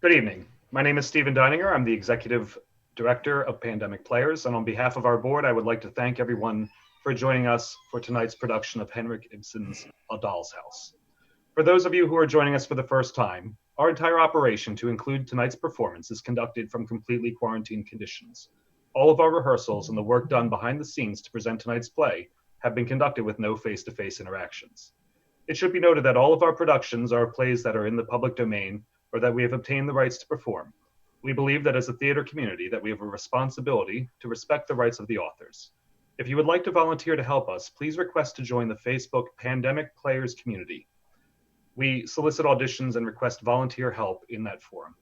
Good evening. My name is Stephen Deininger. I'm the Executive Director of Pandemic Players, and on behalf of our board, I would like to thank everyone for joining us for tonight's production of Henrik Ibsen's A Doll's House. For those of you who are joining us for the first time, our entire operation to include tonight's performance is conducted from completely quarantined conditions. All of our rehearsals and the work done behind the scenes to present tonight's play have been conducted with no face-to-face interactions. It should be noted that all of our productions are plays that are in the public domain or that we have obtained the rights to perform. We believe that as a theater community that we have a responsibility to respect the rights of the authors. If you would like to volunteer to help us, please request to join the Facebook Pandemic Players community. We solicit auditions and request volunteer help in that forum.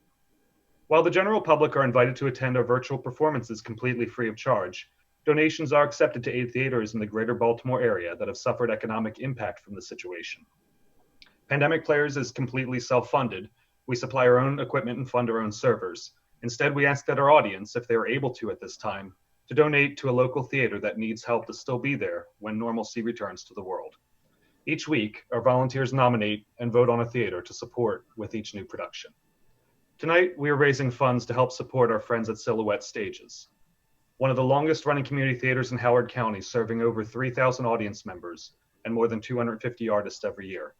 While the general public are invited to attend our virtual performances completely free of charge, donations are accepted to aid theaters in the greater Baltimore area that have suffered economic impact from the situation. Pandemic Players is completely self-funded. We supply our own equipment and fund our own servers. Instead, we ask that our audience, if they are able to at this time, to donate to a local theater that needs help to still be there when normalcy returns to the world. Each week, our volunteers nominate and vote on a theater to support with each new production. Tonight, we are raising funds to help support our friends at Silhouette Stages, one of the longest running community theaters in Howard County, serving over 3,000 audience members and more than 250 artists every year.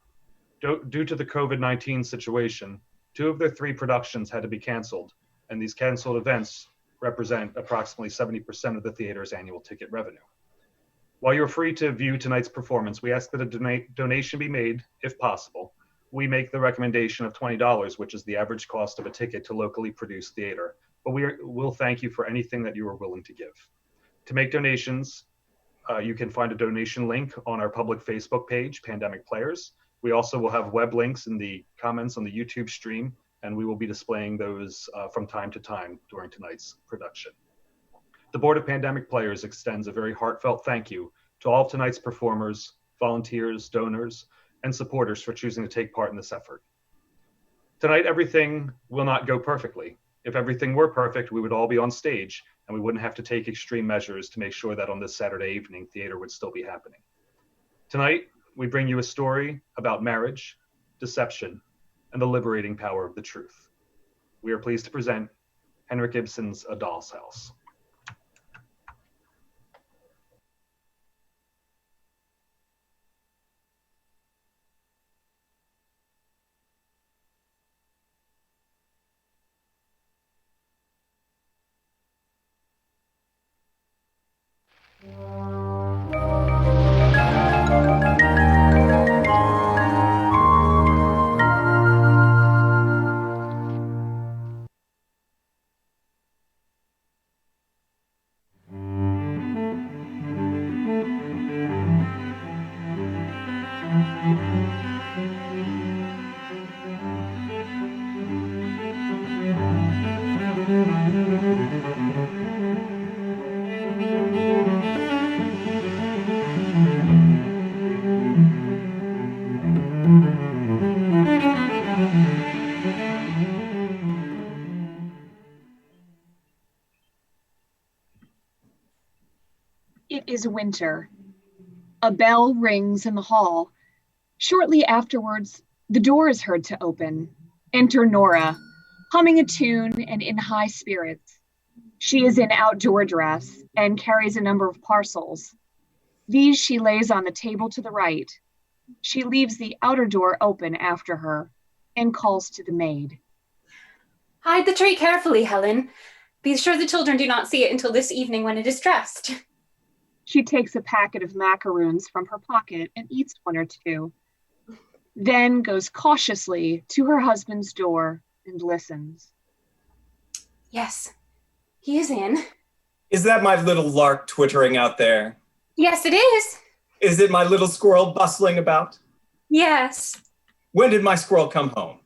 Due to the COVID-19 situation, 2 of their 3 productions had to be canceled, and these canceled events represent approximately 70% of the theater's annual ticket revenue. While you're free to view tonight's performance, we ask that a donation be made, if possible. We make the recommendation of $20, which is the average cost of a ticket to locally produced theater, but we'll thank you for anything that you are willing to give. To make donations, you can find a donation link on our public Facebook page, Pandemic Players. We also will have web links in the comments on the YouTube stream, and we will be displaying those from time to time during tonight's production. The Board of Pandemic Players extends a very heartfelt thank you to all of tonight's performers, volunteers, donors, and supporters for choosing to take part in this effort. Tonight, everything will not go perfectly. If everything were perfect, we would all be on stage, and we wouldn't have to take extreme measures to make sure that on this Saturday evening, theater would still be happening. Tonight, we bring you a story about marriage, deception, and the liberating power of the truth. We are pleased to present Henrik Ibsen's A Doll's House. It is winter. A bell rings in the hall. Shortly afterwards, the door is heard to open. Enter Nora, humming a tune and in high spirits. She is in outdoor dress and carries a number of parcels. These she lays on the table to the right. She leaves the outer door open after her and calls to the maid. Hide the tray carefully, Helen. Be sure the children do not see it until this evening when it is dressed. She takes a packet of macaroons from her pocket and eats 1 or 2, then goes cautiously to her husband's door and listens. Yes, he is in. Is that my little lark twittering out there? Yes, it is. Is it my little squirrel bustling about? Yes. When did my squirrel come home?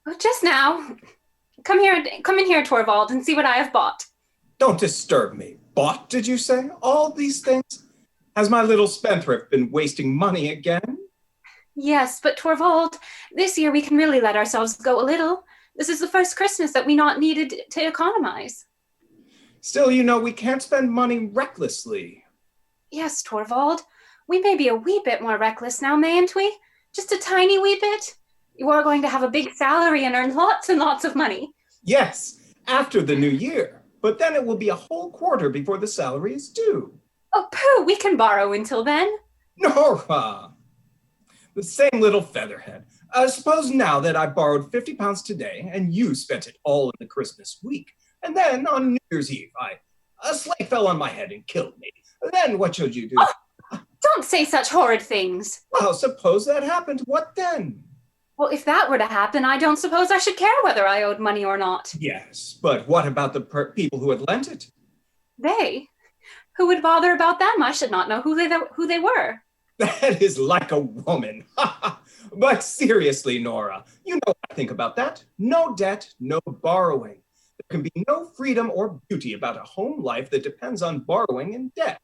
Oh, just now. Come in here, Torvald, and see what I have bought. Don't disturb me. Bought, did you say? All these things? Has my little spendthrift been wasting money again? Yes, but Torvald, this year we can really let ourselves go a little. This is the first Christmas that we not needed to economize. Still, you know, we can't spend money recklessly. Yes, Torvald. We may be a wee bit more reckless now, mayn't we? Just a tiny wee bit. You are going to have a big salary and earn lots and lots of money. Yes, after the new year. But then it will be a whole quarter before the salary is due. Oh, pooh, we can borrow until then. Nora! The same little featherhead. Suppose now that I borrowed £50 today and you spent it all in the Christmas week, and then on New Year's Eve, a sleigh fell on my head and killed me. Then what should you do? Oh, don't say such horrid things. Well, suppose that happened. What then? Well, if that were to happen, I don't suppose I should care whether I owed money or not. Yes, but what about the people who had lent it? They? Who would bother about them? I should not know who they were. That is like a woman. But seriously, Nora, you know what I think about that. No debt, no borrowing. There can be no freedom or beauty about a home life that depends on borrowing and debt.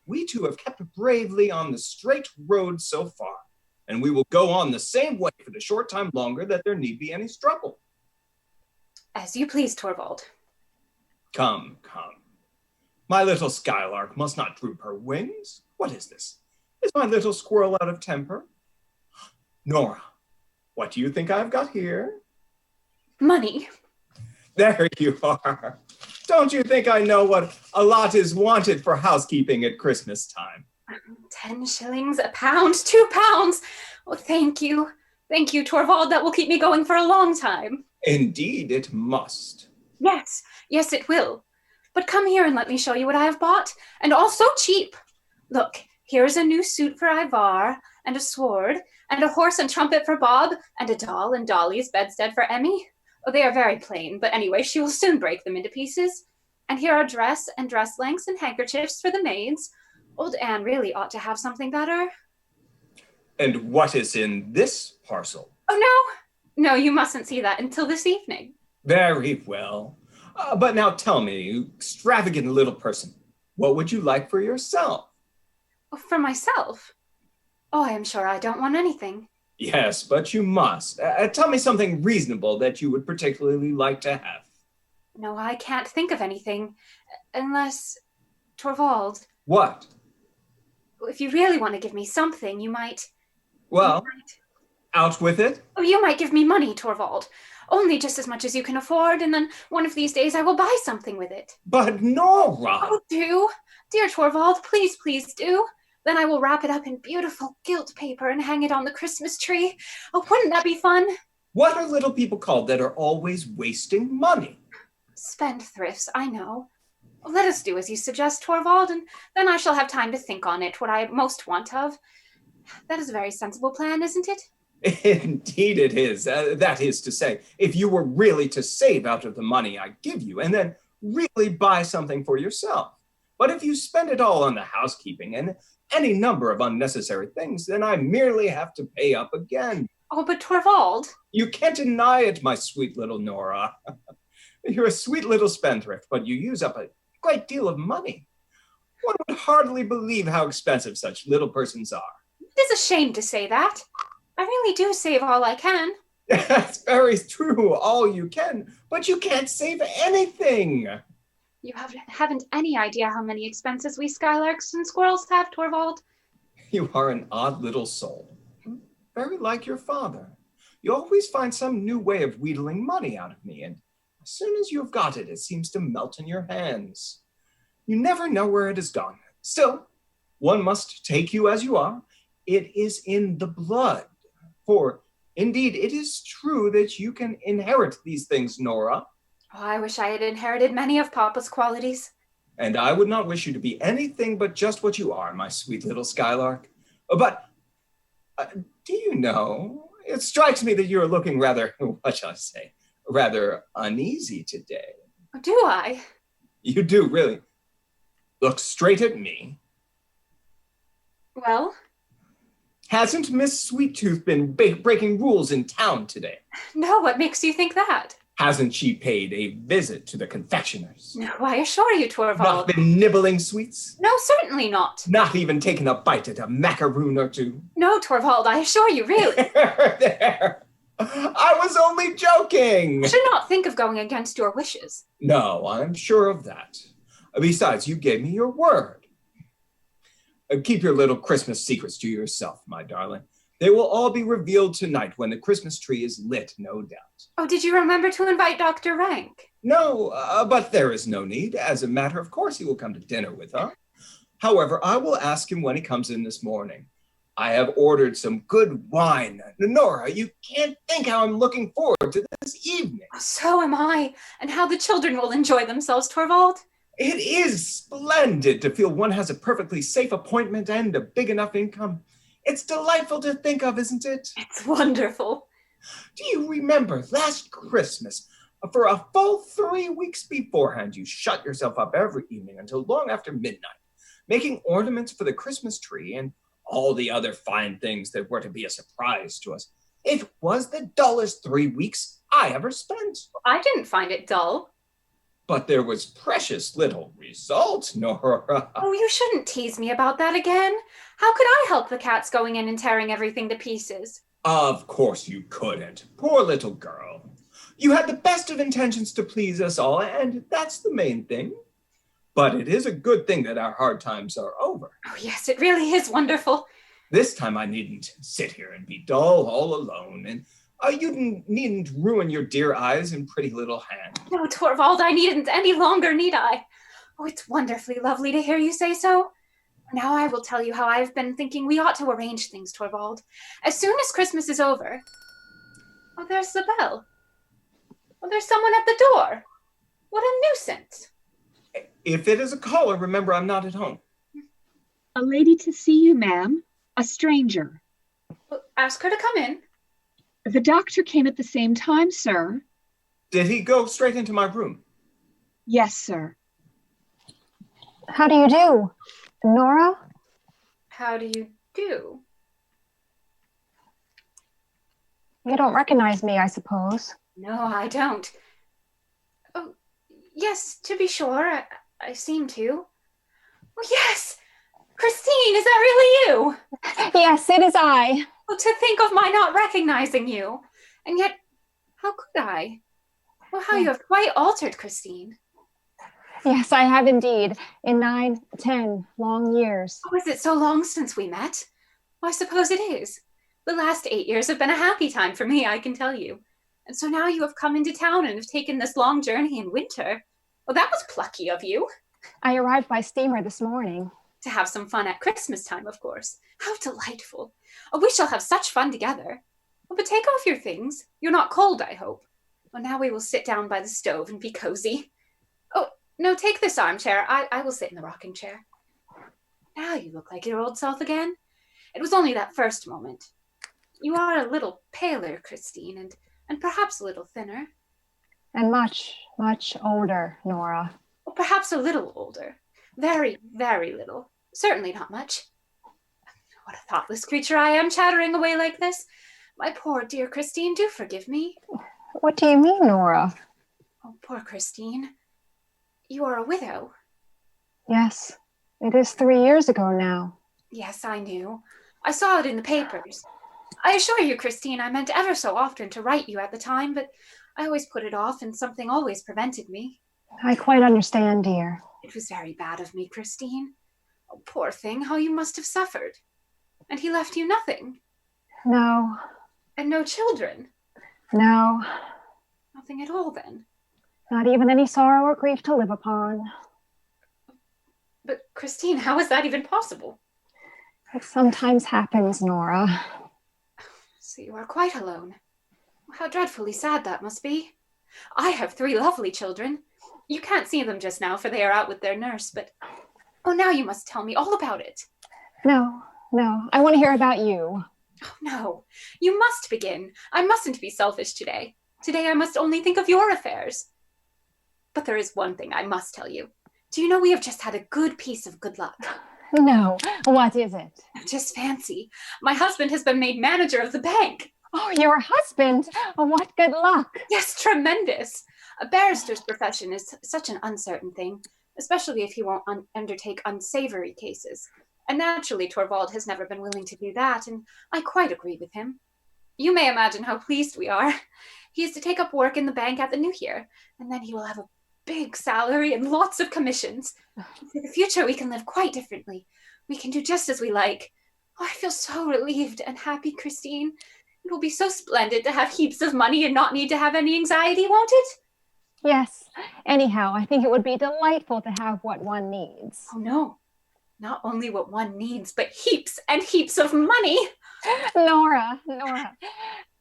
We two have kept bravely on the straight road so far, and we will go on the same way for the short time longer that there need be any struggle. As you please, Torvald. Come, come. My little skylark must not droop her wings. What is this? Is my little squirrel out of temper? Nora, what do you think I've got here? Money. There you are. Don't you think I know what a lot is wanted for housekeeping at Christmas time? 10 shillings, a pound, 2 pounds. Oh, thank you. Thank you, Torvald. That will keep me going for a long time. Indeed, it must. Yes, yes, it will. But come here and let me show you what I have bought. And all so cheap. Look, here's a new suit for Ivar, and a sword, and a horse and trumpet for Bob, and a doll and Dolly's bedstead for Emmy. Oh, they are very plain, but anyway, she will soon break them into pieces. And here are dress and dress lengths and handkerchiefs for the maids. Old Anne really ought to have something better. And what is in this parcel? Oh, no. No, you mustn't see that until this evening. Very well. But now tell me, you extravagant little person, what would you like for yourself? For myself? Oh, I am sure I don't want anything. Yes, but you must. Tell me something reasonable that you would particularly like to have. No, I can't think of anything. Unless, Torvald. What? If you really want to give me something, you might... Well, out with it. Oh, you might give me money, Torvald. Only just as much as you can afford, and then one of these days I will buy something with it. But Nora! Oh, do. Dear Torvald, please, please do. Then I will wrap it up in beautiful gilt paper and hang it on the Christmas tree. Oh, wouldn't that be fun? What are little people called that are always wasting money? Spendthrifts, I know. Let us do as you suggest, Torvald, and then I shall have time to think on it, what I most want of. That is a very sensible plan, isn't it? Indeed it is. That is to say, if you were really to save out of the money I give you and then really buy something for yourself. But if you spend it all on the housekeeping and any number of unnecessary things, then I merely have to pay up again. Oh, but Torvald. You can't deny it, my sweet little Nora. You're a sweet little spendthrift, but you use up a great deal of money. One would hardly believe how expensive such little persons are. It is a shame to say that. I really do save all I can. That's very true, all you can, but you can't save anything. You haven't any idea how many expenses we skylarks and squirrels have, Torvald. You are an odd little soul. Very like your father. You always find some new way of wheedling money out of me, and as soon as you have got it, it seems to melt in your hands. You never know where it has gone. Still, one must take you as you are. It is in the blood. For, indeed, it is true that you can inherit these things, Nora. Oh, I wish I had inherited many of Papa's qualities. And I would not wish you to be anything but just what you are, my sweet little skylark. But, do you know, it strikes me that you're looking rather, what shall I say, rather uneasy today. Do I? You do, really. Look straight at me. Well? Hasn't Miss Sweet-Tooth been breaking rules in town today? No, what makes you think that? Hasn't she paid a visit to the confectioner's? No, I assure you, Torvald. Not been nibbling sweets? No, certainly not. Not even taken a bite at a macaroon or two? No, Torvald, I assure you, really. There. I was only joking. I should not think of going against your wishes. No, I'm sure of that. Besides, you gave me your word. Keep your little Christmas secrets to yourself, my darling. They will all be revealed tonight when the Christmas tree is lit, no doubt. Oh, did you remember to invite Dr. Rank? No, but there is no need. As a matter of course, he will come to dinner with us. However, I will ask him when he comes in this morning. I have ordered some good wine. Nora, you can't think how I'm looking forward to this evening. So am I. And how the children will enjoy themselves, Torvald. It is splendid to feel one has a perfectly safe appointment and a big enough income. It's delightful to think of, isn't it? It's wonderful. Do you remember last Christmas? For a full 3 weeks beforehand, you shut yourself up every evening until long after midnight, making ornaments for the Christmas tree and all the other fine things that were to be a surprise to us. It was the dullest 3 weeks I ever spent. I didn't find it dull. But there was precious little result, Nora. Oh, you shouldn't tease me about that again. How could I help the cats going in and tearing everything to pieces? Of course you couldn't. Poor little girl. You had the best of intentions to please us all, and that's the main thing. But it is a good thing that our hard times are over. Oh, yes, it really is wonderful. This time I needn't sit here and be dull all alone, and you needn't ruin your dear eyes and pretty little hand. No, Torvald, I needn't any longer, need I? Oh, it's wonderfully lovely to hear you say so. Now I will tell you how I've been thinking we ought to arrange things, Torvald. As soon as Christmas is over... Oh, there's the bell. Oh, there's someone at the door. What a nuisance. If it is a caller, remember I'm not at home. A lady to see you, ma'am. A stranger. Well, ask her to come in. The doctor came at the same time, sir. Did he go straight into my room? Yes, sir. How do you do, Nora? How do you do? You don't recognize me, I suppose. No, I don't. Oh, yes, to be sure, I seem to. Oh, yes! Christine, is that really you? Yes, it is I. Well, to think of my not recognizing you. And yet, how could I? Well, how you have quite altered, Christine. Yes, I have indeed. In 9, 10 long years. Oh, is it so long since we met? Well, I suppose it is. The last 8 years have been a happy time for me, I can tell you. And so now you have come into town and have taken this long journey in winter. Well, that was plucky of you. I arrived by steamer this morning. To have some fun at Christmas time, of course. How delightful. Oh, we shall have such fun together. Oh, but take off your things. You're not cold, I hope. Well, now we will sit down by the stove and be cozy. Oh, no, take this armchair. I will sit in the rocking chair. Now you look like your old self again. It was only that first moment. You are a little paler, Christine, and perhaps a little thinner. And much, much older, Nora. Or perhaps a little older. Very, very little. Certainly not much. What a thoughtless creature I am, chattering away like this. My poor dear Christine, do forgive me. What do you mean, Nora? Oh, poor Christine. You are a widow. Yes, it is 3 years ago now. Yes, I knew. I saw it in the papers. I assure you, Christine, I meant ever so often to write you at the time, but I always put it off and something always prevented me. I quite understand, dear. It was very bad of me, Christine. Oh, poor thing, how you must have suffered. And he left you nothing. No. And no children. No. Nothing at all, then. Not even any sorrow or grief to live upon. But, Christine, how is that even possible? It sometimes happens, Nora. So you are quite alone. How dreadfully sad that must be. I have 3 lovely children. You can't see them just now, for they are out with their nurse, but... Oh, now you must tell me all about it. No. I want to hear about you. Oh, no. You must begin. I mustn't be selfish today. Today I must only think of your affairs. But there is one thing I must tell you. Do you know we have just had a good piece of good luck? No. What is it? Just fancy. My husband has been made manager of the bank. Oh, your husband. Oh, what good luck. Yes, tremendous. A barrister's profession is such an uncertain thing, especially if he won't undertake unsavory cases. And naturally, Torvald has never been willing to do that, and I quite agree with him. You may imagine how pleased we are. He is to take up work in the bank at the new year, and then he will have a big salary and lots of commissions. For the future, we can live quite differently. We can do just as we like. Oh, I feel so relieved and happy, Christine. It will be so splendid to have heaps of money and not need to have any anxiety, won't it? Yes. Anyhow, I think it would be delightful to have what one needs. Oh, no. Not only what one needs, but heaps and heaps of money. Nora,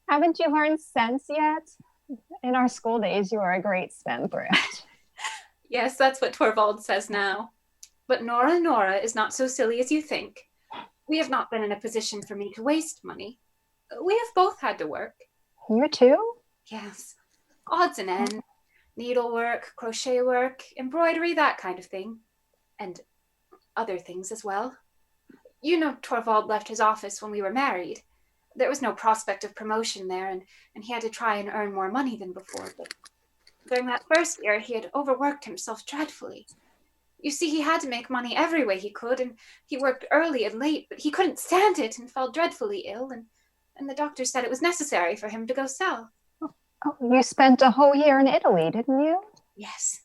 haven't you learned sense yet? In our school days, you were a great spendthrift. Yes, that's what Torvald says now. But Nora is not so silly as you think. We have not been in a position for me to waste money. We have both had to work. You too? Yes. Odds and ends. Needlework, crochet work, embroidery, that kind of thing. And other things as well. You know, Torvald left his office when we were married. There was no prospect of promotion there, and he had to try and earn more money than before. But during that first year, he had overworked himself dreadfully. You see, he had to make money every way he could, and he worked early and late, but he couldn't stand it and fell dreadfully ill, and the doctor said it was necessary for him to go south. Oh, you spent a whole year in Italy, didn't you? Yes.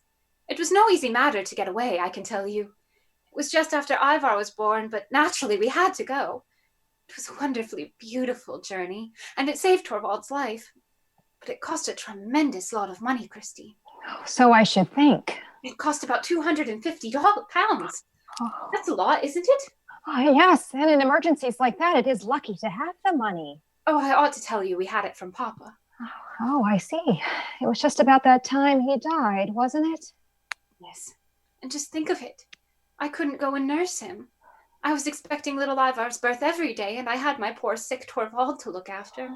It was no easy matter to get away, I can tell you. It was just after Ivar was born, but naturally we had to go. It was a wonderfully beautiful journey, and it saved Torvald's life. But it cost a tremendous lot of money, Christine. So I should think. It cost about £250. Oh. That's a lot, isn't it? Oh, yes, and in emergencies like that, it is lucky to have the money. Oh, I ought to tell you we had it from Papa. Oh, I see. It was just about that time he died, wasn't it? Yes. And just think of it. I couldn't go and nurse him. I was expecting little Ivar's birth every day, and I had my poor sick Torvald to look after.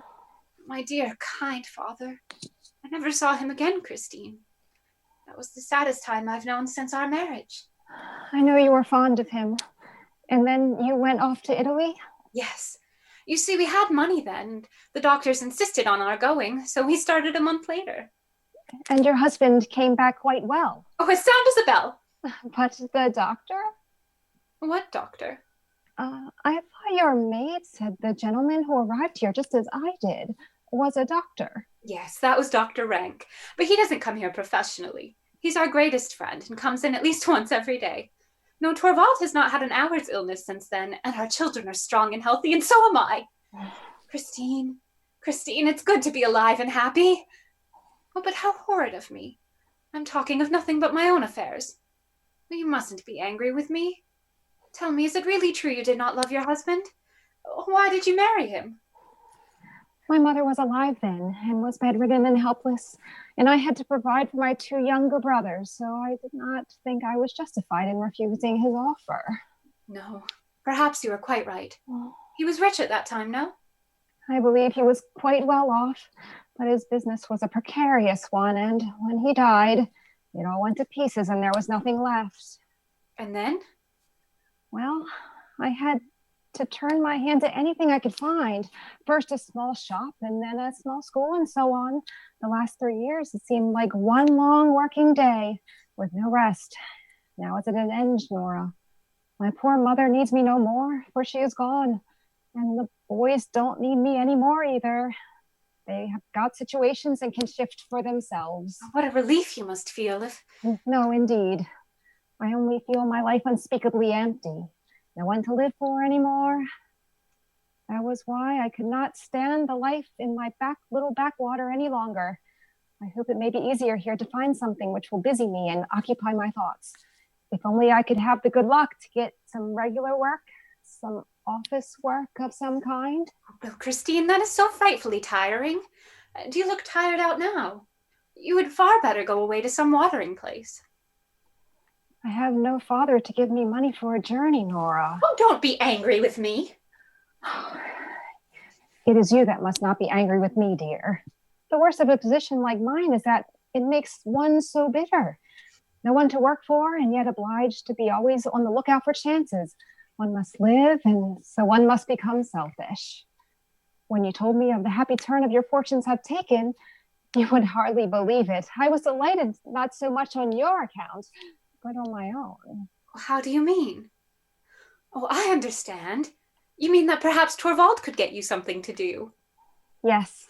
My dear, kind father. I never saw him again, Christine. That was the saddest time I've known since our marriage. I know you were fond of him. And then you went off to Italy? Yes. You see, we had money then, and the doctors insisted on our going, so we started a month later. And your husband came back quite well? Oh, as sound as a bell. But the doctor? What doctor? I thought your maid said the gentleman who arrived here just as I did was a doctor. Yes, that was Dr. Rank, but he doesn't come here professionally. He's our greatest friend and comes in at least once every day. No, Torvald has not had an hour's illness since then, and our children are strong and healthy, and so am I. Christine, it's good to be alive and happy. Oh, but how horrid of me. I'm talking of nothing but my own affairs. Well, you mustn't be angry with me. Tell me, is it really true you did not love your husband? Why did you marry him? My mother was alive then and was bedridden and helpless, and I had to provide for my two younger brothers, so I did not think I was justified in refusing his offer. No, perhaps you were quite right. He was rich at that time, no? I believe he was quite well off, but his business was a precarious one, and when he died, it all went to pieces and there was nothing left. And then? Well, I had to turn my hand to anything I could find. First a small shop and then a small school and so on. The last 3 years, it seemed like one long working day with no rest. Now it's at an end, Nora. My poor mother needs me no more, for she is gone. And the boys don't need me anymore either. They have got situations and can shift for themselves. What a relief you must feel if... No, indeed. I only feel my life unspeakably empty. No one to live for anymore. That was why I could not stand the life in my little backwater any longer. I hope it may be easier here to find something which will busy me and occupy my thoughts. If only I could have the good luck to get some regular work, some office work of some kind. Well, Christine, that is so frightfully tiring. Do you look tired out now? You would far better go away to some watering place. I have no father to give me money for a journey, Nora. Oh, don't be angry with me. It is you that must not be angry with me, dear. The worst of a position like mine is that it makes one so bitter. No one to work for, and yet obliged to be always on the lookout for chances. One must live, and so one must become selfish. When you told me of the happy turn of your fortunes have taken, you would hardly believe it. I was delighted, not so much on your account, but on my own. How do you mean? Oh, I understand. You mean that perhaps Torvald could get you something to do? Yes.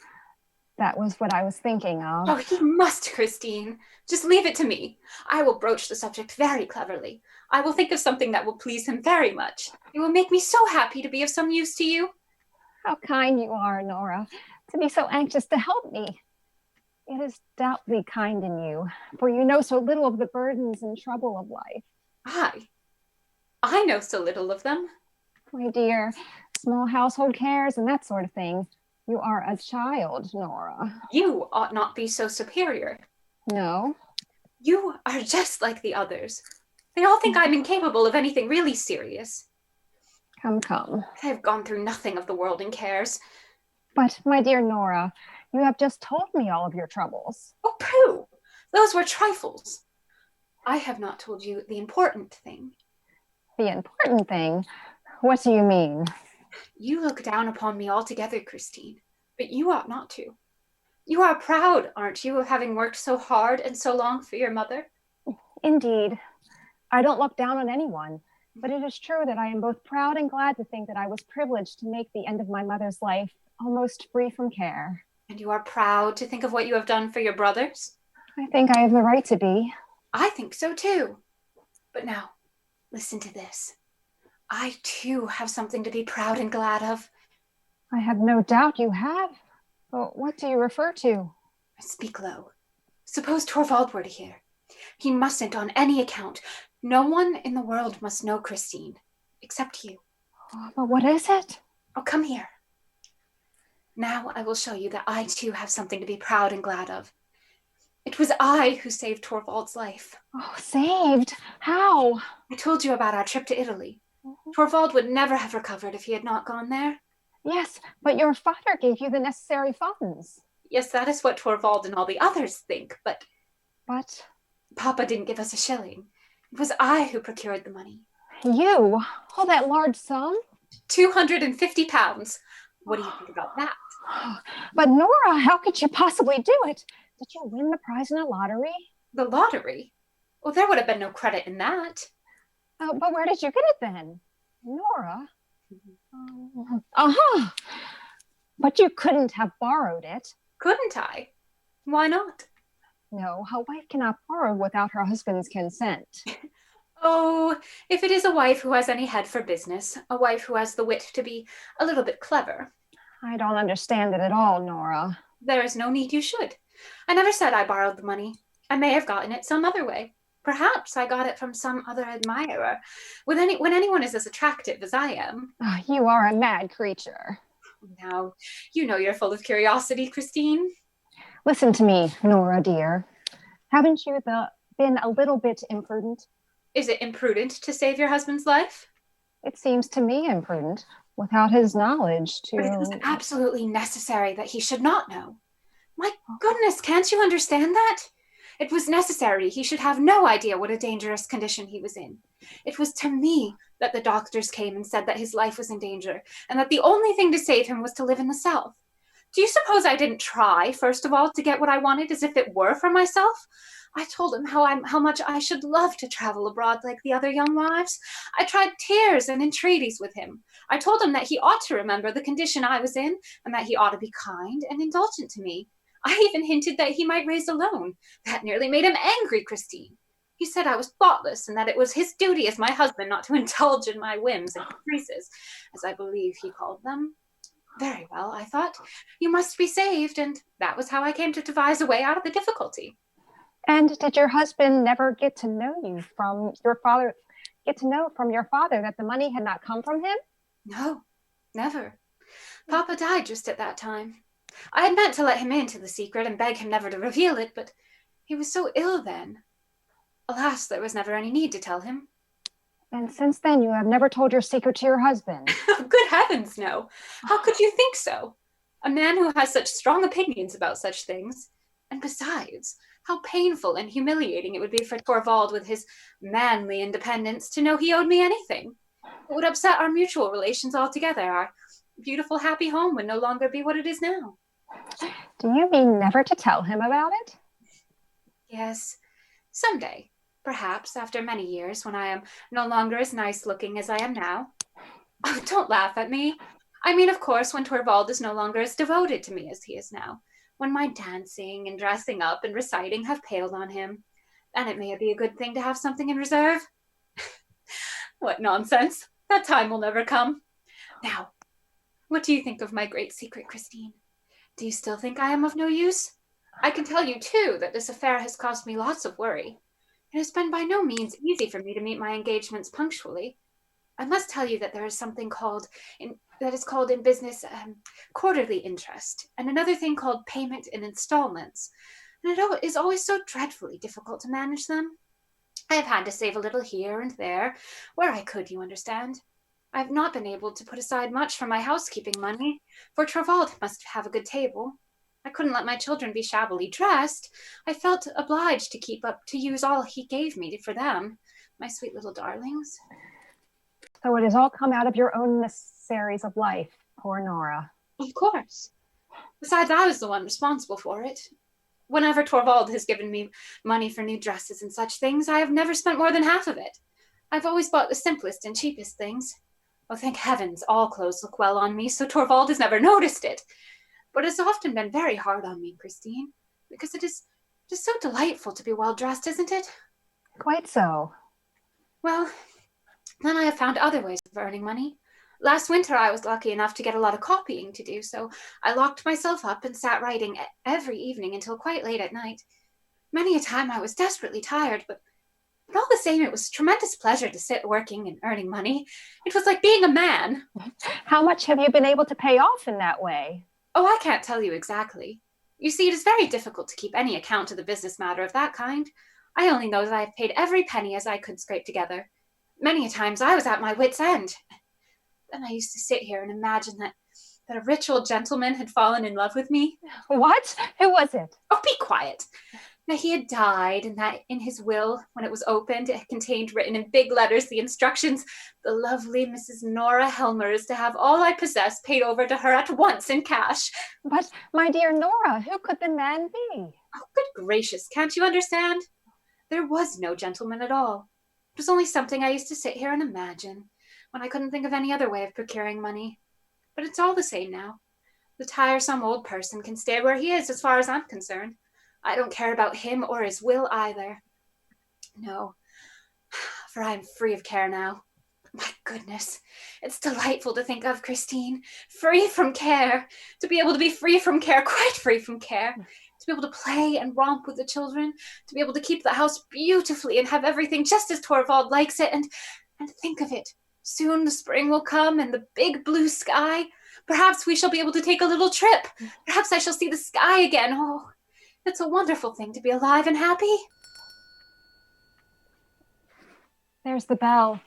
That was what I was thinking of. Oh, he must, Christine. Just leave it to me. I will broach the subject very cleverly. I will think of something that will please him very much. It will make me so happy to be of some use to you. How kind you are, Nora, to be so anxious to help me. It is doubly kind in you, for you know so little of the burdens and trouble of life. I know so little of them. My dear, small household cares and that sort of thing. You are a child, Nora. You ought not be so superior. No? You are just like the others. They all think I'm incapable of anything really serious. Come. I have gone through nothing of the world and cares. But, my dear Nora, you have just told me all of your troubles. Oh, pooh! Those were trifles. I have not told you the important thing. The important thing? What do you mean? You look down upon me altogether, Christine, but you ought not to. You are proud, aren't you, of having worked so hard and so long for your mother? Indeed. I don't look down on anyone, but it is true that I am both proud and glad to think that I was privileged to make the end of my mother's life almost free from care. And you are proud to think of what you have done for your brothers? I think I have the right to be. I think so too. But now, listen to this. I too have something to be proud and glad of. I have no doubt you have. But what do you refer to? Speak low. Suppose Torvald were to hear. He mustn't on any account. No one in the world must know Christine, except you. Oh, but what is it? Oh, come here. Now I will show you that I too have something to be proud and glad of. It was I who saved Torvald's life. Oh, saved? How? I told you about our trip to Italy. Torvald would never have recovered if he had not gone there. Yes, but your father gave you the necessary funds. Yes, that is what Torvald and all the others think, but... But? Papa didn't give us a shilling. It was I who procured the money. You? All that large sum? £250. What do you think about that? But Nora, how could you possibly do it? Did you win the prize in a lottery? The lottery? Well, there would have been no credit in that. But where did you get it then? Nora? But you couldn't have borrowed it. Couldn't I? Why not? No, a wife cannot borrow without her husband's consent. Oh, if it is a wife who has any head for business, a wife who has the wit to be a little bit clever. I don't understand it at all, Nora. There is no need you should. I never said I borrowed the money. I may have gotten it some other way. Perhaps I got it from some other admirer. When anyone is as attractive as I am. Oh, you are a mad creature. Now, you know you're full of curiosity, Christine. Listen to me, Nora, dear. Haven't you been a little bit imprudent? Is it imprudent to save your husband's life? It seems to me imprudent, without his knowledge, to... But it was absolutely necessary that he should not know. My goodness, can't you understand that? It was necessary he should have no idea what a dangerous condition he was in. It was to me that the doctors came and said that his life was in danger, and that the only thing to save him was to live in the South. Do you suppose I didn't try, first of all, to get what I wanted as if it were for myself? I told him how much I should love to travel abroad like the other young wives. I tried tears and entreaties with him. I told him that he ought to remember the condition I was in, and that he ought to be kind and indulgent to me. I even hinted that he might raise a loan. That nearly made him angry, Christine. He said I was thoughtless and that it was his duty as my husband not to indulge in my whims and caprices, as I believe he called them. Very well, I thought. You must be saved, and that was how I came to devise a way out of the difficulty. And did your husband never get to know from your father that the money had not come from him? No, never. Papa died just at that time. I had meant to let him into the secret and beg him never to reveal it, but he was so ill then. Alas, there was never any need to tell him. And since then, you have never told your secret to your husband? Good heavens, no. How could you think so? A man who has such strong opinions about such things. And besides, how painful and humiliating it would be for Torvald with his manly independence to know he owed me anything. It would upset our mutual relations altogether. Our beautiful, happy home would no longer be what it is now. Do you mean never to tell him about it? Yes, someday. Perhaps after many years, when I am no longer as nice looking as I am now. Oh, don't laugh at me. I mean, of course, when Torvald is no longer as devoted to me as he is now. when my dancing and dressing up and reciting have paled on him, then it may be a good thing to have something in reserve. What nonsense. That time will never come. Now, what do you think of my great secret, Christine? Do you still think I am of no use? I can tell you, too, that this affair has caused me lots of worry. It has been by no means easy for me to meet my engagements punctually. I must tell you that there is something that is called in business quarterly interest, and another thing called payment in installments. And it is always so dreadfully difficult to manage them. I have had to save a little here and there, where I could, you understand. I have not been able to put aside much for my housekeeping money, for Torvald must have a good table. I couldn't let my children be shabbily dressed. I felt obliged to use all he gave me for them, my sweet little darlings. So it has all come out of your own necessaries of life, poor Nora. Of course. Besides, I was the one responsible for it. Whenever Torvald has given me money for new dresses and such things, I have never spent more than half of it. I've always bought the simplest and cheapest things. Oh, thank heavens, all clothes look well on me, so Torvald has never noticed it. But it's often been very hard on me, Christine, because it is just so delightful to be well dressed, isn't it? Quite so. Well, then I have found other ways of earning money. Last winter, I was lucky enough to get a lot of copying to do, so I locked myself up and sat writing every evening until quite late at night. Many a time I was desperately tired, but all the same, it was a tremendous pleasure to sit working and earning money. It was like being a man. How much have you been able to pay off in that way? Oh, I can't tell you exactly. You see, it is very difficult to keep any account of the business matter of that kind. I only know that I have paid every penny as I could scrape together. Many a times I was at my wit's end. Then I used to sit here and imagine that a rich old gentleman had fallen in love with me. What? Who was it? Oh, be quiet. That he had died, and that in his will, when it was opened, it contained written in big letters the instructions, the lovely Mrs. Nora Helmer is to have all I possess paid over to her at once in cash. But, my dear Nora, who could the man be? Oh, good gracious, can't you understand? There was no gentleman at all. It was only something I used to sit here and imagine, when I couldn't think of any other way of procuring money. But it's all the same now. The tiresome old person can stay where he is as far as I'm concerned. I don't care about him or his will either. No, for I am free of care now. My goodness, it's delightful to think of, Christine. Free from care. To be able to be free from care, quite free from care. To be able to play and romp with the children. To be able to keep the house beautifully and have everything just as Torvald likes it. And think of it. Soon the spring will come and the big blue sky. Perhaps we shall be able to take a little trip. Perhaps I shall see the sky again. Oh, it's a wonderful thing to be alive and happy. There's the bell.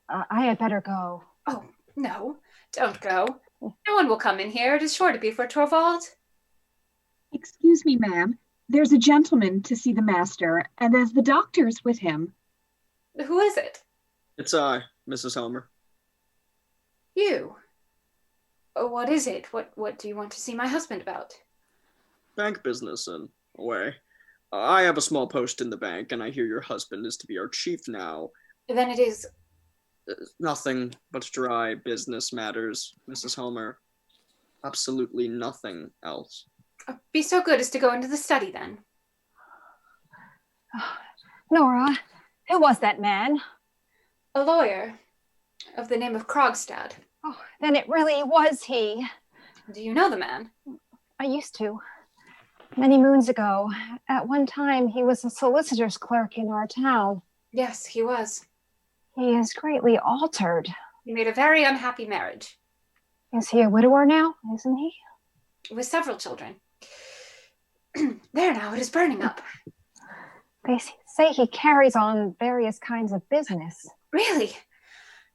I had better go. Oh, no, don't go. No one will come in here. It is sure to be for Torvald. Excuse me, ma'am. There's a gentleman to see the master, and as the doctor's with him. Who is it? It's I, Mrs. Helmer. You? Oh, what is it? What do you want to see my husband about? Bank business, in a way. I have a small post in the bank, and I hear your husband is to be our chief now. Then it is... Nothing but dry business matters, Mrs. Helmer. Absolutely nothing else. Be so good as to go into the study, then. Nora, who was that man? A lawyer of the name of Krogstad. Oh, then it really was he. Do you know the man? I used to. Many moons ago. At one time, he was a solicitor's clerk in our town. Yes, he was. He is greatly altered. He made a very unhappy marriage. Is he a widower now, isn't he? With several children. There now, it is burning up. They say he carries on various kinds of business. Really?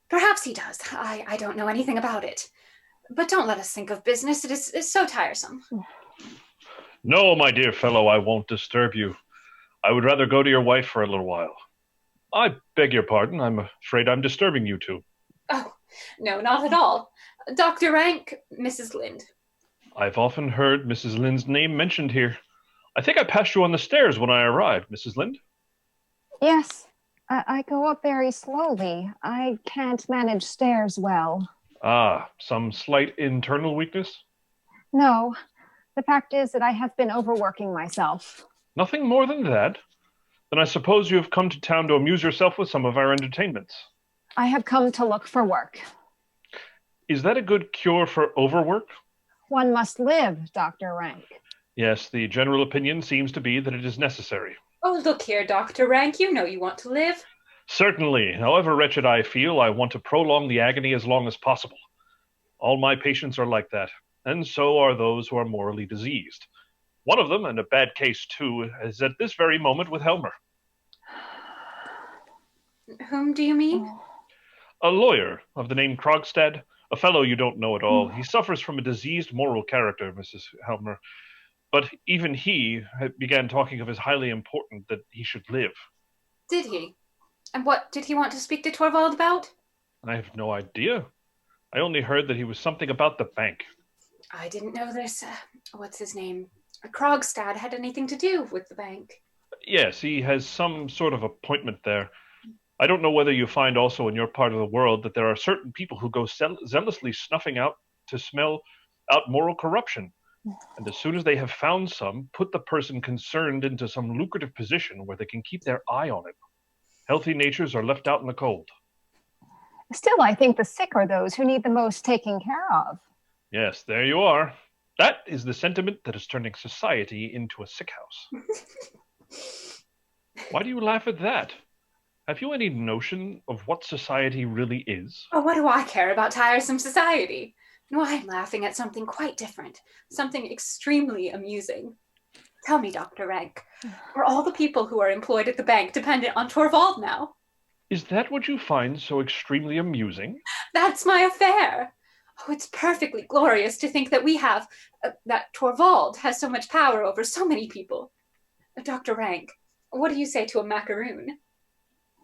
Perhaps he does. I don't know anything about it. But don't let us think of business. It's so tiresome. No, my dear fellow, I won't disturb you. I would rather go to your wife for a little while. I beg your pardon. I'm afraid I'm disturbing you two. Oh, no, not at all. Dr. Rank, Mrs. Lind. I've often heard Mrs. Lind's name mentioned here. I think I passed you on the stairs when I arrived, Mrs. Lind. Yes, I go up very slowly. I can't manage stairs well. Ah, some slight internal weakness? No, The fact is that I have been overworking myself. Nothing more than that? Then I suppose you have come to town to amuse yourself with some of our entertainments. I have come to look for work. Is that a good cure for overwork? One must live, Dr. Rank. Yes, the general opinion seems to be that it is necessary. Oh, look here, Dr. Rank, you know you want to live. Certainly. However wretched I feel, I want to prolong the agony as long as possible. All my patients are like that, and so are those who are morally diseased. One of them, and a bad case too, is at this very moment with Helmer. Whom do you mean? A lawyer of the name Krogstad, a fellow you don't know at all. He suffers from a diseased moral character, Mrs. Helmer. But even he began talking of as highly important that he should live. Did he? And what did he want to speak to Torvald about? I have no idea. I only heard that he was something about the bank. I didn't know this, what's his name? Krogstad had anything to do with the bank. Yes, he has some sort of appointment there. I don't know whether you find also in your part of the world that there are certain people who go zealously snuffing out to smell out moral corruption. And as soon as they have found some, put the person concerned into some lucrative position where they can keep their eye on it. Healthy natures are left out in the cold. Still, I think the sick are those who need the most taking care of. Yes, there you are. That is the sentiment that is turning society into a sick house. Why do you laugh at that? Have you any notion of what society really is? Oh, what do I care about tiresome society? No, I'm laughing at something quite different, something extremely amusing. Tell me, Dr. Rank, are all the people who are employed at the bank dependent on Torvald now? Is that what you find so extremely amusing? That's my affair. Oh, it's perfectly glorious to think that we have, that Torvald has so much power over so many people. Dr. Rank, what do you say to a macaroon?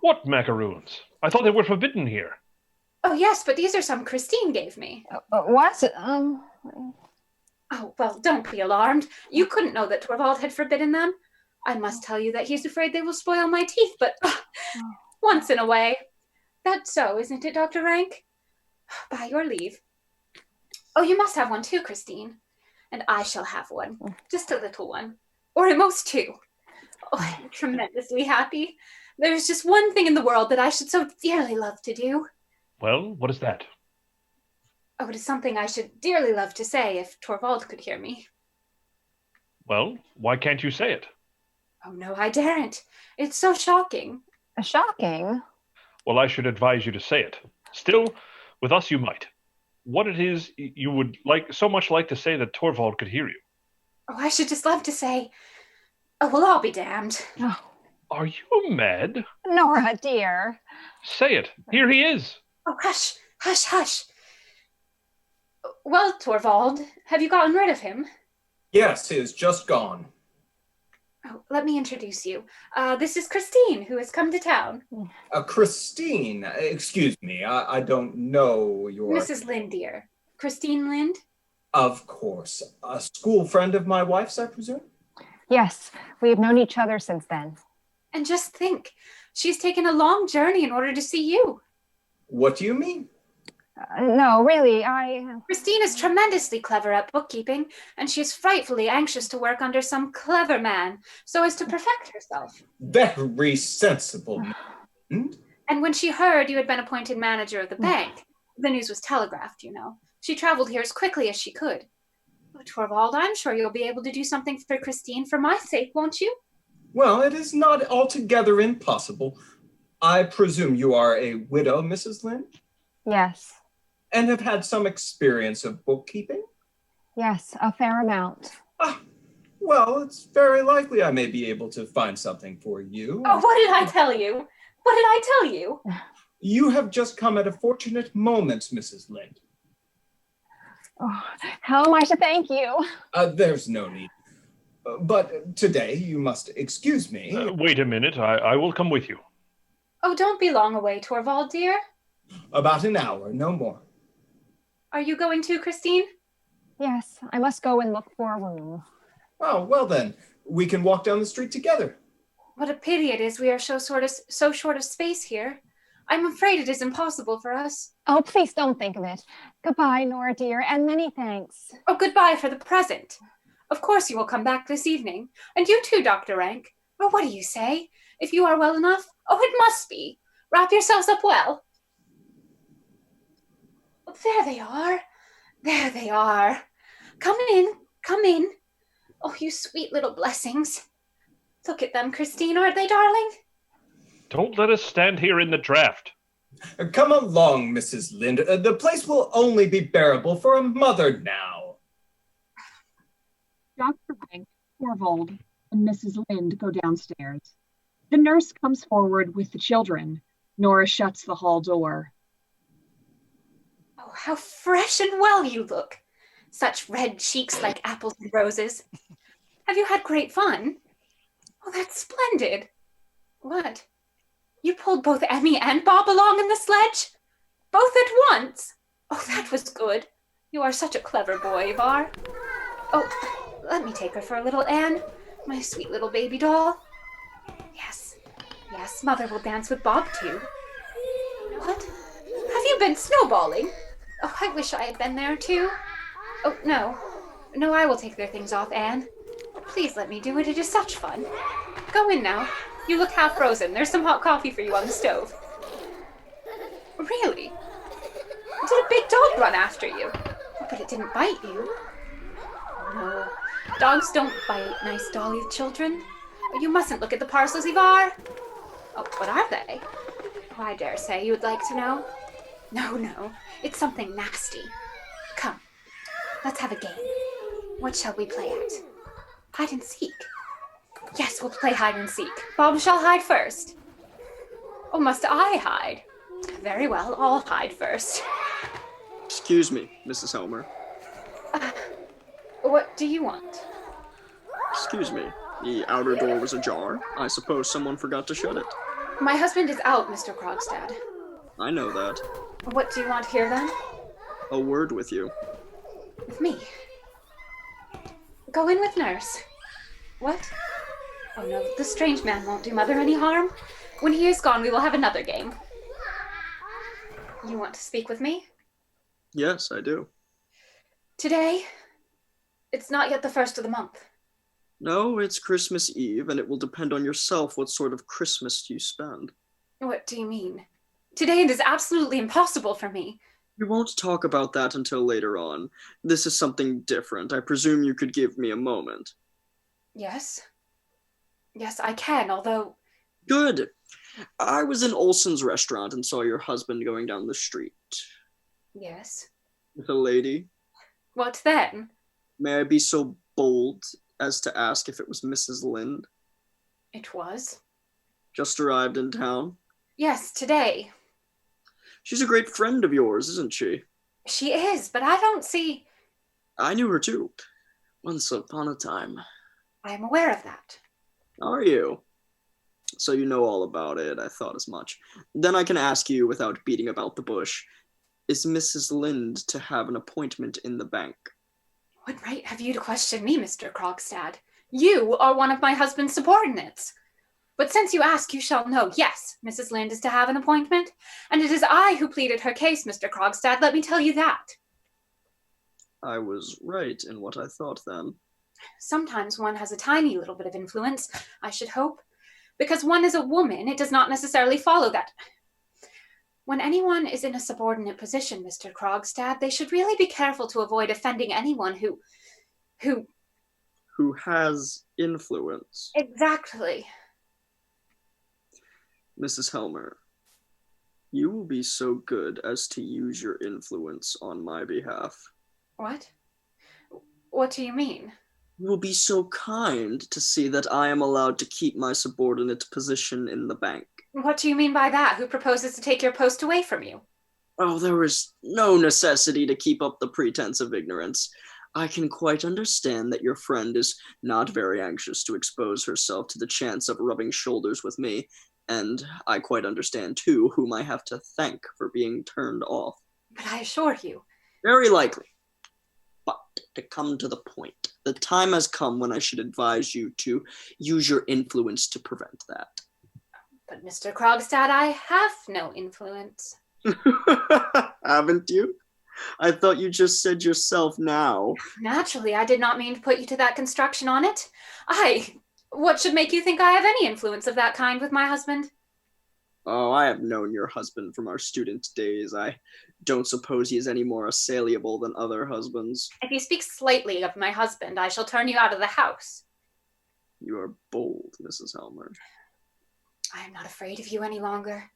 What macaroons? I thought they were forbidden here. Oh, yes, but these are some Christine gave me. What? Oh, well, don't be alarmed. You couldn't know that Torvald had forbidden them. I must tell you that he's afraid they will spoil my teeth, but once in a way. That's so, isn't it, Dr. Rank? By your leave. Oh, you must have one too, Christine. And I shall have one. Just a little one. Or at most two. Oh, I'm tremendously happy. There's just one thing in the world that I should so dearly love to do. Well, what is that? Oh, it is something I should dearly love to say if Torvald could hear me. Well, why can't you say it? Oh, no, I daren't. It's so shocking. Shocking? Well, I should advise you to say it. Still, with us you might. What it is you would so much like to say that Torvald could hear you. Oh, I should just love to say, oh, well, I'll be damned. Oh. Are you mad? Nora, dear. Say it. Here he is. Oh, hush, hush, hush. Well, Torvald, have you gotten rid of him? Yes, he is just gone. Oh, let me introduce you. This is Christine, who has come to town. Christine, excuse me, I don't know your... Mrs. Lind, dear. Christine Lind? Of course. A school friend of my wife's, I presume? Yes, we have known each other since then. And just think, she's taken a long journey in order to see you. What do you mean? No, really, Christine is tremendously clever at bookkeeping, and she is frightfully anxious to work under some clever man, so as to perfect herself. Very sensible. And when she heard you had been appointed manager of the bank, the news was telegraphed, you know. She traveled here as quickly as she could. Oh, Torvald, I'm sure you'll be able to do something for Christine for my sake, won't you? Well, it is not altogether impossible. I presume you are a widow, Mrs. Lind? Yes. And have had some experience of bookkeeping? Yes, a fair amount. Well, it's very likely I may be able to find something for you. Oh, what did I tell you? What did I tell you? You have just come at a fortunate moment, Mrs. Lind. Oh, how am I to thank you? There's no need. But today you must excuse me. Wait a minute. I will come with you. Oh, don't be long away, Torvald, dear. About an hour, no more. Are you going too, Christine? Yes, I must go and look for a room. Oh, well then, we can walk down the street together. What a pity it is we are so short of space here. I'm afraid it is impossible for us. Oh, please don't think of it. Goodbye, Nora, dear, and many thanks. Oh, goodbye for the present. Of course you will come back this evening. And you too, Dr. Rank. Or what do you say? If you are well enough? Oh, it must be. Wrap yourselves up well. Oh, there they are. There they are. Come in, come in. Oh, you sweet little blessings. Look at them, Christine, aren't they, darling? Don't let us stand here in the draft. Come along, Mrs. Lind. The place will only be bearable for a mother now. Dr. Rank, Corvold, and Mrs. Lind go downstairs. The nurse comes forward with the children. Nora shuts the hall door. Oh, how fresh and well you look. Such red cheeks like apples and roses. Have you had great fun? Oh, that's splendid. What? You pulled both Emmy and Bob along in the sledge? Both at once? Oh, that was good. You are such a clever boy, Ivar. Oh, let me take her for a little, Anne. My sweet little baby doll. Yes, yes, Mother will dance with Bob, too. What? Have you been snowballing? Oh, I wish I had been there, too. Oh, no. No, I will take their things off, Anne. Please let me do it. It is such fun. Go in now. You look half frozen. There's some hot coffee for you on the stove. Really? Did a big dog run after you? Oh, but it didn't bite you. No. Dogs don't bite, nice dolly children. You mustn't look at the parcels, Ivar. Oh, what are they? Oh, I dare say you would like to know. No, no. It's something nasty. Come. Let's have a game. What shall we play at? Hide and seek. Yes, we'll play hide and seek. Bob shall hide first. Oh, must I hide? Very well, I'll hide first. Excuse me, Mrs. Helmer. What do you want? Excuse me. The outer door was ajar. I suppose someone forgot to shut it. My husband is out, Mr. Krogstad. I know that. What do you want here, then? A word with you. With me? Go in with nurse. What? Oh no, the strange man won't do Mother any harm. When he is gone, we will have another game. You want to speak with me? Yes, I do. Today? It's not yet the first of the month. No, it's Christmas Eve, and it will depend on yourself what sort of Christmas you spend. What do you mean? Today it is absolutely impossible for me. We won't talk about that until later on. This is something different. I presume you could give me a moment. Yes? Yes, I can, although... Good. I was in Olson's restaurant and saw your husband going down the street. Yes? With a lady. What then? May I be so bold as to ask if it was Mrs. Lind? It was. Just arrived in town? Yes, today. She's a great friend of yours, isn't she? She is, but I don't see... I knew her too. Once upon a time. I am aware of that. Are you? So you know all about it. I thought as much. Then I can ask you without beating about the bush. Is Mrs. Lind to have an appointment in the bank? What right have you to question me, Mr. Krogstad? You are one of my husband's subordinates. But since you ask, you shall know. Yes, Mrs. Lind is to have an appointment, and it is I who pleaded her case, Mr. Krogstad. Let me tell you that. I was right in what I thought then. Sometimes one has a tiny little bit of influence, I should hope. Because one is a woman, it does not necessarily follow that. When anyone is in a subordinate position, Mr. Krogstad, they should really be careful to avoid offending anyone who has influence. Exactly. Mrs. Helmer, you will be so good as to use your influence on my behalf. What? What do you mean? You will be so kind to see that I am allowed to keep my subordinate position in the bank. What do you mean by that? Who proposes to take your post away from you? Oh, there is no necessity to keep up the pretense of ignorance. I can quite understand that your friend is not very anxious to expose herself to the chance of rubbing shoulders with me, and I quite understand, too, whom I have to thank for being turned off. But I assure you... Very likely. But to come to the point, the time has come when I should advise you to use your influence to prevent that. But Mr. Krogstad, I have no influence. Haven't you? I thought you just said yourself now. Naturally, I did not mean to put you to that construction on it. What should make you think I have any influence of that kind with my husband? Oh, I have known your husband from our student days. I don't suppose he is any more assailable than other husbands. If you speak slightly of my husband, I shall turn you out of the house. You are bold, Mrs. Helmer. I am not afraid of you any longer.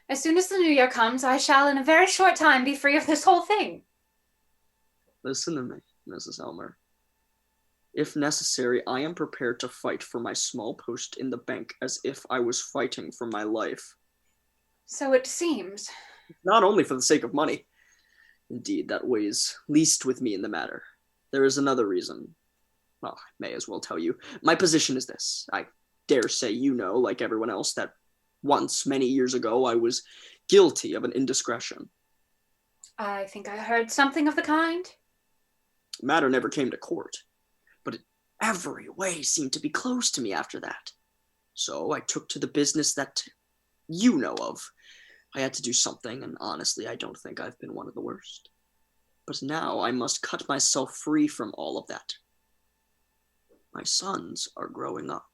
As soon as the new year comes, I shall in a very short time be free of this whole thing. Listen to me, Mrs. Helmer. If necessary, I am prepared to fight for my small post in the bank as if I was fighting for my life. So it seems. Not only for the sake of money. Indeed, that weighs least with me in the matter. There is another reason. Well, I may as well tell you. My position is this. I dare say you know, like everyone else, that once, many years ago, I was guilty of an indiscretion. I think I heard something of the kind. The matter never came to court, but in every way seemed to be closed to me after that. So I took to the business that you know of. I had to do something, and honestly, I don't think I've been one of the worst. But now I must cut myself free from all of that. My sons are growing up,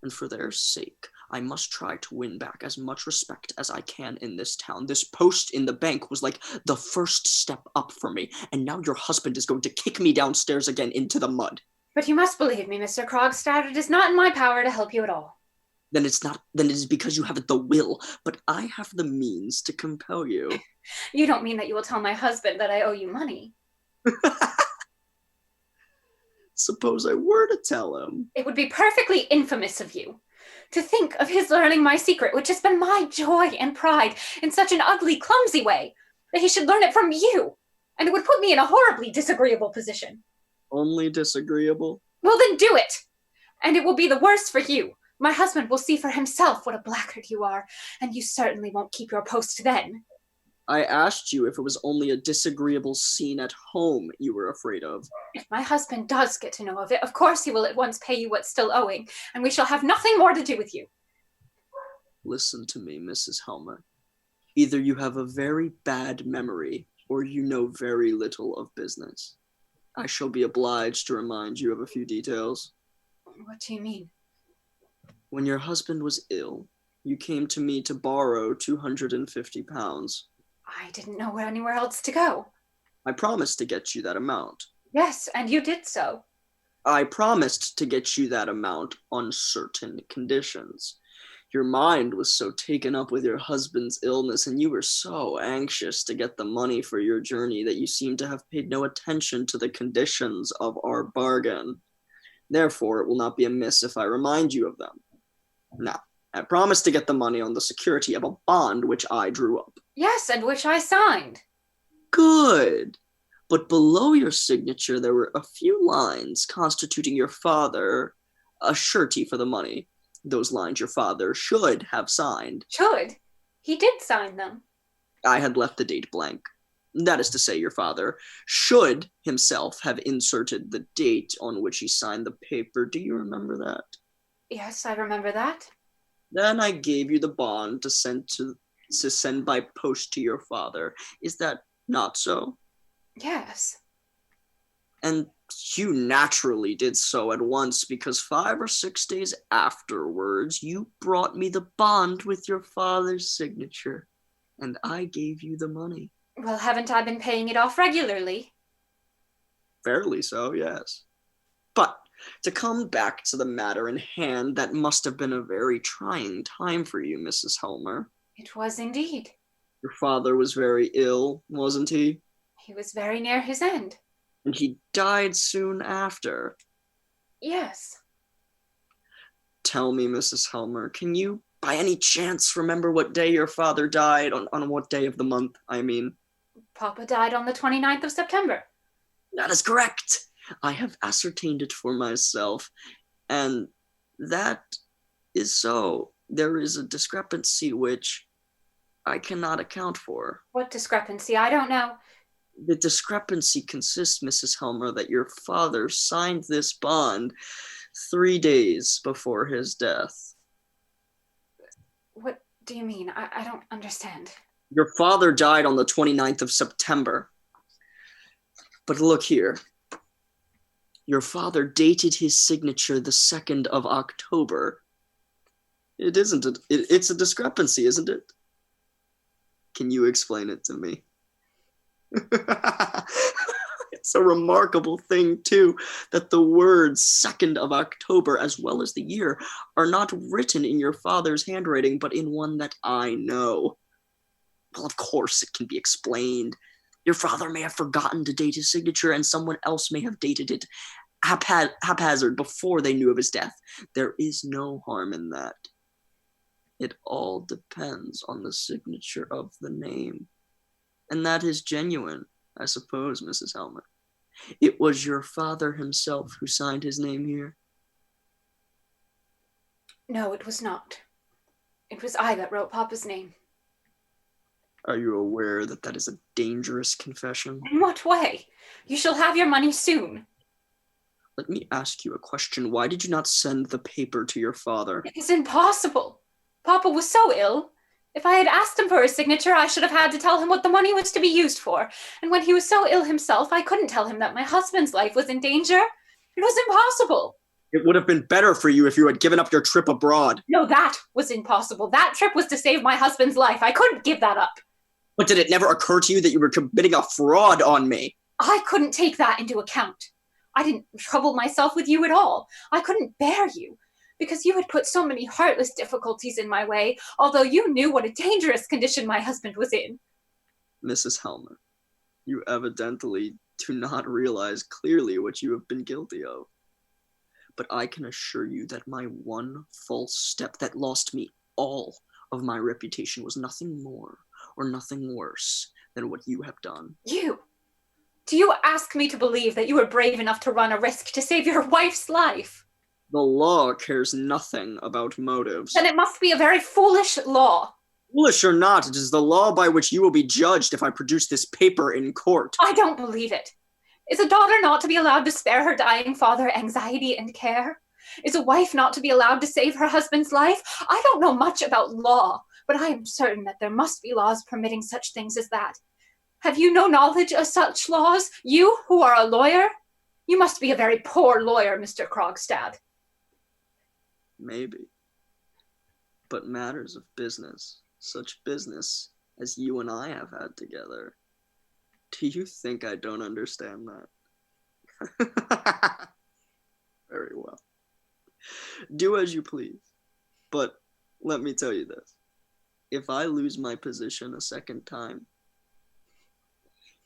and for their sake, I must try to win back as much respect as I can in this town. This post in the bank was like the first step up for me, and now your husband is going to kick me downstairs again into the mud. But you must believe me, Mr. Krogstad. It is not in my power to help you at all. Then it is because you haven't the will, but I have the means to compel you. You don't mean that you will tell my husband that I owe you money? Suppose I were to tell him. It would be perfectly infamous of you. To think of his learning my secret, which has been my joy and pride, in such an ugly, clumsy way, that he should learn it from you. And it would put me in a horribly disagreeable position. Only disagreeable? Well, then do it! And it will be the worse for you. My husband will see for himself what a blackguard you are, and you certainly won't keep your post then. I asked you if it was only a disagreeable scene at home you were afraid of. If my husband does get to know of it, of course he will at once pay you what's still owing, and we shall have nothing more to do with you. Listen to me, Mrs. Helmer. Either you have a very bad memory, or you know very little of business. I shall be obliged to remind you of a few details. What do you mean? When your husband was ill, you came to me to borrow £250. I didn't know anywhere else to go. I promised to get you that amount. Yes, and you did so. I promised to get you that amount on certain conditions. Your mind was so taken up with your husband's illness, and you were so anxious to get the money for your journey that you seem to have paid no attention to the conditions of our bargain. Therefore, it will not be amiss if I remind you of them. Now, I promised to get the money on the security of a bond which I drew up. Yes, and which I signed. Good. But below your signature, there were a few lines constituting your father a surety for the money. Those lines your father should have signed. Should? He did sign them. I had left the date blank. That is to say, your father should himself have inserted the date on which he signed the paper. Do you remember that? Yes, I remember that. Then I gave you the bond to send by post to your father. Is that not so? Yes. And you naturally did so at once, because 5 or 6 days afterwards, you brought me the bond with your father's signature, and I gave you the money. Well, haven't I been paying it off regularly? Fairly so, yes. But to come back to the matter in hand, that must have been a very trying time for you, Mrs. Helmer. It was indeed. Your father was very ill, wasn't he? He was very near his end. And he died soon after. Yes. Tell me, Mrs. Helmer, can you by any chance remember what day your father died? On what day of the month, I mean? Papa died on the 29th of September. That is correct. I have ascertained it for myself. And that is so. There is a discrepancy which I cannot account for. What discrepancy? I don't know. The discrepancy consists, Mrs. Helmer, that your father signed this bond 3 days before his death. What do you mean? I don't understand. Your father died on the 29th of September. But look here. Your father dated his signature the 2nd of October. It isn't it's a discrepancy, isn't it? Can you explain it to me? It's a remarkable thing, too, that the words 2nd of October, as well as the year, are not written in your father's handwriting, but in one that I know. Well, of course it can be explained. Your father may have forgotten to date his signature, and someone else may have dated it haphazard before they knew of his death. There is no harm in that. It all depends on the signature of the name. And that is genuine, I suppose, Mrs. Helmer. It was your father himself who signed his name here? No, it was not. It was I that wrote Papa's name. Are you aware that that is a dangerous confession? In what way? You shall have your money soon. Let me ask you a question. Why did you not send the paper to your father? It is impossible. Papa was so ill. If I had asked him for his signature, I should have had to tell him what the money was to be used for. And when he was so ill himself, I couldn't tell him that my husband's life was in danger. It was impossible. It would have been better for you if you had given up your trip abroad. No, that was impossible. That trip was to save my husband's life. I couldn't give that up. But did it never occur to you that you were committing a fraud on me? I couldn't take that into account. I didn't trouble myself with you at all. I couldn't bear you, because you had put so many heartless difficulties in my way, although you knew what a dangerous condition my husband was in. Mrs. Helmer, you evidently do not realize clearly what you have been guilty of. But I can assure you that my one false step that lost me all of my reputation was nothing more or nothing worse than what you have done. You? Do you ask me to believe that you were brave enough to run a risk to save your wife's life? The law cares nothing about motives. Then it must be a very foolish law. Foolish or not, it is the law by which you will be judged if I produce this paper in court. I don't believe it. Is a daughter not to be allowed to spare her dying father anxiety and care? Is a wife not to be allowed to save her husband's life? I don't know much about law, but I am certain that there must be laws permitting such things as that. Have you no knowledge of such laws? You, who are a lawyer? You must be a very poor lawyer, Mr. Krogstad. Maybe. But matters of business, such business as you and I have had together, do you think I don't understand that? Very well. Do as you please. But let me tell you this. If I lose my position a second time,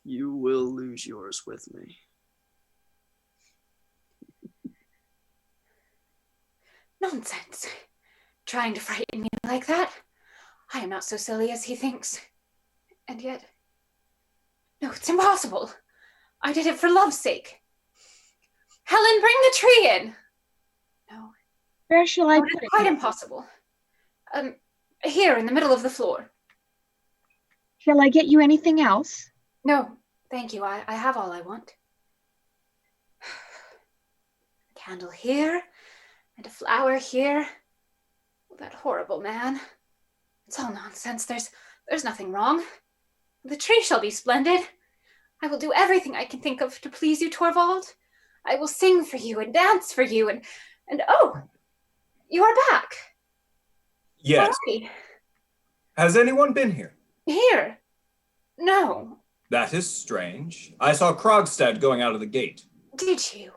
you will lose yours with me. Nonsense. Trying to frighten me like that. I am not so silly as he thinks. And yet... No, it's impossible. I did it for love's sake. Helen, bring the tree in. No. Where shall I No, put it's it? quite impossible. Here, in the middle of the floor. Shall I get you anything else? No, thank you. I have all I want. A candle here, and a flower here. Oh, that horrible man. It's all nonsense. There's nothing wrong. The tree shall be splendid. I will do everything I can think of to please you, Torvald. I will sing for you and dance for you and oh, you are back. Yes. Alrighty. Has anyone been here? Here? No. That is strange. I saw Krogstad going out of the gate. Did you?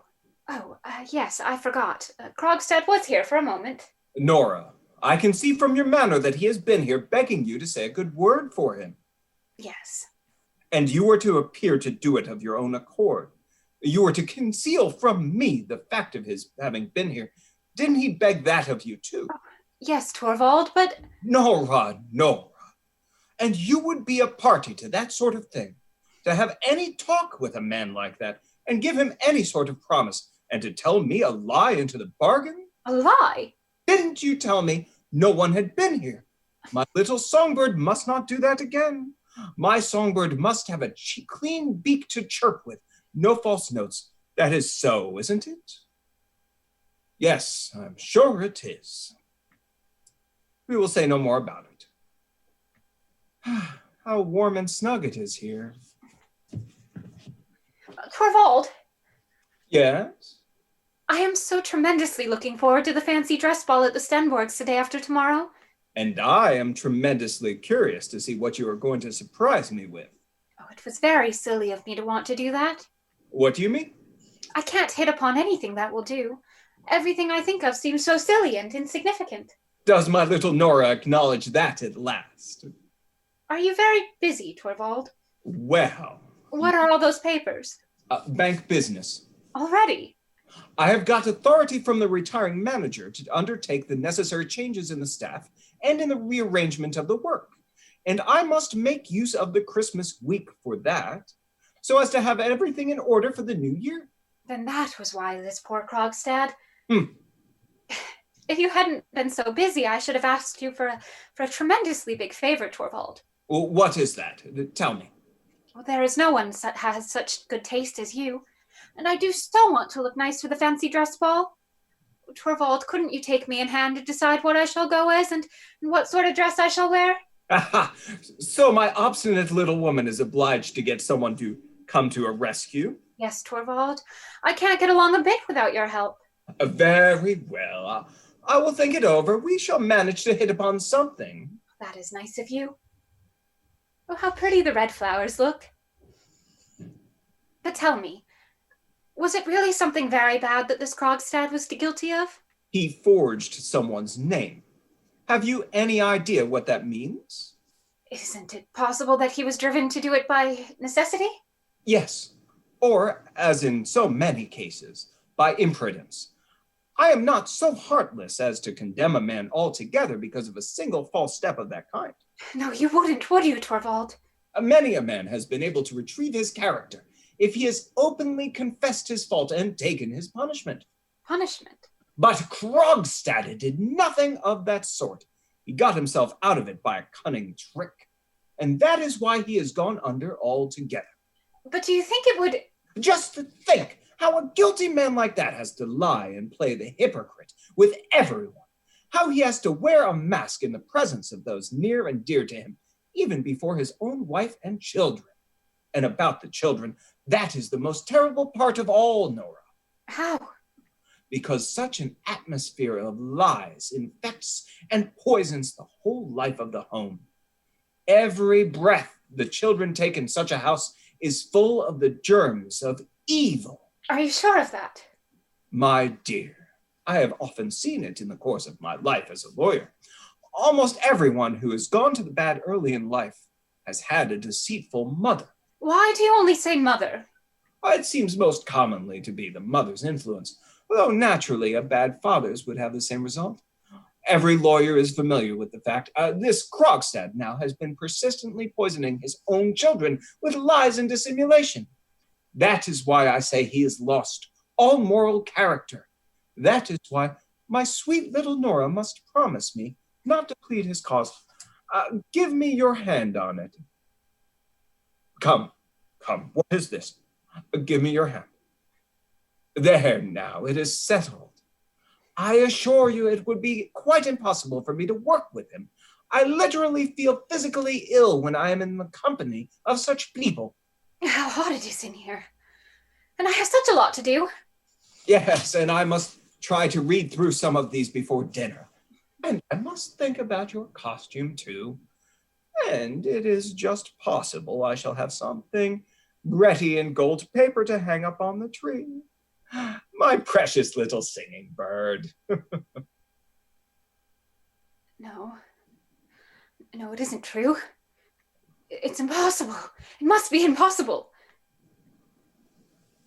Oh, yes, I forgot. Krogstad was here for a moment. Nora, I can see from your manner that he has been here begging you to say a good word for him. Yes. And you were to appear to do it of your own accord. You were to conceal from me the fact of his having been here. Didn't he beg that of you too? Oh, yes, Torvald, but... Nora. And you would be a party to that sort of thing. To have any talk with a man like that and give him any sort of promise and to tell me a lie into the bargain? A lie? Didn't you tell me no one had been here? My little songbird must not do that again. My songbird must have a clean beak to chirp with. No false notes. That is so, isn't it? Yes, I'm sure it is. We will say no more about it. How warm and snug it is here. Torvald, Yes? I am so tremendously looking forward to the fancy dress ball at the Stenborgs the day after tomorrow. And I am tremendously curious to see what you are going to surprise me with. Oh, it was very silly of me to want to do that. What do you mean? I can't hit upon anything that will do. Everything I think of seems so silly and insignificant. Does my little Nora acknowledge that at last? Are you very busy, Torvald? Well, What are all those papers? bank business. Already? I have got authority from the retiring manager to undertake the necessary changes in the staff and in the rearrangement of the work. And I must make use of the Christmas week for that, so as to have everything in order for the new year. Then that was why this poor Krogstad. Hmm. If you hadn't been so busy, I should have asked you for a tremendously big favor, Torvald. Well, what is that? Tell me. Well, there is no one that has such good taste as you, and I do so want to look nice for the fancy dress ball. Torvald, couldn't you take me in hand to decide what I shall go as and what sort of dress I shall wear? Aha! So my obstinate little woman is obliged to get someone to come to a rescue? Yes, Torvald. I can't get along a bit without your help. Very well. I will think it over. We shall manage to hit upon something. That is nice of you. Oh, how pretty the red flowers look. But tell me, was it really something very bad that this Krogstad was guilty of? He forged someone's name. Have you any idea what that means? Isn't it possible that he was driven to do it by necessity? Yes. Or, as in so many cases, by imprudence. I am not so heartless as to condemn a man altogether because of a single false step of that kind. No, you wouldn't, would you, Torvald? Many a man has been able to retrieve his character if he has openly confessed his fault and taken his punishment. Punishment? But Krogstad did nothing of that sort. He got himself out of it by a cunning trick. And that is why he has gone under altogether. But do you think it would... Just to think how a guilty man like that has to lie and play the hypocrite with everyone. How he has to wear a mask in the presence of those near and dear to him, even before his own wife and children. And about the children, that is the most terrible part of all, Nora. How? Because such an atmosphere of lies infects and poisons the whole life of the home. Every breath the children take in such a house is full of the germs of evil. Are you sure of that? My dear, I have often seen it in the course of my life as a lawyer. Almost everyone who has gone to the bad early in life has had a deceitful mother. Why do you only say mother? It seems most commonly to be the mother's influence, although naturally a bad father's would have the same result. Every lawyer is familiar with the fact. This Krogstad now has been persistently poisoning his own children with lies and dissimulation. That is why I say he has lost all moral character. That is why my sweet little Nora must promise me not to plead his cause. Give me your hand on it. Come, what is this? Give me your hand. There now, it is settled. I assure you it would be quite impossible for me to work with him. I literally feel physically ill when I am in the company of such people. How hot it is in here. And I have such a lot to do. Yes, and I must try to read through some of these before dinner. And I must think about your costume too. And it is just possible I shall have something gritty in gold paper to hang up on the tree. My precious little singing bird. No, it isn't true. It's impossible. It must be impossible.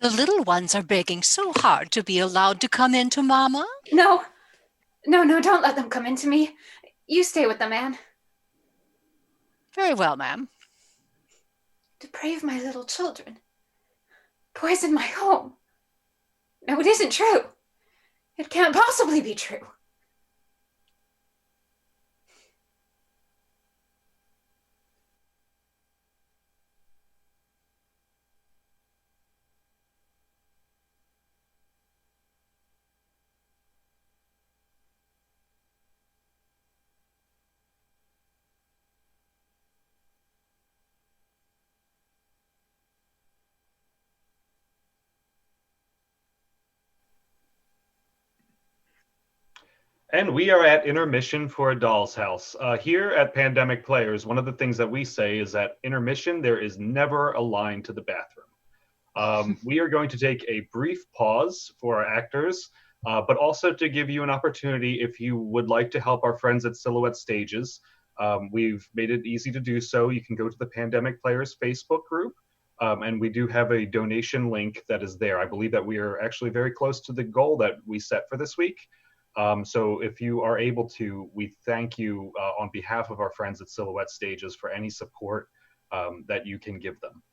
The little ones are begging so hard to be allowed to come in to Mama. No, don't let them come into me. You stay with them, Anne. Very well, ma'am. Deprave my little children. Poison my home. No, it isn't true. It can't possibly be true. And we are at Intermission for a Doll's House. Here at Pandemic Players, one of the things that we say is that intermission, there is never a line to the bathroom. We are going to take a brief pause for our actors, but also to give you an opportunity if you would like to help our friends at Silhouette Stages. We've made it easy to do so. You can go to the Pandemic Players Facebook group, and we do have a donation link that is there. I believe that we are actually very close to the goal that we set for this week. So if you are able to, we thank you on behalf of our friends at Silhouette Stages for any support that you can give them.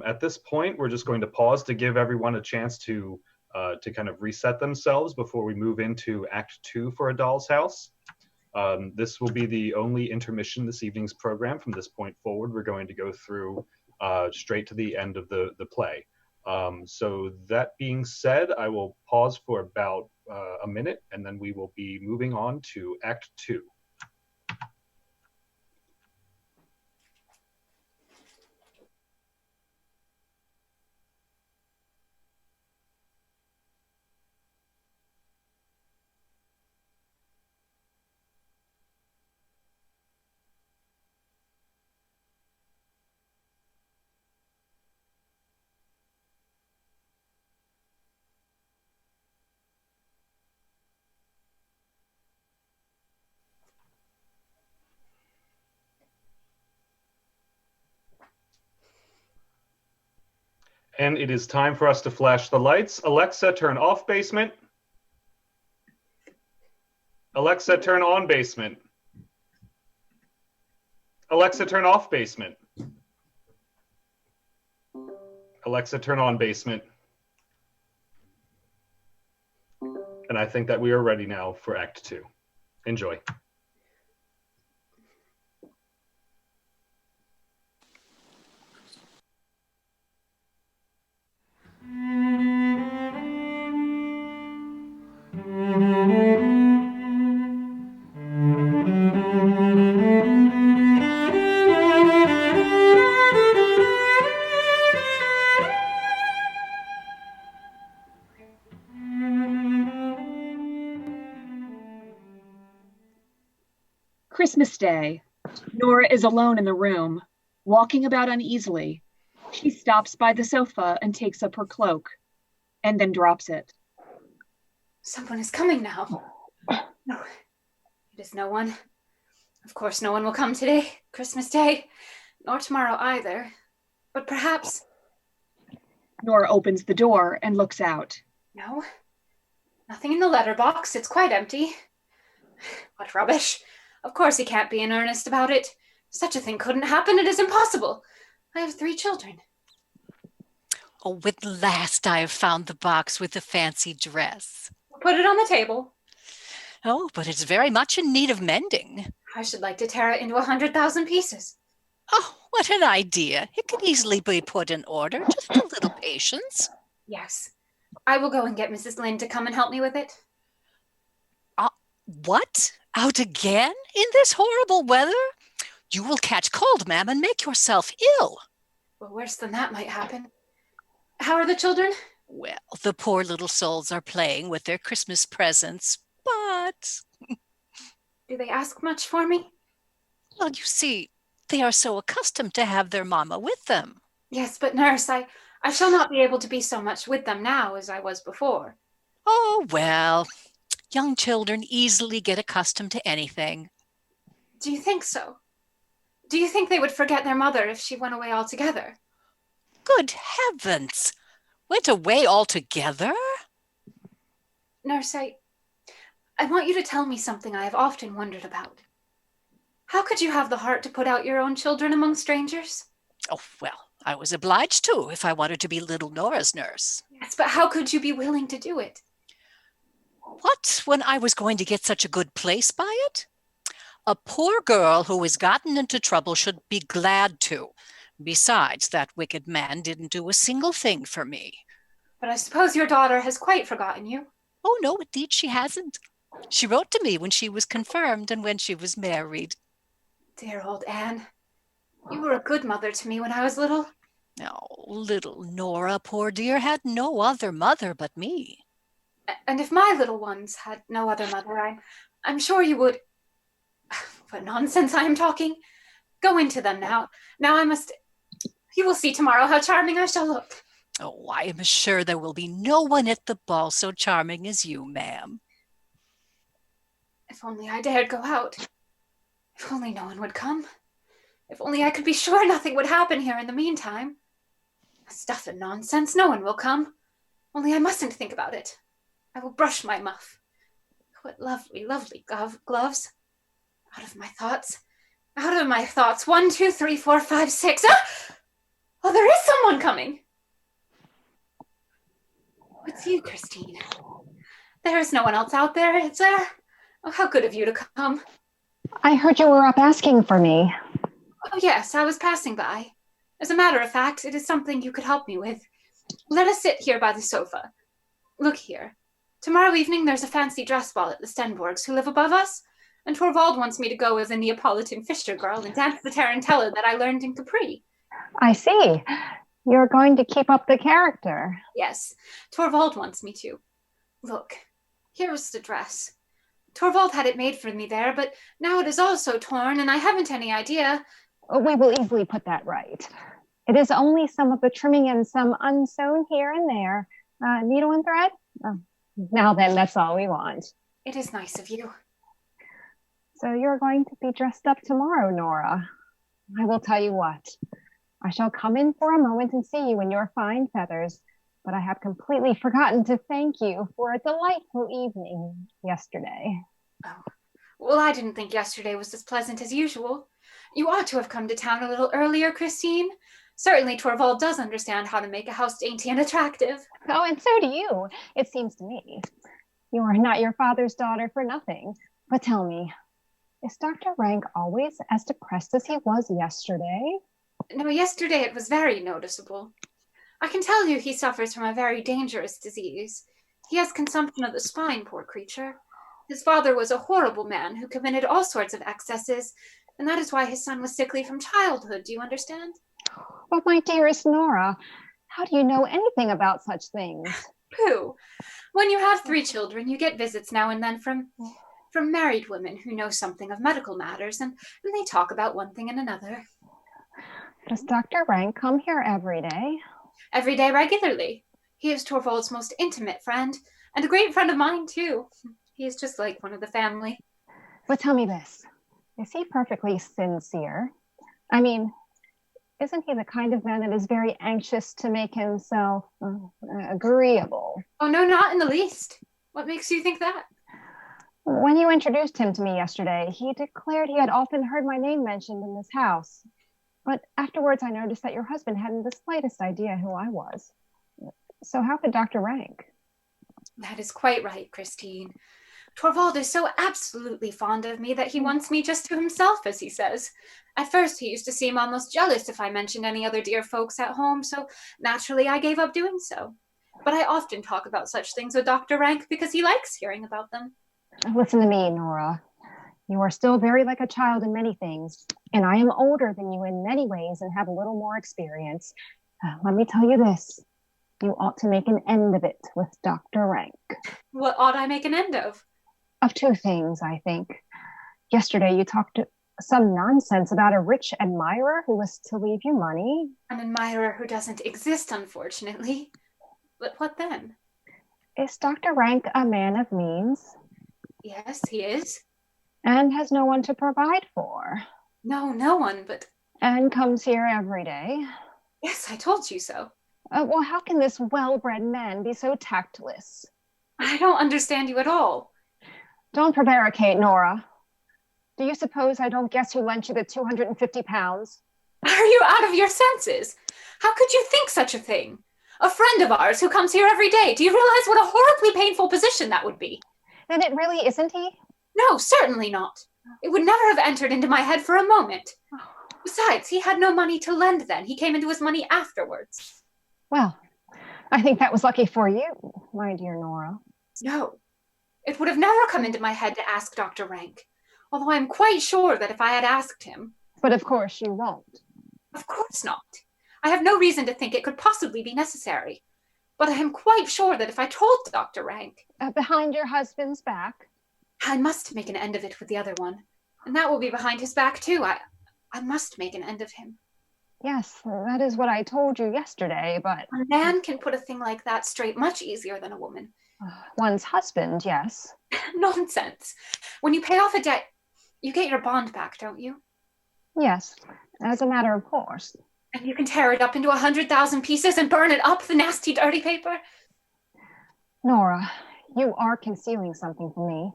At this point, we're just going to pause to give everyone a chance to kind of reset themselves before we move into Act 2 for A Doll's House. This will be the only intermission this evening's program. From this point forward, we're going to go through straight to the end of the play. So that being said, I will pause for about a minute, and then we will be moving on to Act 2. And it is time for us to flash the lights. Alexa, turn off basement. Alexa, turn on basement. Alexa, turn off basement. Alexa, turn on basement. And I think that we are ready now for Act 2. Enjoy. Christmas Day. Nora is alone in the room, walking about uneasily. She stops by the sofa and takes up her cloak, and then drops it. Someone is coming now. No, it is no one. Of course, no one will come today, Christmas Day, nor tomorrow either. But perhaps... Nora opens the door and looks out. No, nothing in the letterbox. It's quite empty. What rubbish. Of course he can't be in earnest about it. Such a thing couldn't happen. It is impossible. I have 3 children. Oh, at last I have found the box with the fancy dress. Put it on the table. Oh, but it's very much in need of mending. I should like to tear it into 100,000 pieces. Oh, what an idea. It can easily be put in order. Just a little patience. Yes. I will go and get Mrs. Lynde to come and help me with it. What? Out again? In this horrible weather? You will catch cold, ma'am, and make yourself ill. Well, worse than that might happen. How are the children? Well, the poor little souls are playing with their Christmas presents, but... Do they ask much for me? Well, you see, they are so accustomed to have their mama with them. Yes, but nurse, I shall not be able to be so much with them now as I was before. Oh, well, young children easily get accustomed to anything. Do you think so? Do you think they would forget their mother if she went away altogether? Good heavens! Went away altogether? Nurse, I want you to tell me something I have often wondered about. How could you have the heart to put out your own children among strangers? Oh, well, I was obliged to if I wanted to be little Nora's nurse. Yes, but how could you be willing to do it? What, when I was going to get such a good place by it? A poor girl who has gotten into trouble should be glad to. Besides, that wicked man didn't do a single thing for me. But I suppose your daughter has quite forgotten you. Oh, no, indeed she hasn't. She wrote to me when she was confirmed and when she was married. Dear old Anne. You were a good mother to me when I was little. Oh, little Nora, poor dear, had no other mother but me. And if my little ones had no other mother, I'm sure you would. What nonsense I am talking. Go into them now. Now I must... You will see tomorrow how charming I shall look. Oh, I am sure there will be no one at the ball so charming as you, ma'am. If only I dared go out. If only no one would come. If only I could be sure nothing would happen here in the meantime. Stuff and nonsense, no one will come. Only I mustn't think about it. I will brush my muff. What lovely, lovely gloves. Out of my thoughts. Out of my thoughts. 1, 2, 3, 4, 5, 6. Ah! Oh, there is someone coming. It's you, Christine. There is no one else out there, is there? Oh, how good of you to come. I heard you were up asking for me. Oh, yes, I was passing by. As a matter of fact, it is something you could help me with. Let us sit here by the sofa. Look here. Tomorrow evening there's a fancy dress ball at the Stenborgs who live above us, and Torvald wants me to go as a Neapolitan fisher girl and dance the tarantella that I learned in Capri. I see. You're going to keep up the character. Yes, Torvald wants me to. Look, here is the dress. Torvald had it made for me there, but now it is all so torn, and I haven't any idea. We will easily put that right. It is only some of the trimming and some unsewn here and there. Needle and thread? Oh, now then, that's all we want. It is nice of you. So you're going to be dressed up tomorrow, Nora. I will tell you what. I shall come in for a moment and see you in your fine feathers, but I have completely forgotten to thank you for a delightful evening yesterday. Oh, well, I didn't think yesterday was as pleasant as usual. You ought to have come to town a little earlier, Christine. Certainly Torvald does understand how to make a house dainty and attractive. Oh, and so do you, it seems to me. You are not your father's daughter for nothing. But tell me, is Dr. Rank always as depressed as he was yesterday? No, yesterday it was very noticeable. I can tell you he suffers from a very dangerous disease. He has consumption of the spine, poor creature. His father was a horrible man who committed all sorts of excesses, and that is why his son was sickly from childhood. Do you understand? But my dearest Nora, how do you know anything about such things? Pooh! When you have 3 children, you get visits now and then from married women who know something of medical matters, and they talk about one thing and another. Does Dr. Rank come here every day? Every day regularly. He is Torvald's most intimate friend, and a great friend of mine, too. He is just like one of the family. But tell me this, is he perfectly sincere? I mean, isn't he the kind of man that is very anxious to make himself agreeable? Oh, no, not in the least. What makes you think that? When you introduced him to me yesterday, he declared he had often heard my name mentioned in this house. But afterwards, I noticed that your husband hadn't the slightest idea who I was. So how could Dr. Rank? That is quite right, Christine. Torvald is so absolutely fond of me that he wants me just to himself, as he says. At first, he used to seem almost jealous if I mentioned any other dear folks at home, so naturally I gave up doing so. But I often talk about such things with Dr. Rank because he likes hearing about them. Listen to me, Nora. You are still very like a child in many things, and I am older than you in many ways and have a little more experience. Let me tell you this. You ought to make an end of it with Dr. Rank. What ought I make an end of? Of 2 things, I think. Yesterday, you talked some nonsense about a rich admirer who was to leave you money. An admirer who doesn't exist, unfortunately. But what then? Is Dr. Rank a man of means? Yes, he is. And has no one to provide for? No, no one, but... And comes here every day? Yes, I told you so. Well, how can this well-bred man be so tactless? I don't understand you at all. Don't prevaricate, Nora. Do you suppose I don't guess who lent you the 250 pounds? Are you out of your senses? How could you think such a thing? A friend of ours who comes here every day. Do you realize what a horribly painful position that would be? Then it really isn't he? No, certainly not. It would never have entered into my head for a moment. Besides, he had no money to lend then. He came into his money afterwards. Well, I think that was lucky for you, my dear Nora. No, it would have never come into my head to ask Dr. Rank, although I am quite sure that if I had asked him... But of course you won't. Of course not. I have no reason to think it could possibly be necessary. But I am quite sure that if I told Dr. Rank... Behind your husband's back? I must make an end of it with the other one. And that will be behind his back, too. I must make an end of him. Yes, that is what I told you yesterday, but... A man can put a thing like that straight much easier than a woman. One's husband, yes. Nonsense. When you pay off a debt, you get your bond back, don't you? Yes, as a matter of course. And you can tear it up into 100,000 pieces and burn it up, the nasty, dirty paper. Nora, you are concealing something from me.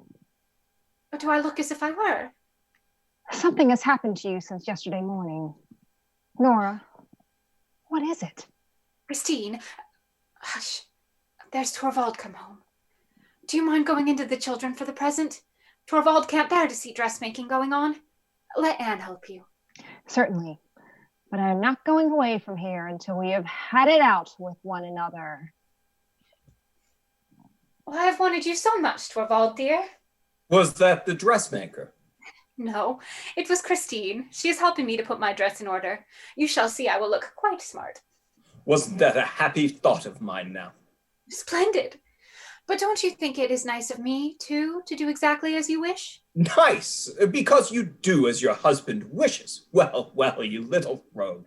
But do I look as if I were? Something has happened to you since yesterday morning. Nora, what is it? Christine, hush. There's Torvald come home. Do you mind going into the children for the present? Torvald can't bear to see dressmaking going on. Let Anne help you. Certainly, but I'm not going away from here until we have had it out with one another. Well, I've wanted you so much, Torvald, dear. Was that the dressmaker? No, it was Christine. She is helping me to put my dress in order. You shall see I will look quite smart. Wasn't that a happy thought of mine now? Splendid. But don't you think it is nice of me, too, to do exactly as you wish? Nice, because you do as your husband wishes. Well, well, you little rogue.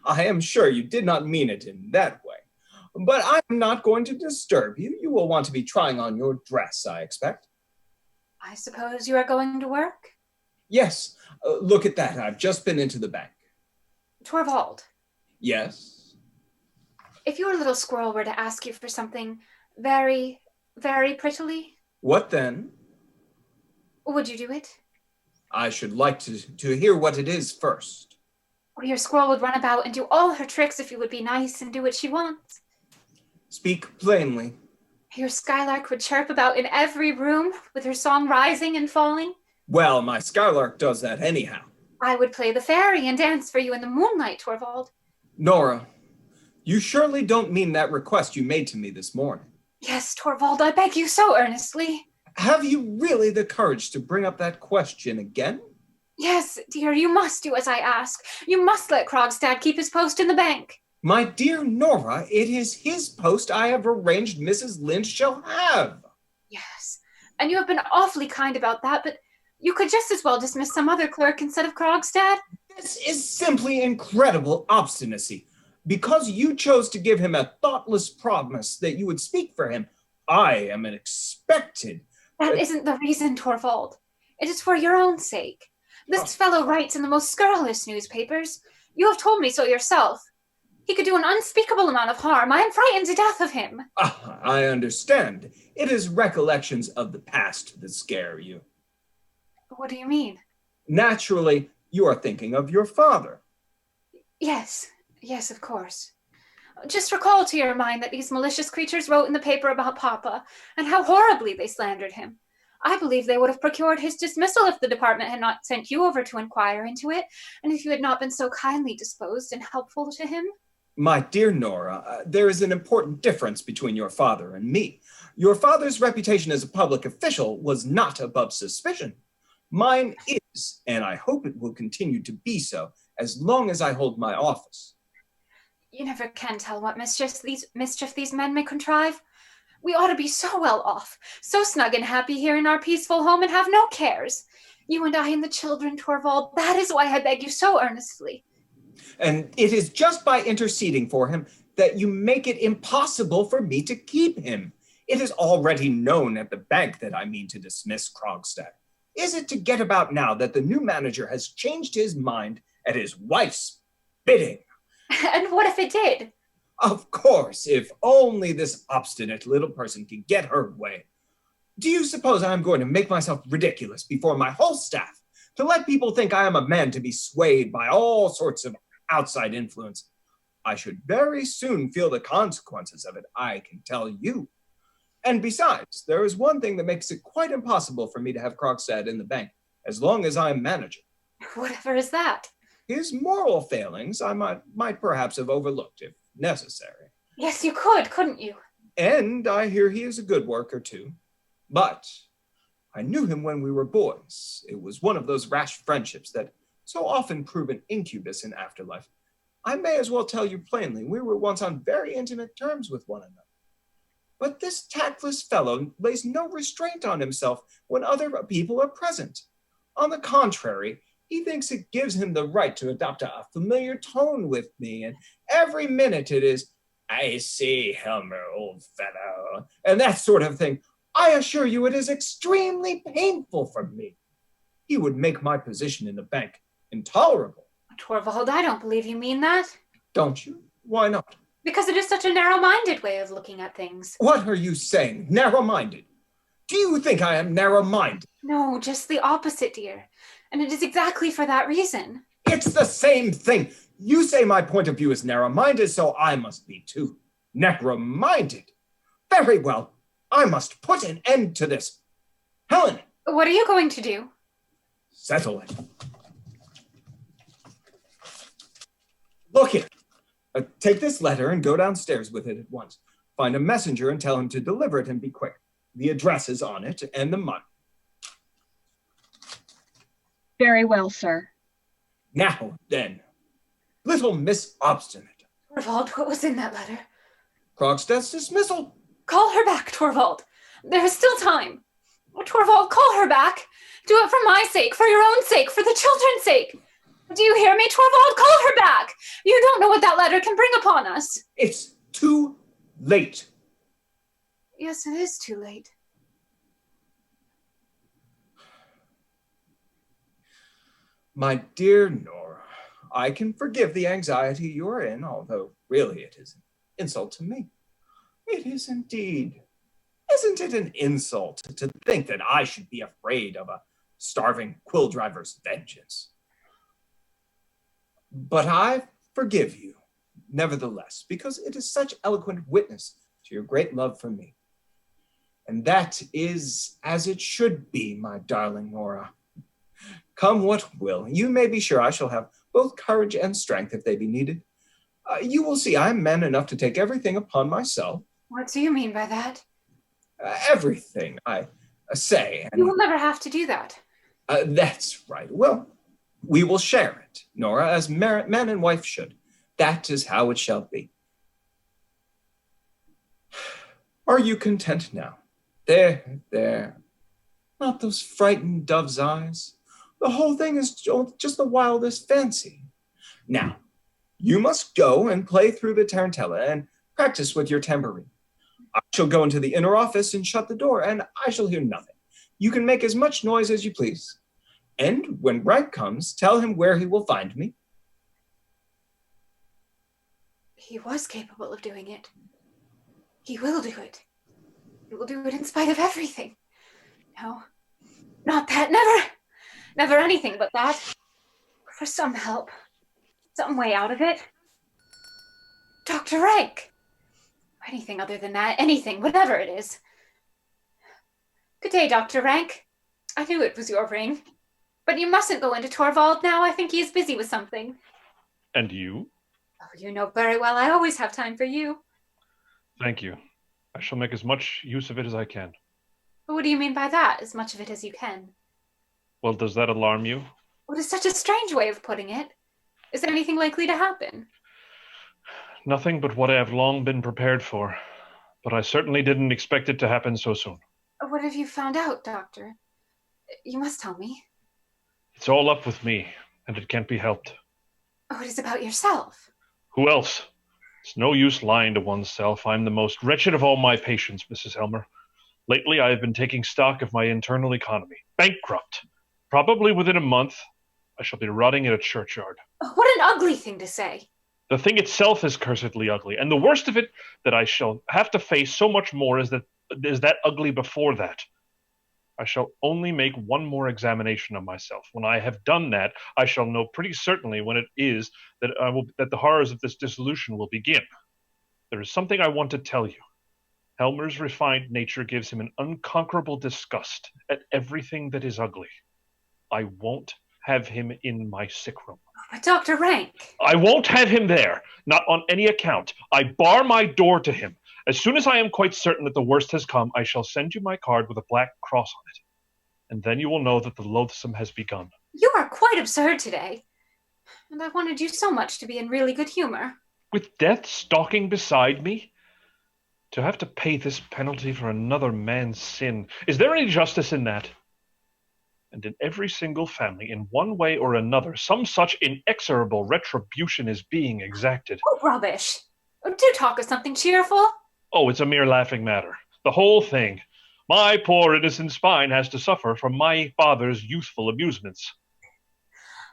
I am sure you did not mean it in that way. But I'm not going to disturb you. You will want to be trying on your dress, I expect. I suppose you are going to work? Yes, look at that. I've just been into the bank. Torvald. Yes? If your little squirrel were to ask you for something very, very prettily? What then? Would you do it? I should like to hear what it is first. Or your squirrel would run about and do all her tricks if you would be nice and do what she wants. Speak plainly. Your skylark would chirp about in every room with her song rising and falling. Well, my skylark does that anyhow. I would play the fairy and dance for you in the moonlight, Torvald. Nora, you surely don't mean that request you made to me this morning. Yes, Torvald, I beg you so earnestly. Have you really the courage to bring up that question again? Yes, dear, you must do as I ask. You must let Krogstad keep his post in the bank. My dear Nora, it is his post I have arranged Mrs. Lynch shall have. Yes, and you have been awfully kind about that, but you could just as well dismiss some other clerk instead of Krogstad. This is simply incredible obstinacy. Because you chose to give him a thoughtless promise that you would speak for him, I am expected. That isn't the reason, Torvald. It is for your own sake. This fellow writes in the most scurrilous newspapers. You have told me so yourself. He could do an unspeakable amount of harm. I am frightened to death of him. I understand. It is recollections of the past that scare you. What do you mean? Naturally, you are thinking of your father. Yes, of course. Just recall to your mind that these malicious creatures wrote in the paper about Papa, and how horribly they slandered him. I believe they would have procured his dismissal if the department had not sent you over to inquire into it, and if you had not been so kindly disposed and helpful to him. My dear Nora, there is an important difference between your father and me. Your father's reputation as a public official was not above suspicion. Mine is, and I hope it will continue to be so, as long as I hold my office. You never can tell what mischief these men may contrive. We ought to be so well off, so snug and happy here in our peaceful home and have no cares. You and I and the children, Torvald, that is why I beg you so earnestly. And it is just by interceding for him that you make it impossible for me to keep him. It is already known at the bank that I mean to dismiss Krogstad. Is it to get about now that the new manager has changed his mind at his wife's bidding? And what if it did? Of course, if only this obstinate little person can get her way. Do you suppose I'm going to make myself ridiculous before my whole staff, to let people think I am a man to be swayed by all sorts of outside influence? I should very soon feel the consequences of it, I can tell you. And besides, there is one thing that makes it quite impossible for me to have Krogstad in the bank, as long as I'm manager. Whatever is that? His moral failings I might perhaps have overlooked if necessary. Yes, you could, couldn't you? And I hear he is a good worker too. But I knew him when we were boys. It was one of those rash friendships that so often prove an incubus in afterlife. I may as well tell you plainly, we were once on very intimate terms with one another. But this tactless fellow lays no restraint on himself when other people are present. On the contrary, he thinks it gives him the right to adopt a familiar tone with me, and every minute it is, "I see, Helmer, old fellow," and that sort of thing. I assure you it is extremely painful for me. He would make my position in the bank intolerable. Torvald, I don't believe you mean that. Don't you? Why not? Because it is such a narrow-minded way of looking at things. What are you saying? Narrow-minded? Do you think I am narrow-minded? No, just the opposite, dear. And it is exactly for that reason. It's the same thing. You say my point of view is narrow-minded, so I must be too. Narrow-minded? Very well. I must put an end to this. Helen! What are you going to do? Settle it. Look here. Take this letter and go downstairs with it at once. Find a messenger and tell him to deliver it and be quick. The address is on it and the money. Very well, sir. Now then, little Miss Obstinate. Torvald, what was in that letter? Krogstad's dismissal. Call her back, Torvald. There is still time. Torvald, call her back. Do it for my sake, for your own sake, for the children's sake. Do you hear me, Torvald? Call her back. You don't know what that letter can bring upon us. It's too late. Yes, it is too late. My dear Nora, I can forgive the anxiety you're in, although really it is an insult to me. It is indeed. Isn't it an insult to think that I should be afraid of a starving quill driver's vengeance? But I forgive you, nevertheless, because it is such eloquent witness to your great love for me. And that is as it should be, my darling Nora. Come what will, you may be sure I shall have both courage and strength if they be needed. You will see I am man enough to take everything upon myself. What do you mean by that? Everything, I say. And, you will never have to do that. That's right. Well, we will share it, Nora, as man and wife should. That is how it shall be. Are you content now? There. Not those frightened dove's eyes. The whole thing is just the wildest fancy. Now, you must go and play through the tarantella and practice with your tambourine. I shall go into the inner office and shut the door, and I shall hear nothing. You can make as much noise as you please. And when Rank comes, tell him where he will find me. He was capable of doing it. He will do it. He will do it in spite of everything. No, not that. Never anything but that. For some help. Some way out of it. Dr. Rank. Anything other than that. Anything, whatever it is. Good day, Dr. Rank. I knew it was your ring. But you mustn't go into Torvald now. I think he is busy with something. And you? Oh, you know very well I always have time for you. Thank you. I shall make as much use of it as I can. But what do you mean by that, as much of it as you can? Well, does that alarm you? What is such a strange way of putting it? Is anything likely to happen? Nothing but what I have long been prepared for. But I certainly didn't expect it to happen so soon. What have you found out, Doctor? You must tell me. It's all up with me, and it can't be helped. Oh, it is about yourself. Who else? It's no use lying to oneself. I'm the most wretched of all my patients, Mrs. Helmer. Lately, I have been taking stock of my internal economy. Bankrupt. Probably within a month, I shall be rotting in a churchyard. What an ugly thing to say. The thing itself is cursedly ugly, and the worst of it that I shall have to face so much more is that ugly before that. I shall only make one more examination of myself. When I have done that, I shall know pretty certainly when it is that the horrors of this dissolution will begin. There is something I want to tell you. Helmer's refined nature gives him an unconquerable disgust at everything that is ugly. I won't have him in my sick room. But Dr. Rank. I won't have him there, not on any account. I bar my door to him. As soon as I am quite certain that the worst has come, I shall send you my card with a black cross on it. And then you will know that the loathsome has begun. You are quite absurd today. And I wanted you so much to be in really good humor. With death stalking beside me? To have to pay this penalty for another man's sin. Is there any justice in that? And in every single family, in one way or another, some such inexorable retribution is being exacted. Oh, rubbish. Do talk of something cheerful. Oh, it's a mere laughing matter. The whole thing. My poor innocent spine has to suffer from my father's youthful amusements.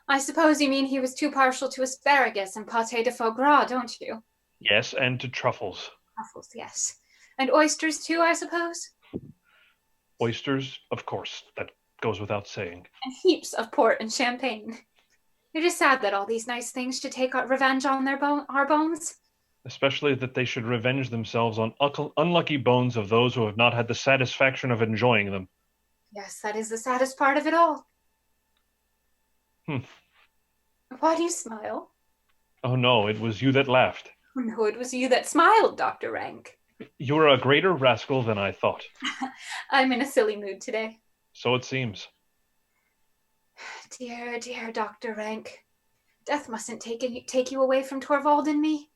I suppose you mean he was too partial to asparagus and pâté de foie gras, don't you? Yes, and to truffles. Truffles, yes. And oysters too, I suppose? Oysters, of course, that goes without saying. And heaps of port and champagne. It is sad that all these nice things should take revenge on our bones. Especially that they should revenge themselves on unlucky bones of those who have not had the satisfaction of enjoying them. Yes, that is the saddest part of it all. Why do you smile? Oh no, it was you that laughed. Oh, no, it was you that smiled, Dr. Rank. You are a greater rascal than I thought. I'm in a silly mood today. So it seems. Dear, dear Dr. Rank. Death mustn't take you away from Torvald and me.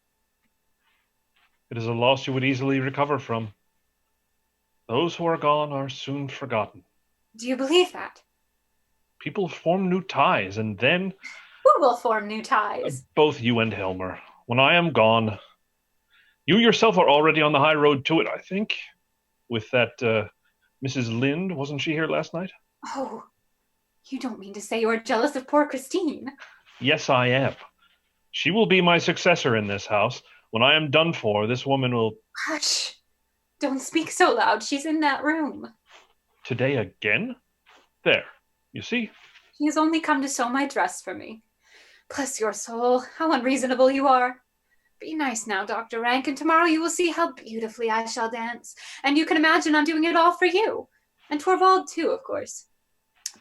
It is a loss you would easily recover from. Those who are gone are soon forgotten. Do you believe that? People form new ties, and then... Who will form new ties? Both you and Helmer. When I am gone... You yourself are already on the high road to it, I think. With that, Mrs. Lind, wasn't she here last night? Oh, you don't mean to say you are jealous of poor Christine? Yes, I am. She will be my successor in this house. When I am done for, this woman will... Hush! Don't speak so loud. She's in that room. Today again? There, you see? She has only come to sew my dress for me. Bless your soul, how unreasonable you are. Be nice now, Dr. Rank, and tomorrow you will see how beautifully I shall dance. And you can imagine I'm doing it all for you. And Torvald too, of course.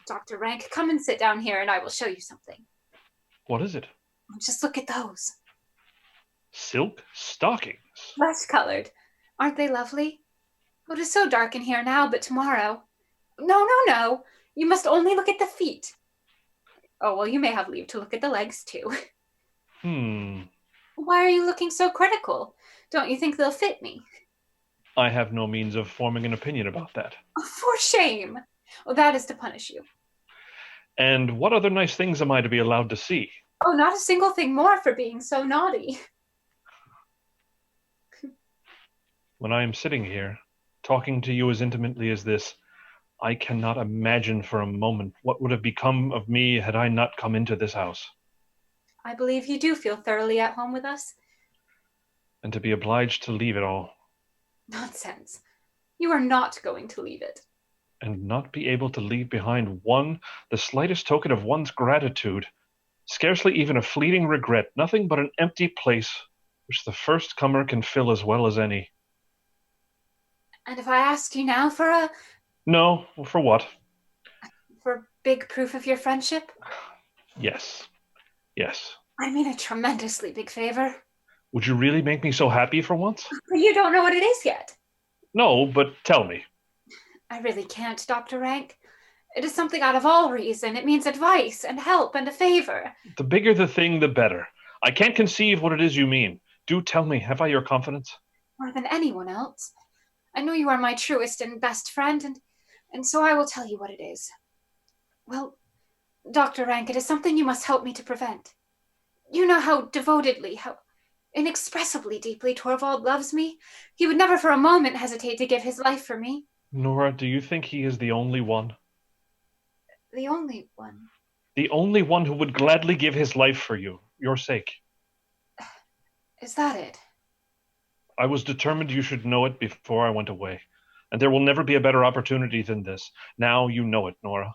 Dr. Rank, come and sit down here and I will show you something. What is it? Just look at those. Silk stockings. Flesh-colored. Aren't they lovely? Oh, it is so dark in here now, but tomorrow... No. You must only look at the feet. Oh, well, you may have leave to look at the legs, too. Why are you looking so critical? Don't you think they'll fit me? I have no means of forming an opinion about that. Oh, for shame! Oh, that is to punish you. And what other nice things am I to be allowed to see? Oh, not a single thing more for being so naughty. When I am sitting here, talking to you as intimately as this, I cannot imagine for a moment what would have become of me had I not come into this house. I believe you do feel thoroughly at home with us. And to be obliged to leave it all. Nonsense. You are not going to leave it. And not be able to leave behind the slightest token of one's gratitude, scarcely even a fleeting regret, nothing but an empty place which the first comer can fill as well as any. And if I asked you now for a... No, for what? For big proof of your friendship? Yes. I mean a tremendously big favor. Would you really make me so happy for once? But you don't know what it is yet. No, but tell me. I really can't, Dr. Rank. It is something out of all reason. It means advice and help and a favor. The bigger the thing, the better. I can't conceive what it is you mean. Do tell me, have I your confidence? More than anyone else. I know you are my truest and best friend, and so I will tell you what it is. Well, Dr. Rank, it is something you must help me to prevent. You know how devotedly, how inexpressibly deeply Torvald loves me. He would never for a moment hesitate to give his life for me. Nora, do you think he is the only one? The only one? The only one who would gladly give his life for you, your sake. Is that it? I was determined you should know it before I went away, and there will never be a better opportunity than this. Now you know it, Nora.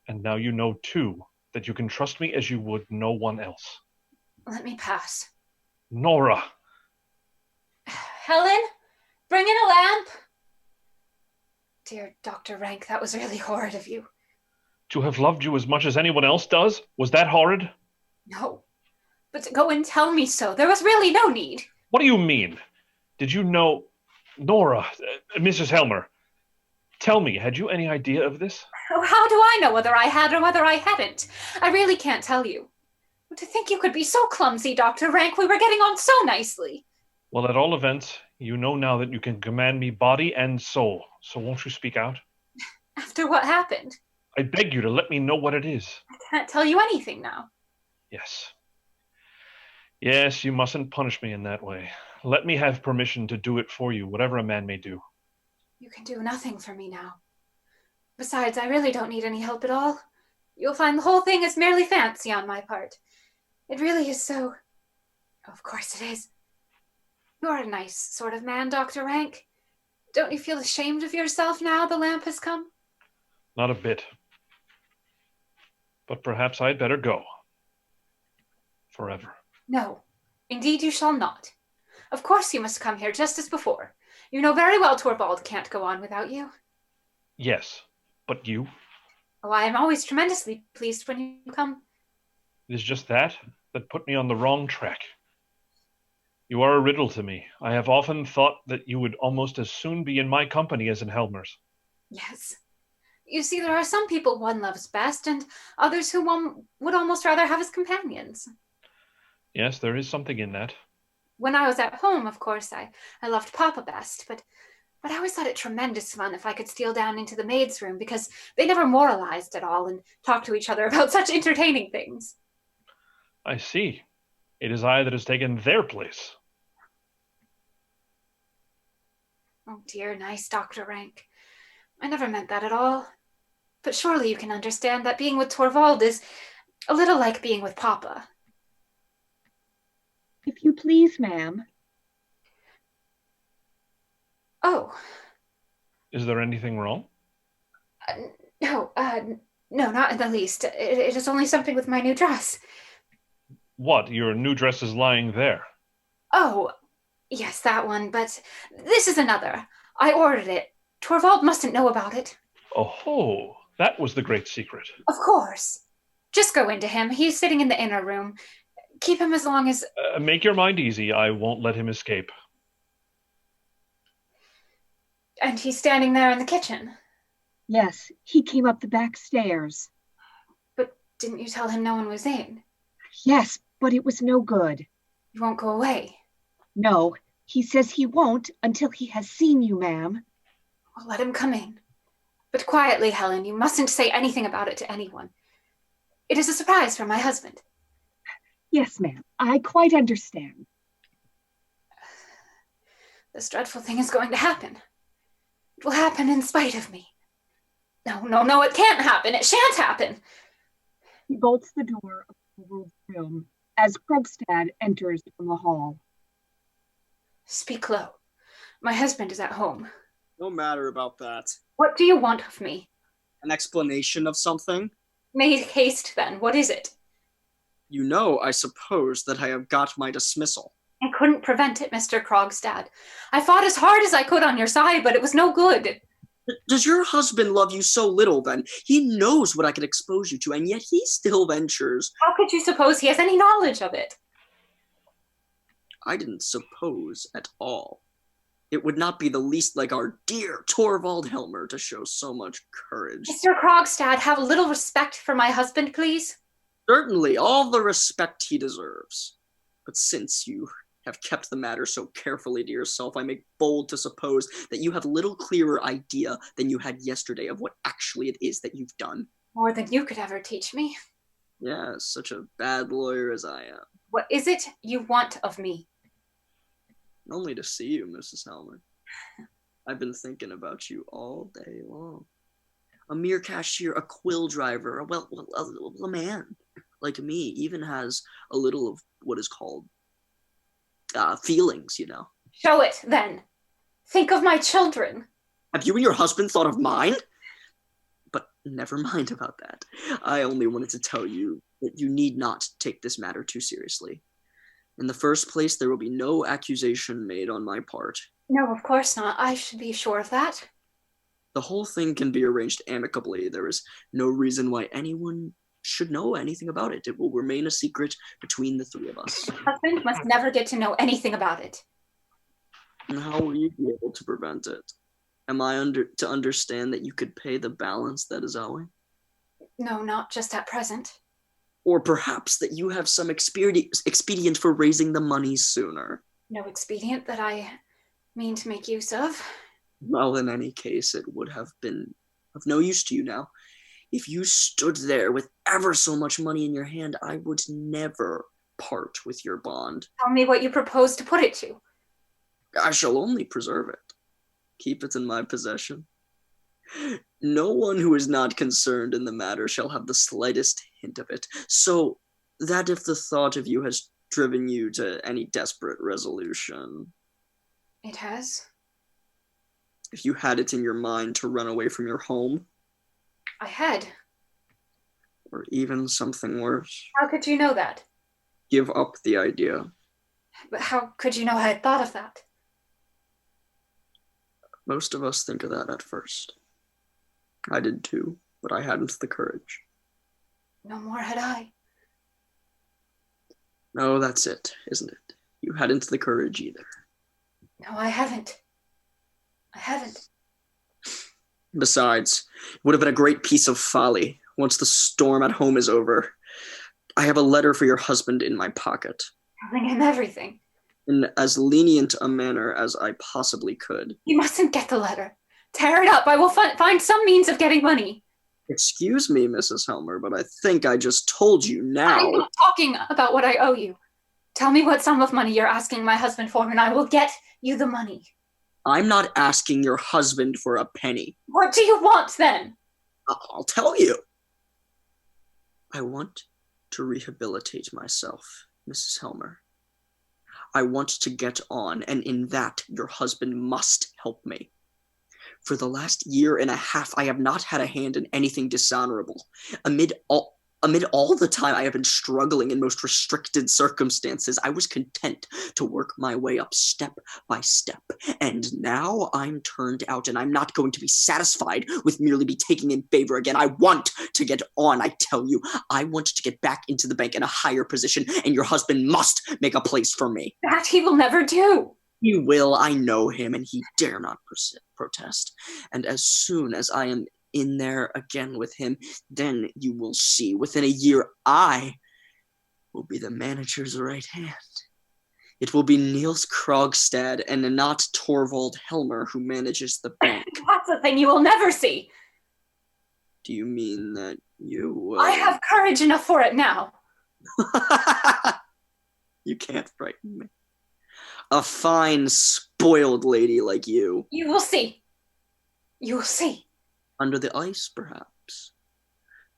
And now you know, too, that you can trust me as you would no one else. Let me pass. Nora! Helen, bring in a lamp. Dear Dr. Rank, that was really horrid of you. To have loved you as much as anyone else does? Was that horrid? No, but to go and tell me so. There was really no need. What do you mean? Did you know... Nora, Mrs. Helmer, tell me, had you any idea of this? Oh, how do I know whether I had or whether I hadn't? I really can't tell you. To think you could be so clumsy, Dr. Rank. We were getting on so nicely. Well, at all events, You know now that you can command me body and soul, so won't you speak out? After what happened? I beg you to let me know what it is. I can't tell you anything now. Yes. Yes, you mustn't punish me in that way. Let me have permission to do it for you, whatever a man may do. You can do nothing for me now. Besides, I really don't need any help at all. You'll find the whole thing is merely fancy on my part. It really is so... Of course it is. You're a nice sort of man, Dr. Rank. Don't you feel ashamed of yourself now the lamp has come? Not a bit. But perhaps I'd better go. Forever. No, indeed you shall not. Of course you must come here just as before. You know very well Torvald can't go on without you. Yes, but you? Oh, I am always tremendously pleased when you come. It is just that put me on the wrong track. You are a riddle to me. I have often thought that you would almost as soon be in my company as in Helmer's. Yes. You see, there are some people one loves best, and others who one would almost rather have as companions. Yes, there is something in that. When I was at home, of course, I loved Papa best, but I always thought it tremendous fun if I could steal down into the maids' room, because they never moralized at all and talked to each other about such entertaining things. I see. It is I that has taken their place. Oh dear, nice Dr. Rank. I never meant that at all. But surely you can understand that being with Torvald is a little like being with Papa. If you please, ma'am. Oh. Is there anything wrong? No, not in the least. It is only something with my new dress. What? Your new dress is lying there. Oh, yes, that one, but this is another. I ordered it. Torvald mustn't know about it. Oh, that was the great secret. Of course. Just go into him. He's sitting in the inner room. Keep him as long as... Make your mind easy. I won't let him escape. And he's standing there in the kitchen? Yes, he came up the back stairs. But didn't you tell him no one was in? Yes, but it was no good. He won't go away? No, he says he won't until he has seen you, ma'am. Well, let him come in. But quietly, Helen, you mustn't say anything about it to anyone. It is a surprise for my husband. Yes, ma'am, I quite understand. This dreadful thing is going to happen. It will happen in spite of me. No, it can't happen. It shan't happen. He bolts the door of Torvald's room as Krogstad enters from the hall. Speak low. My husband is at home. No matter about that. What do you want of me? An explanation of something? Make haste, then. What is it? You know, I suppose, that I have got my dismissal. I couldn't prevent it, Mr. Krogstad. I fought as hard as I could on your side, but it was no good. Does your husband love you so little, then? He knows what I could expose you to, and yet he still ventures. How could you suppose he has any knowledge of it? I didn't suppose at all. It would not be the least like our dear Torvald Helmer to show so much courage. Mr. Krogstad, have a little respect for my husband, please. Certainly, all the respect he deserves. But since you have kept the matter so carefully to yourself, I make bold to suppose that you have little clearer idea than you had yesterday of what actually it is that you've done. More than you could ever teach me. Yes, such a bad lawyer as I am. What is it you want of me? Only to see you, Mrs. Helmer. I've been thinking about you all day long. A mere cashier, a quill driver, a man like me even has a little of what is called feelings, you know. Show it, then. Think of my children. Have you and your husband thought of mine? But never mind about that. I only wanted to tell you that you need not take this matter too seriously. In the first place, there will be no accusation made on my part. No, of course not. I should be sure of that. The whole thing can be arranged amicably. There is no reason why anyone should know anything about it. It will remain a secret between the three of us. Husband must never get to know anything about it. And how will you be able to prevent it? Am I to understand that you could pay the balance that is owing? No, not just at present. Or perhaps that you have some expedient for raising the money sooner. No expedient that I mean to make use of. Well, in any case, it would have been of no use to you now. If you stood there with ever so much money in your hand, I would never part with your bond. Tell me what you propose to put it to. I shall only preserve it. Keep it in my possession. No one who is not concerned in the matter shall have the slightest hint of it, so that if the thought of you has driven you to any desperate resolution... It has? If you had it in your mind to run away from your home... I had. Or even something worse... How could you know that? Give up the idea. But how could you know I had thought of that? Most of us think of that at first. I did too, but I hadn't the courage. No more had I. No, that's it, isn't it? You hadn't the courage either. No, I haven't. I haven't. Besides, it would have been a great piece of folly once the storm at home is over. I have a letter for your husband in my pocket. Telling him everything. In as lenient a manner as I possibly could. You mustn't get the letter. Tear it up. I will find some means of getting money. Excuse me, Mrs. Helmer, but I think I just told you now. I'm not talking about what I owe you. Tell me what sum of money you're asking my husband for, and I will get you the money. I'm not asking your husband for a penny. What do you want, then? I'll tell you. I want to rehabilitate myself, Mrs. Helmer. I want to get on, and in that your husband must help me. For the last year and a half, I have not had a hand in anything dishonorable. Amid all the time I have been struggling in most restricted circumstances, I was content to work my way up step by step. And now I'm turned out, and I'm not going to be satisfied with merely be taken in favor again. I want to get on, I tell you. I want to get back into the bank in a higher position, and your husband must make a place for me. That he will never do. He will, I know him, and he dare not protest. And as soon as I am in there again with him, then you will see. Within a year, I will be the manager's right hand. It will be Niels Krogstad and not Torvald Helmer who manages the bank. That's a thing you will never see. Do you mean that you... I have courage enough for it now. You can't frighten me. A fine, spoiled lady like you. You will see. You will see. Under the ice, perhaps.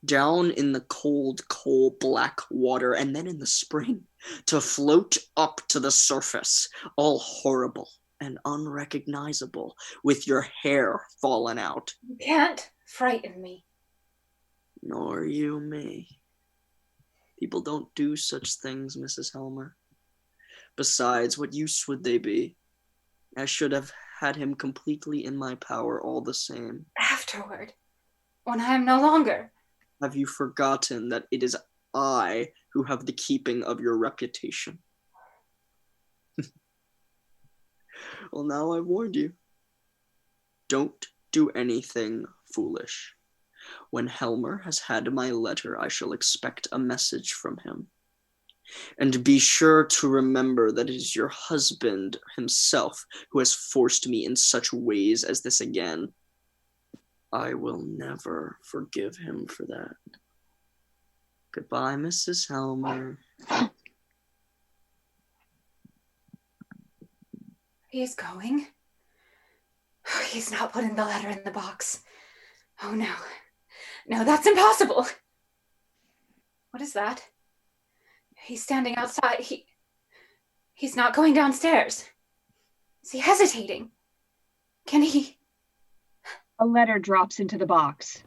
Down in the cold, coal black water, and then in the spring, to float up to the surface, all horrible and unrecognizable, with your hair fallen out. You can't frighten me. Nor you me. People don't do such things, Mrs. Helmer. Besides, what use would they be? I should have had him completely in my power all the same. Afterward, when I am no longer. Have you forgotten that it is I who have the keeping of your reputation? Well, now I've warned you. Don't do anything foolish. When Helmer has had my letter, I shall expect a message from him. And be sure to remember that it is your husband himself who has forced me in such ways as this again. I will never forgive him for that. Goodbye, Mrs. Helmer. He's going. He's not putting the letter in the box. Oh no. No, that's impossible. What is that? He's standing outside. He's not going downstairs. Is he hesitating? Can he? A letter drops into the box.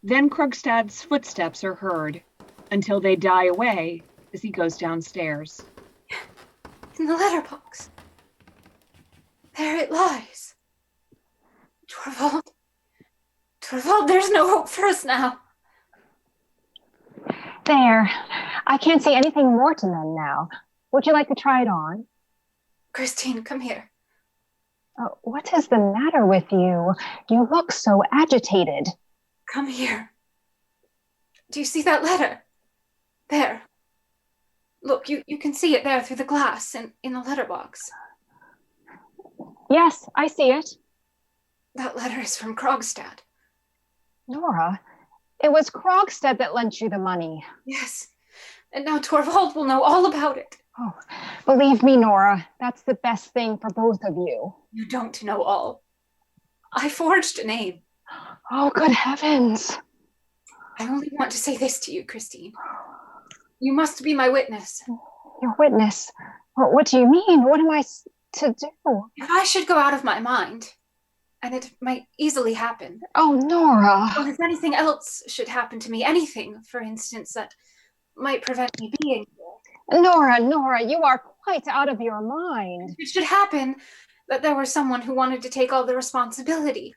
Then Krogstad's footsteps are heard until they die away as he goes downstairs. In the letterbox. There it lies. Torvald. Torvald, there's no hope for us now. There. I can't say anything more to them now. Would you like to try it on? Christine, come here. What is the matter with you? You look so agitated. Come here. Do you see that letter? There. Look, you can see it there through the glass in the letterbox. Yes, I see it. That letter is from Krogstad. Nora, it was Krogstad that lent you the money. Yes, and now Torvald will know all about it. Oh, believe me, Nora, that's the best thing for both of you. You don't know all. I forged a name. Oh, good heavens. I only want to say this to you, Christine. You must be my witness. Your witness? What do you mean? What am I to do? If I should go out of my mind, and it might easily happen. Oh, Nora. Or if anything else should happen to me, anything, for instance, that might prevent me being here. Nora, you are quite out of your mind. If it should happen that there were someone who wanted to take all the responsibility,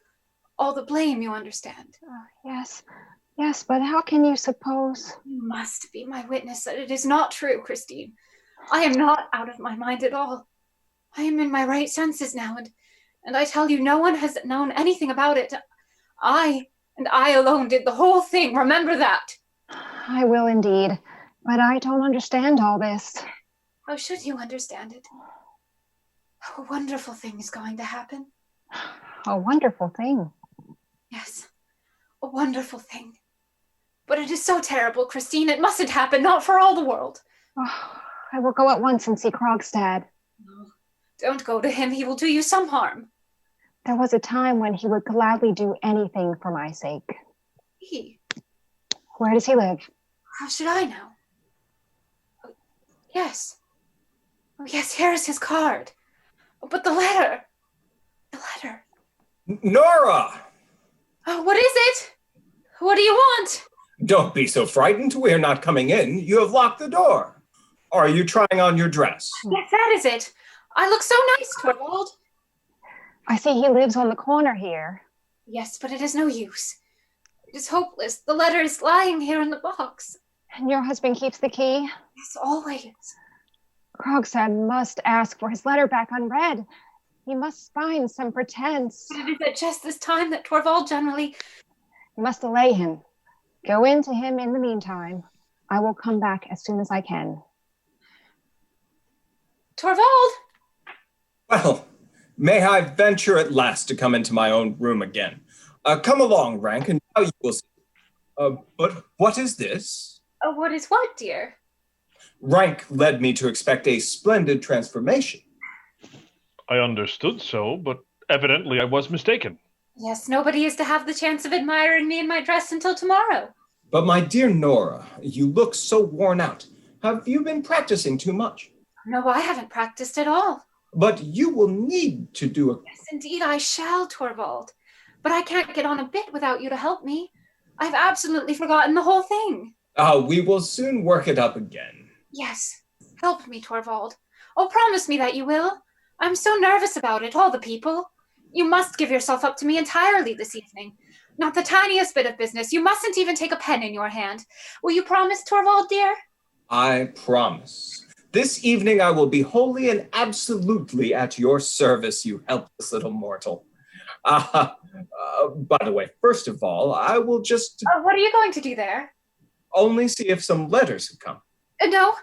all the blame, you understand. Yes, but how can you suppose? You must be my witness that it is not true, Christine. I am not out of my mind at all. I am in my right senses now, and I tell you, no one has known anything about it. I alone did the whole thing. Remember that. I will indeed, but I don't understand all this. How should you understand it? A wonderful thing is going to happen. A wonderful thing? Yes, a wonderful thing. But it is so terrible, Christine. It mustn't happen, not for all the world. Oh, I will go at once and see Krogstad. No, don't go to him. He will do you some harm. There was a time when he would gladly do anything for my sake. He? Where does he live? How should I know? Yes. Oh, yes, here is his card. But the letter. The letter. Nora! Oh, what is it? What do you want? Don't be so frightened. We're not coming in. You have locked the door. Are you trying on your dress? Yes, that is it. I look so nice, Torvald. I see he lives on the corner here. Yes, but it is no use. It is hopeless. The letter is lying here in the box. And your husband keeps the key? Yes, always. Krogstad must ask for his letter back unread. He must find some pretense. But it is at just this time that Torvald generally... You must delay him. Go in to him in the meantime. I will come back as soon as I can. Torvald! Well, may I venture at last to come into my own room again? Come along, Rank, and now you will see. But what is this? What is what, dear? Rank led me to expect a splendid transformation. I understood so, but evidently I was mistaken. Yes, nobody is to have the chance of admiring me in my dress until tomorrow. But my dear Nora, you look so worn out. Have you been practicing too much? No, I haven't practiced at all. But you will need to do a... Yes, indeed I shall, Torvald. But I can't get on a bit without you to help me. I've absolutely forgotten the whole thing. We will soon work it up again. Yes, help me, Torvald. Oh, promise me that you will. I'm so nervous about it, all the people. You must give yourself up to me entirely this evening. Not the tiniest bit of business. You mustn't even take a pen in your hand. Will you promise, Torvald, dear? I promise. This evening I will be wholly and absolutely at your service, you helpless little mortal. By the way, first of all, I will just... what are you going to do there? Only see if some letters have come. No,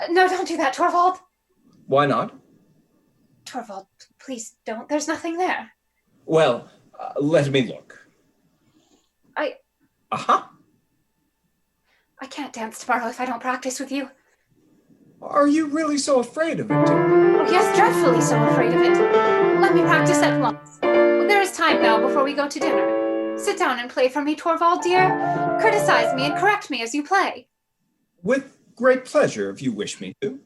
don't do that, Torvald. Why not? Torvald, please don't. There's nothing there. Well, let me look. I can't dance tomorrow if I don't practice with you. Are you really so afraid of it, dear? Oh, yes, dreadfully so afraid of it. Let me practice at once. There is time now before we go to dinner. Sit down and play for me, Torvald, dear. Criticize me and correct me as you play. With great pleasure, if you wish me to.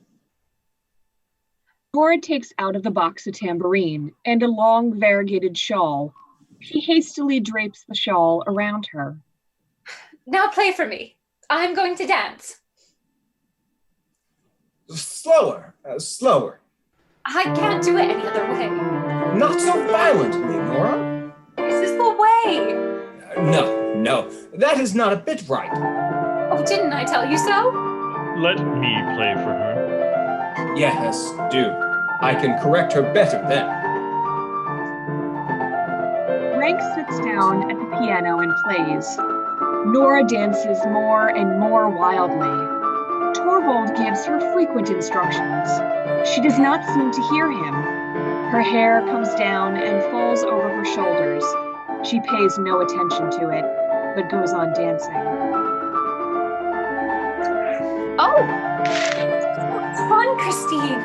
Nora takes out of the box a tambourine and a long variegated shawl. She hastily drapes the shawl around her. Now play for me. I'm going to dance. Slower, slower. I can't do it any other way. Not so violently, Nora. This is the way. No, that is not a bit right. Oh, didn't I tell you so? Let me play for her. Yes, do. I can correct her better then. Rank sits down at the piano and plays. Nora dances more and more wildly. Torvald gives her frequent instructions. She does not seem to hear him. Her hair comes down and falls over her shoulders. She pays no attention to it, but goes on dancing. Oh! Fun, Christine!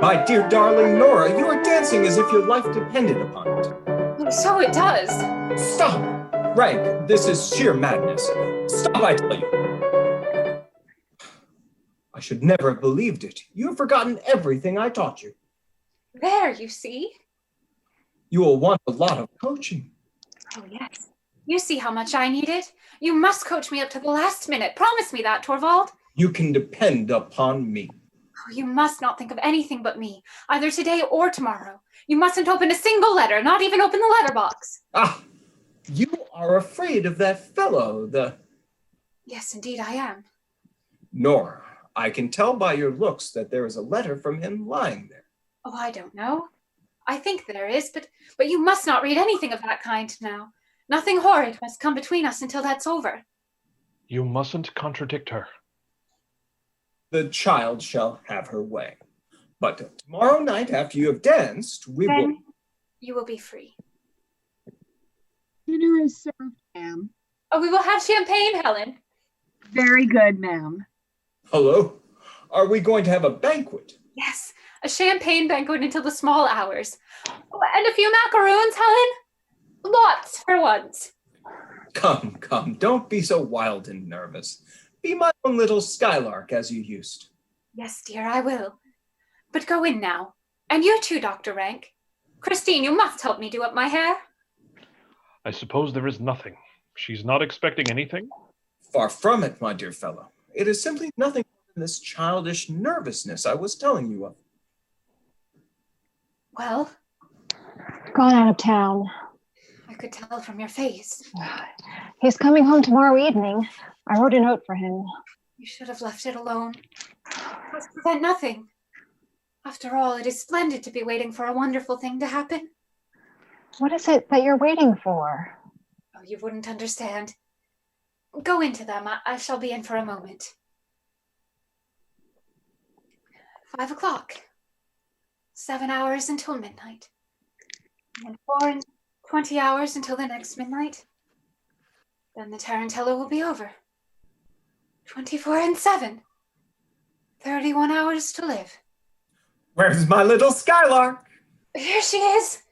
My dear darling Nora, you are dancing as if your life depended upon it. So it does. Stop! Rank, this is sheer madness. Stop, I tell you. I should never have believed it. You have forgotten everything I taught you. There, you see? You will want a lot of coaching. Oh, yes. You see how much I need it? You must coach me up to the last minute. Promise me that, Torvald. You can depend upon me. Oh, you must not think of anything but me, either today or tomorrow. You mustn't open a single letter, not even open the letterbox. Ah, you are afraid of that fellow, Yes, indeed I am. Nora, I can tell by your looks that there is a letter from him lying there. Oh, I don't know. I think there is, but you must not read anything of that kind now. Nothing horrid must come between us until that's over. You mustn't contradict her. The child shall have her way. But tomorrow night, after you have danced, we will... Then you will be free. Dinner is served, ma'am. Oh, we will have champagne, Helen. Very good, ma'am. Hello? Are we going to have a banquet? Yes, a champagne banquet until the small hours. Oh, and a few macaroons, Helen? Lots for once. Come, don't be so wild and nervous. Be my own little skylark as you used. Yes, dear, I will. But go in now. And you too, Dr. Rank. Christine, you must help me do up my hair. I suppose there is nothing. She's not expecting anything? Far from it, my dear fellow. It is simply nothing more than this childish nervousness I was telling you of. Well? Gone out of town. I could tell from your face. He's coming home tomorrow evening. I wrote a note for him. You should have left it alone. Must prevent nothing. After all, it is splendid to be waiting for a wonderful thing to happen. What is it that you're waiting for? Oh, you wouldn't understand. Go into them. I shall be in for a moment. 5 o'clock. 7 hours until midnight. And 4 and 20 hours until the next midnight. Then the tarantella will be over. 24 and 7. 31 hours to live. Where's my little skylark? Here she is.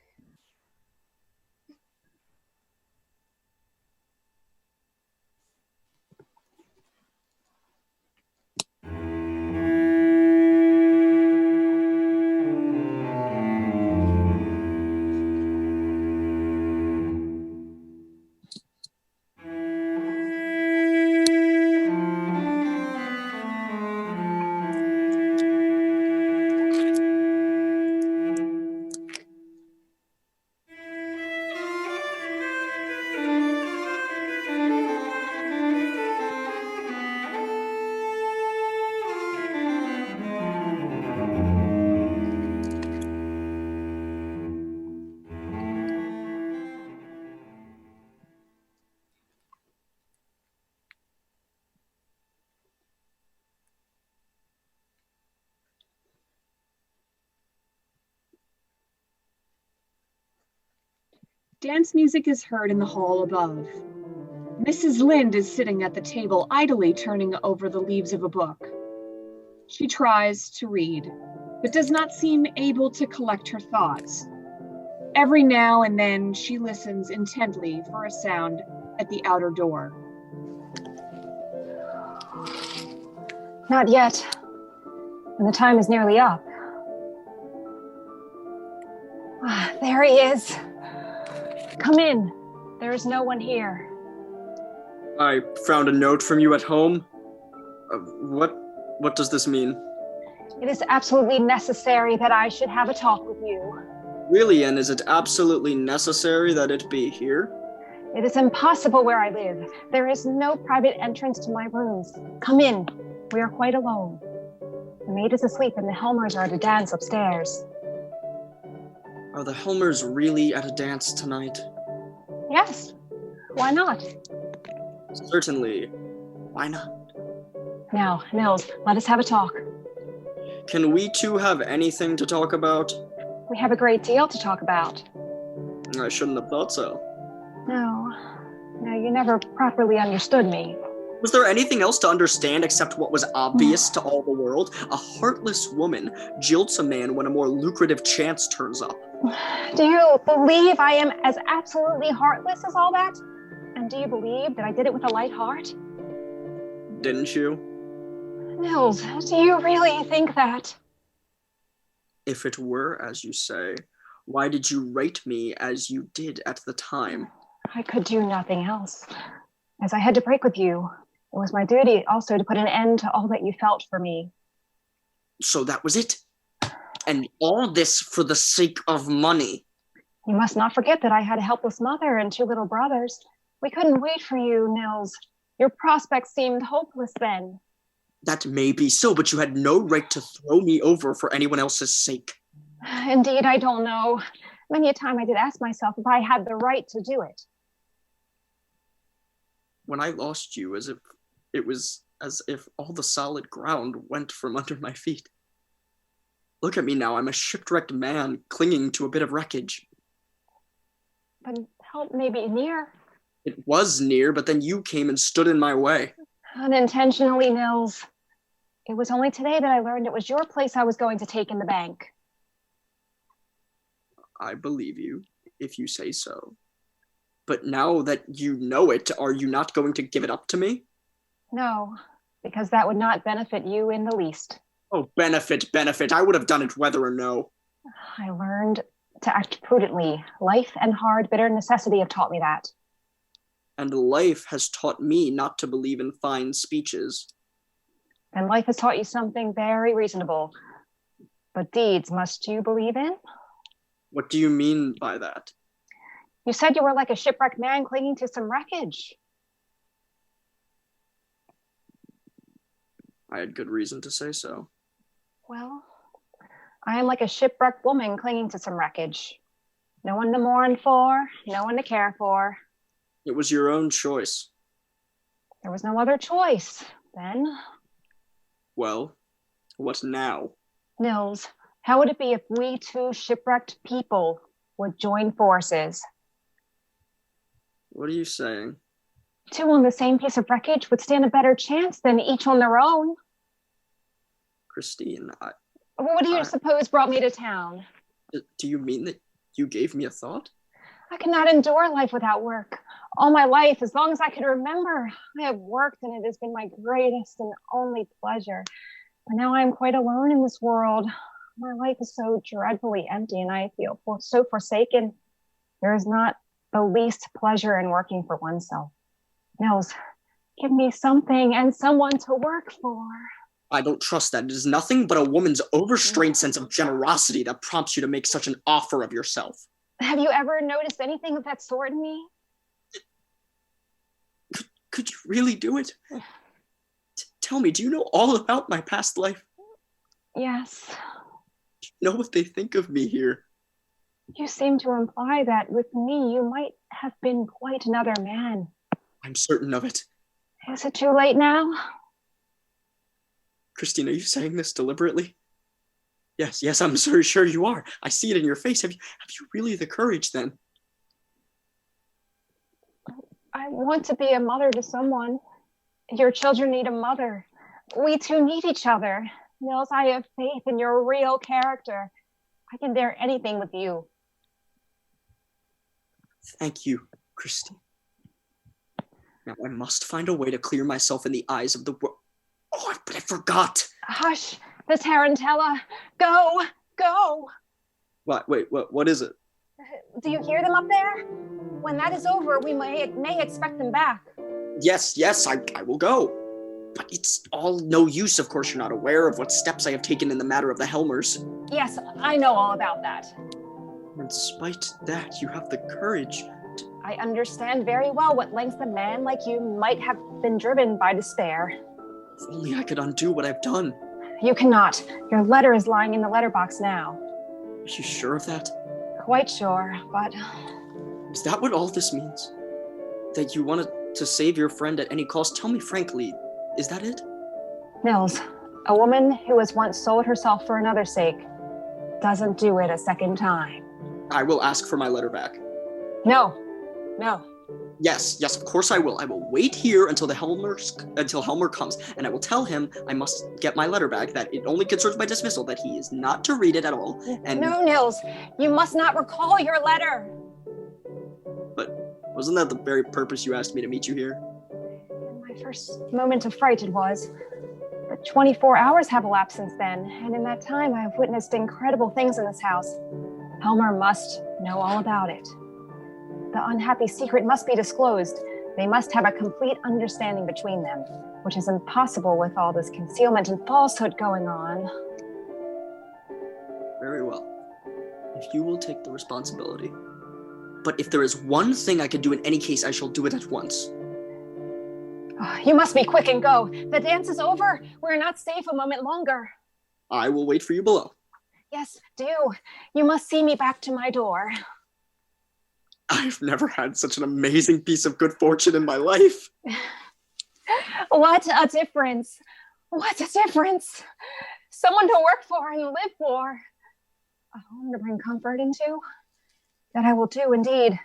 Dance music is heard in the hall above. Mrs. Lynde is sitting at the table, idly turning over the leaves of a book. She tries to read, but does not seem able to collect her thoughts. Every now and then, she listens intently for a sound at the outer door. Not yet. And the time is nearly up. Ah, there he is. Come in. There is no one here. I found a note from you at home. What does this mean? It is absolutely necessary that I should have a talk with you. Really, and is it absolutely necessary that it be here? It is impossible where I live. There is no private entrance to my rooms. Come in. We are quite alone. The maid is asleep and the Helmers are at a dance upstairs. Are the Helmers really at a dance tonight? Yes. Why not? Certainly. Why not? Now, Nils, let us have a talk. Can we two have anything to talk about? We have a great deal to talk about. I shouldn't have thought so. No, you never properly understood me. Was there anything else to understand except what was obvious to all the world? A heartless woman jilts a man when a more lucrative chance turns up. Do you believe I am as absolutely heartless as all that? And do you believe that I did it with a light heart? Didn't you? Nils, do you really think that? If it were as you say, why did you write me as you did at the time? I could do nothing else. As I had to break with you, it was my duty also to put an end to all that you felt for me. So that was it? And all this for the sake of money? You must not forget that I had a helpless mother and 2 little brothers. We couldn't wait for you, Nils. Your prospects seemed hopeless then. That may be so, but you had no right to throw me over for anyone else's sake. Indeed, I don't know. Many a time I did ask myself if I had the right to do it. When I lost you, it was as if all the solid ground went from under my feet. Look at me now, I'm a shipwrecked man clinging to a bit of wreckage. But help may be near. It was near, but then you came and stood in my way. Unintentionally, Nils. It was only today that I learned it was your place I was going to take in the bank. I believe you, if you say so. But now that you know it, are you not going to give it up to me? No, because that would not benefit you in the least. Oh, benefit. I would have done it whether or no. I learned to act prudently. Life and hard, bitter necessity have taught me that. And life has taught me not to believe in fine speeches. And life has taught you something very reasonable. But deeds must you believe in? What do you mean by that? You said you were like a shipwrecked man clinging to some wreckage. I had good reason to say so. Well, I am like a shipwrecked woman clinging to some wreckage. No one to mourn for, no one to care for. It was your own choice. There was no other choice, then. Well, what now? Nils, how would it be if we 2 shipwrecked people would join forces? What are you saying? 2 on the same piece of wreckage would stand a better chance than each on their own. Christine, What do you suppose brought me to town? Do you mean that you gave me a thought? I could not endure life without work. All my life, as long as I could remember, I have worked, and it has been my greatest and only pleasure. But now I am quite alone in this world. My life is so dreadfully empty, and I feel so forsaken. There is not the least pleasure in working for oneself. Nils, give me something and someone to work for. I don't trust that. It is nothing but a woman's overstrained sense of generosity that prompts you to make such an offer of yourself. Have you ever noticed anything of that sort in me? Could you really do it? Tell me, do you know all about my past life? Yes. Do you know what they think of me here? You seem to imply that with me you might have been quite another man. I'm certain of it. Is it too late now? Christine, are you saying this deliberately? Yes, I'm so sure you are. I see it in your face. Have you really the courage then? I want to be a mother to someone. Your children need a mother. We 2 need each other. Nils, I have faith in your real character. I can dare anything with you. Thank you, Christine. Now I must find a way to clear myself in the eyes of the world. Oh, but I forgot. Hush, the tarantella. Go. What is it? Do you hear them up there? When that is over, we may expect them back. Yes, I will go. But it's all no use. Of course, you're not aware of what steps I have taken in the matter of the Helmers. Yes, I know all about that. In spite that, you have the courage. I understand very well what lengths a man like you might have been driven by despair. If only I could undo what I've done. You cannot. Your letter is lying in the letterbox now. Are you sure of that? Quite sure, but... Is that what all this means? That you wanted to save your friend at any cost? Tell me frankly, is that it? Nils, a woman who has once sold herself for another's sake doesn't do it a second time. I will ask for my letter back. No. Yes, of course I will. I will wait here until Helmer comes, and I will tell him I must get my letter back, that it only concerns my dismissal, that he is not to read it at all. And No, Nils, you must not recall your letter. But wasn't that the very purpose you asked me to meet you here? In my first moment of fright it was. But 24 hours have elapsed since then, and in that time I have witnessed incredible things in this house. Helmer must know all about it. The unhappy secret must be disclosed. They must have a complete understanding between them, which is impossible with all this concealment and falsehood going on. Very well. If you will take the responsibility. But if there is one thing I can do in any case, I shall do it at once. Oh, you must be quick and go. The dance is over. We're not safe a moment longer. I will wait for you below. Yes, do. You must see me back to my door. I've never had such an amazing piece of good fortune in my life. What a difference. What a difference. Someone to work for and live for. A home to bring comfort into. That I will do indeed.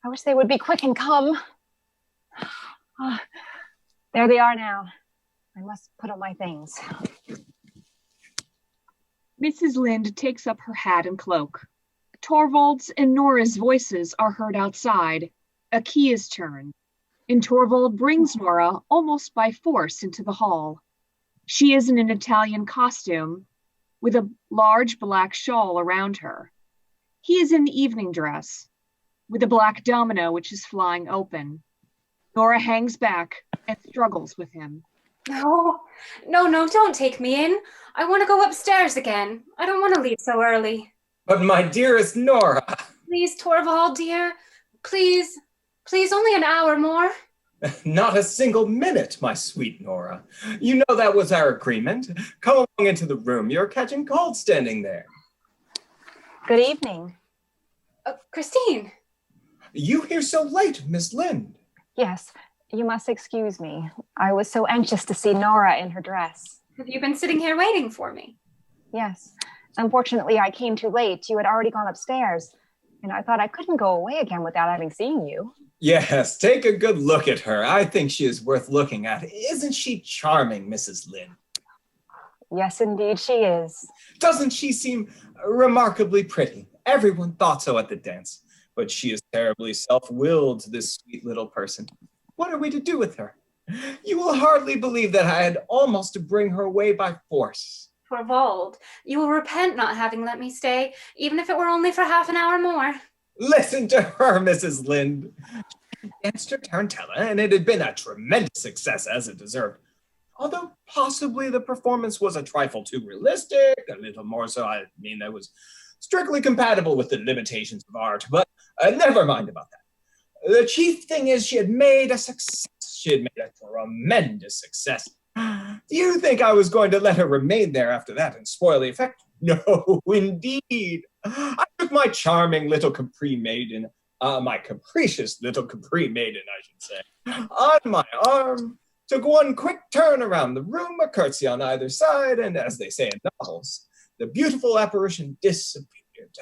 I wish they would be quick and come. Oh, there they are now. I must put on my things. Mrs. Lind takes up her hat and cloak. Torvald's and Nora's voices are heard outside. A key is turned, and Torvald brings Nora almost by force into the hall. She is in an Italian costume with a large black shawl around her. He is in evening dress with a black domino which is flying open. Nora hangs back and struggles with him. No, don't take me in. I want to go upstairs again. I don't want to leave so early. But my dearest Nora. Please, Torvald, dear. Please, only an hour more. Not a single minute, my sweet Nora. You know that was our agreement. Come along into the room. You're catching cold standing there. Good evening. Christine. You here so late, Miss Lind? Yes, you must excuse me. I was so anxious to see Nora in her dress. Have you been sitting here waiting for me? Yes. Unfortunately, I came too late. You had already gone upstairs, and I thought I couldn't go away again without having seen you. Yes, take a good look at her. I think she is worth looking at. Isn't she charming, Mrs. Lind? Yes, indeed, she is. Doesn't she seem remarkably pretty? Everyone thought so at the dance, but she is terribly self-willed, this sweet little person. What are we to do with her? You will hardly believe that I had almost to bring her away by force. Torvald, you will repent not having let me stay, even if it were only for half an hour more. Listen to her, Mrs. Lind. She danced her tarantella, and it had been a tremendous success, as it deserved. Although possibly the performance was a trifle too realistic, a little more so, I mean, that was strictly compatible with the limitations of art, but never mind about that. The chief thing is she had made a success. She had made a tremendous success. Do you think I was going to let her remain there after that and spoil the effect? No, indeed. I took my charming little Capri maiden, my capricious little Capri maiden, I should say, on my arm, took one quick turn around the room, a curtsy on either side, and as they say in novels, the beautiful apparition disappeared.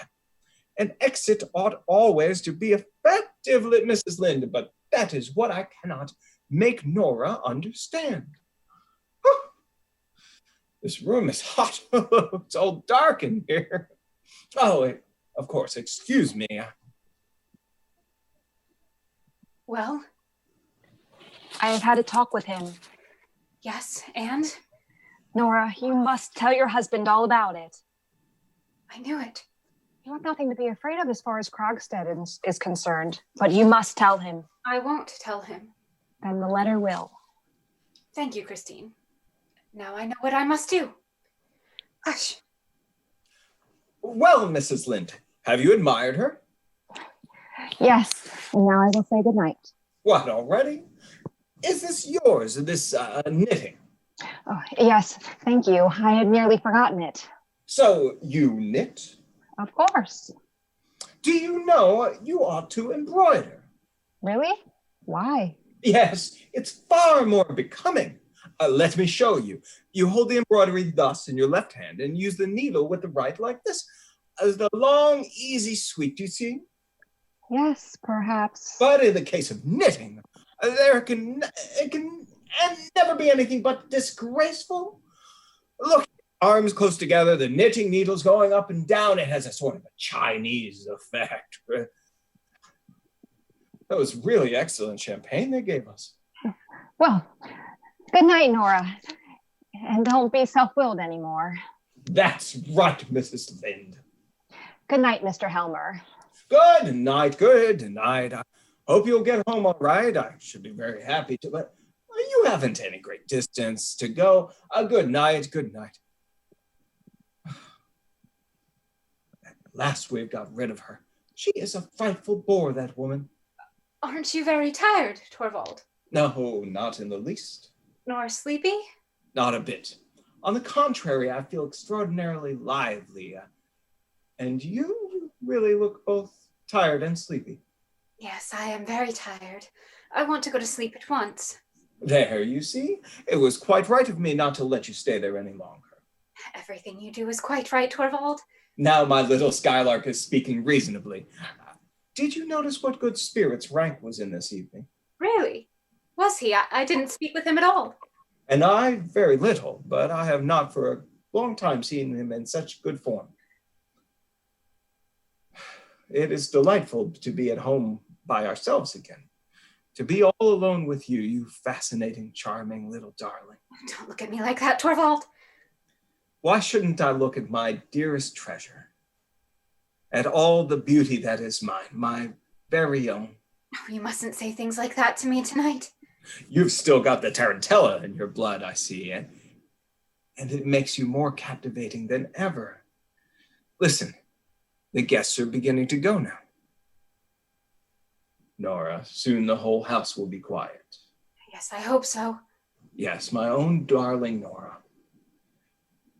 An exit ought always to be effective, Mrs. Lind, but that is what I cannot make Nora understand. This room is hot. It's all dark in here. Oh, of course, excuse me. Well? I have had a talk with him. Yes, and? Nora, you must tell your husband all about it. I knew it. You have nothing to be afraid of as far as Krogstad is concerned, but you must tell him. I won't tell him. Then the letter will. Thank you, Christine. Now I know what I must do. Hush. Well, Mrs. Lind, have you admired her? Yes, and now I will say goodnight. What, already? Is this yours, this knitting? Oh, yes, thank you. I had nearly forgotten it. So you knit? Of course. Do you know you ought to embroider? Really? Why? Yes, it's far more becoming. Let me show you. You hold the embroidery thus in your left hand and use the needle with the right like this. As the long, easy sweep, do you see? Yes, perhaps. But in the case of knitting, it can never be anything but disgraceful. Look, arms close together, the knitting needles going up and down. It has a sort of a Chinese effect. That was really excellent champagne they gave us. Well, good night, Nora. And don't be self-willed anymore. That's right, Mrs. Lind. Good night, Mr. Helmer. Good night, good night. I hope you'll get home all right. I should be very happy to, but you haven't any great distance to go. Good night, good night. At last we've got rid of her. She is a frightful bore, that woman. Aren't you very tired, Torvald? No, not in the least. Nor sleepy? Not a bit. On the contrary, I feel extraordinarily lively. And you really look both tired and sleepy. Yes, I am very tired. I want to go to sleep at once. There, you see? It was quite right of me not to let you stay there any longer. Everything you do is quite right, Torvald. Now my little skylark is speaking reasonably. Did you notice what good spirits Rank was in this evening? Really? Was he? I didn't speak with him at all. And I very little, but I have not for a long time seen him in such good form. It is delightful to be at home by ourselves again. To be all alone with you, you fascinating, charming little darling. Don't look at me like that, Torvald. Why shouldn't I look at my dearest treasure? At all the beauty that is mine, my very own. Oh, you mustn't say things like that to me tonight. You've still got the tarantella in your blood, I see, and it makes you more captivating than ever. Listen, the guests are beginning to go now. Nora, soon the whole house will be quiet. Yes, I hope so. Yes, my own darling Nora.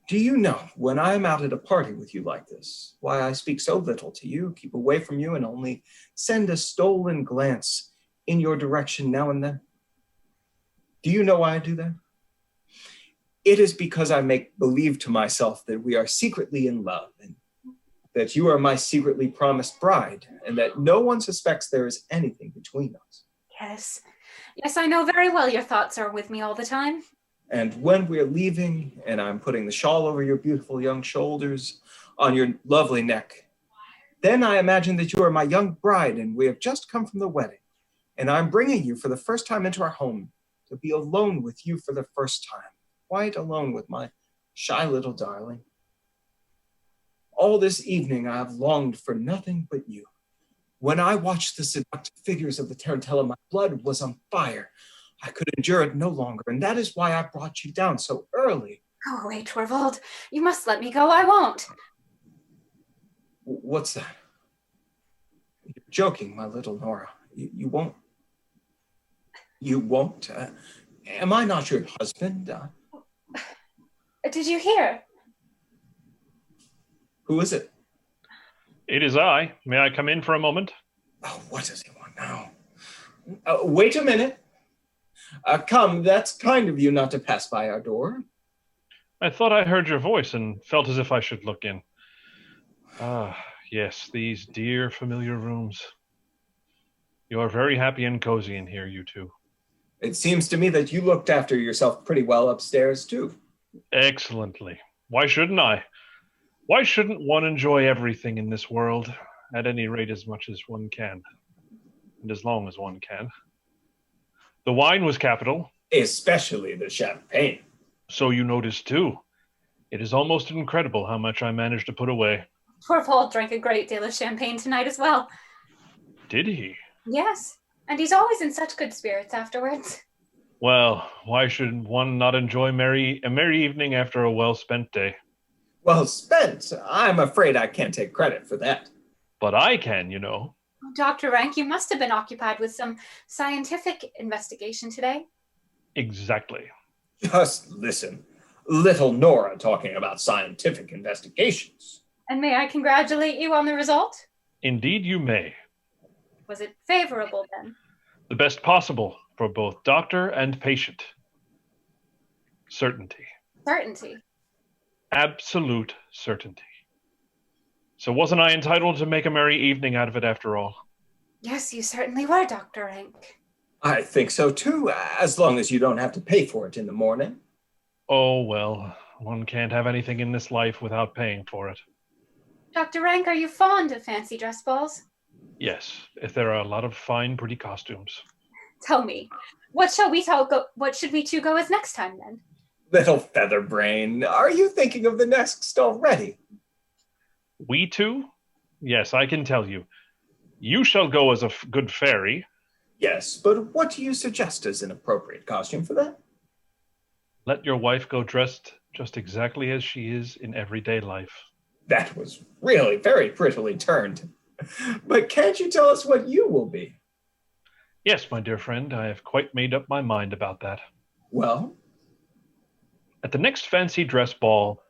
Do you know, when I am out at a party with you like this, why I speak so little to you, keep away from you, and only send a stolen glance in your direction now and then? Do you know why I do that? It is because I make believe to myself that we are secretly in love, and that you are my secretly promised bride, and that no one suspects there is anything between us. Yes. Yes, I know very well your thoughts are with me all the time. And when we're leaving, and I'm putting the shawl over your beautiful young shoulders, on your lovely neck, then I imagine that you are my young bride, and we have just come from the wedding, and I'm bringing you for the first time into our home, to be alone with you for the first time, quite alone with my shy little darling. All this evening I have longed for nothing but you. When I watched the seductive figures of the tarantella, my blood was on fire. I could endure it no longer, and that is why I brought you down so early. Go away, Torvald. You must let me go. I won't. What's that? You're joking, my little Nora. You won't? You won't? Am I not your husband? Did you hear? Who is it? It is I. May I come in for a moment? Oh, what does he want now? Wait a minute. Come, that's kind of you not to pass by our door. I thought I heard your voice and felt as if I should look in. Ah, yes, these dear familiar rooms. You are very happy and cozy in here, you two. It seems to me that you looked after yourself pretty well upstairs, too. Excellently. Why shouldn't I? Why shouldn't one enjoy everything in this world, at any rate as much as one can, and as long as one can? The wine was capital. Especially the champagne. So you noticed too. It is almost incredible how much I managed to put away. Torvald drank a great deal of champagne tonight as well. Did he? Yes, and he's always in such good spirits afterwards. Well, why should one not enjoy a merry evening after a well-spent day? Well spent. I'm afraid I can't take credit for that. But I can, you know. Dr. Rank, you must have been occupied with some scientific investigation today. Exactly. Just listen. Little Nora talking about scientific investigations. And may I congratulate you on the result? Indeed you may. Was it favorable then? The best possible for both doctor and patient. Certainty. Certainty. Absolute certainty. So wasn't I entitled to make a merry evening out of it after all? Yes, you certainly were, Dr. Rank. I think so too, as long as you don't have to pay for it in the morning. Oh, well, one can't have anything in this life without paying for it. Dr. Rank, are you fond of fancy dress balls? Yes, if there are a lot of fine, pretty costumes. Tell me, what should we two go as next time then? Little featherbrain, are you thinking of the next already? We two? Yes, I can tell you. You shall go as a good fairy. Yes, but what do you suggest as an appropriate costume for that? Let your wife go dressed just exactly as she is in everyday life. That was really very prettily turned. But can't you tell us what you will be? Yes, my dear friend, I have quite made up my mind about that. Well? At the next fancy dress ball,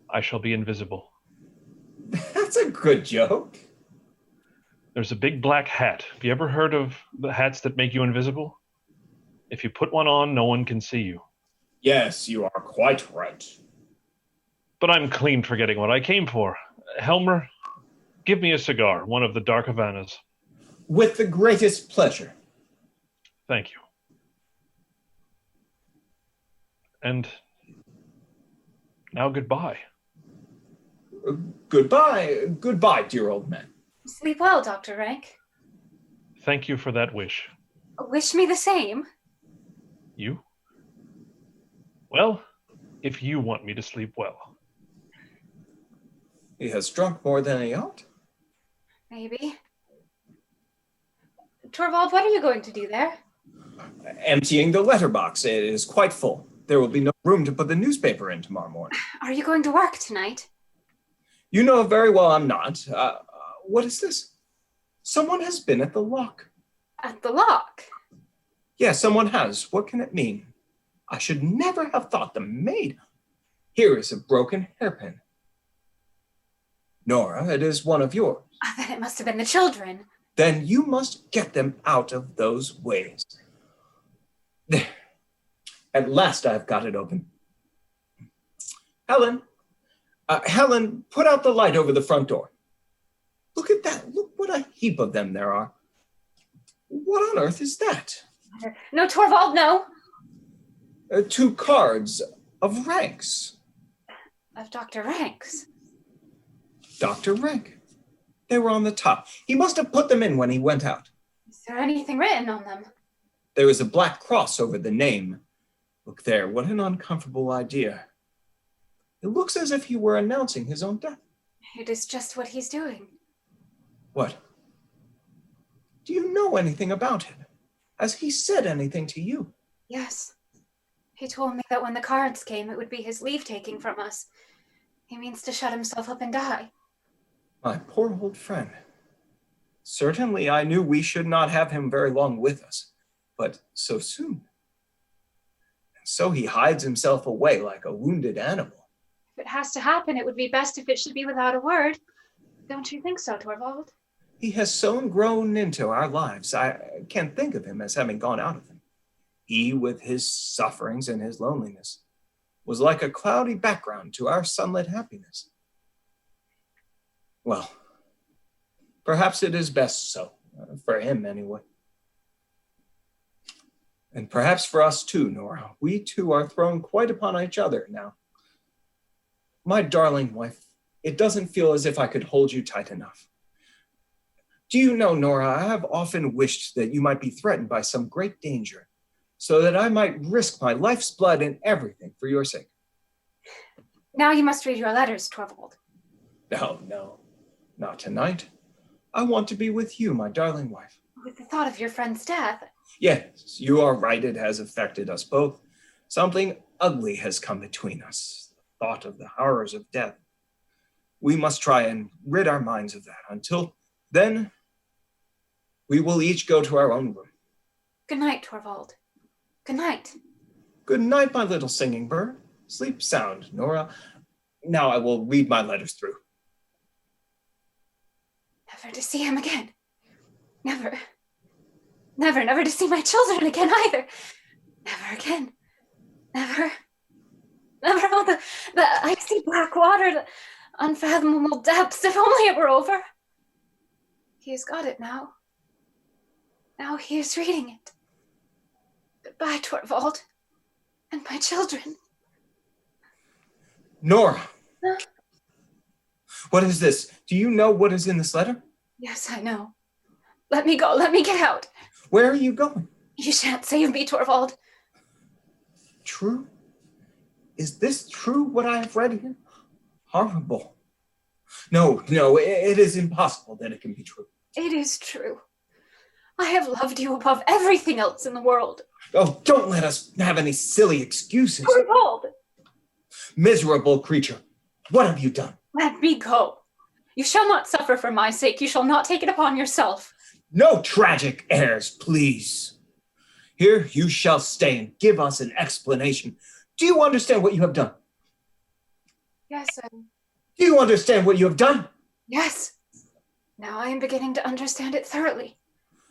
I shall be invisible. That's a good joke. There's a big black hat. Have you ever heard of the hats that make you invisible? If you put one on, no one can see you. Yes, you are quite right. But I'm clean forgetting what I came for. Helmer, give me a cigar, one of the dark Havanas. With the greatest pleasure. Thank you. And now goodbye. Goodbye, dear old man. Sleep well, Dr. Rank. Thank you for that wish. Wish me the same. You? Well, if you want me to sleep well. He has drunk more than he ought. Maybe. Torvald, what are you going to do there? Emptying the letterbox. It is quite full. There will be no room to put the newspaper in tomorrow morning. Are you going to work tonight? You know very well I'm not. What is this? Someone has been at the lock. At the lock? Yes, someone has. What can it mean? I should never have thought the maid. Here is a broken hairpin. Nora, it is one of yours. Then it must have been the children. Then you must get them out of those ways. There. At last I've got it open. Helen, put out the light over the front door. Look at that. Look what a heap of them there are. What on earth is that? No, Torvald, no. 2 cards of ranks. Of Dr. Ranks. Dr. Rank. They were on the top. He must have put them in when he went out. Is there anything written on them? There is a black cross over the name. Look there, what an uncomfortable idea. It looks as if he were announcing his own death. It is just what he's doing. What? Do you know anything about him? Has he said anything to you? Yes. He told me that when the cards came, it would be his leave-taking from us. He means to shut himself up and die. My poor old friend. Certainly I knew we should not have him very long with us, but so soon. And so he hides himself away like a wounded animal. If it has to happen, it would be best if it should be without a word. Don't you think so, Torvald? He has so grown into our lives, I can't think of him as having gone out of them. He, with his sufferings and his loneliness, was like a cloudy background to our sunlit happiness. Well, perhaps it is best so, for him anyway. And perhaps for us too, Nora. We two are thrown quite upon each other now. My darling wife, it doesn't feel as if I could hold you tight enough. Do you know, Nora, I have often wished that you might be threatened by some great danger, so that I might risk my life's blood and everything for your sake. Now you must read your letters, Torvald. No, not tonight. I want to be with you, my darling wife. With the thought of your friend's death. Yes, you are right. It has affected us both. Something ugly has come between us. The thought of the horrors of death. We must try and rid our minds of that. Until then, we will each go to our own room. Good night, Torvald. Good night. Good night, my little singing bird. Sleep sound, Nora. Now I will read my letters through. Never to see him again. Never. Never to see my children again either. Never again. Never. Never. Oh, the icy black water, the unfathomable depths. If only it were over. He has got it now. Now he is reading it. Goodbye, Torvald. And my children. Nora! Huh? What is this? Do you know what is in this letter? Yes, I know. Let me go. Let me get out. Where are you going? You shan't save me, Torvald. True? Is this true, what I have read here? Horrible. No, it is impossible that it can be true. It is true. I have loved you above everything else in the world. Oh, don't let us have any silly excuses. Torvald! Miserable creature, what have you done? Let me go. You shall not suffer for my sake. You shall not take it upon yourself. No tragic airs, please. Here you shall stay and give us an explanation. Do you understand what you have done? Yes, Do you understand what you have done? yes. Now I am beginning to understand it thoroughly.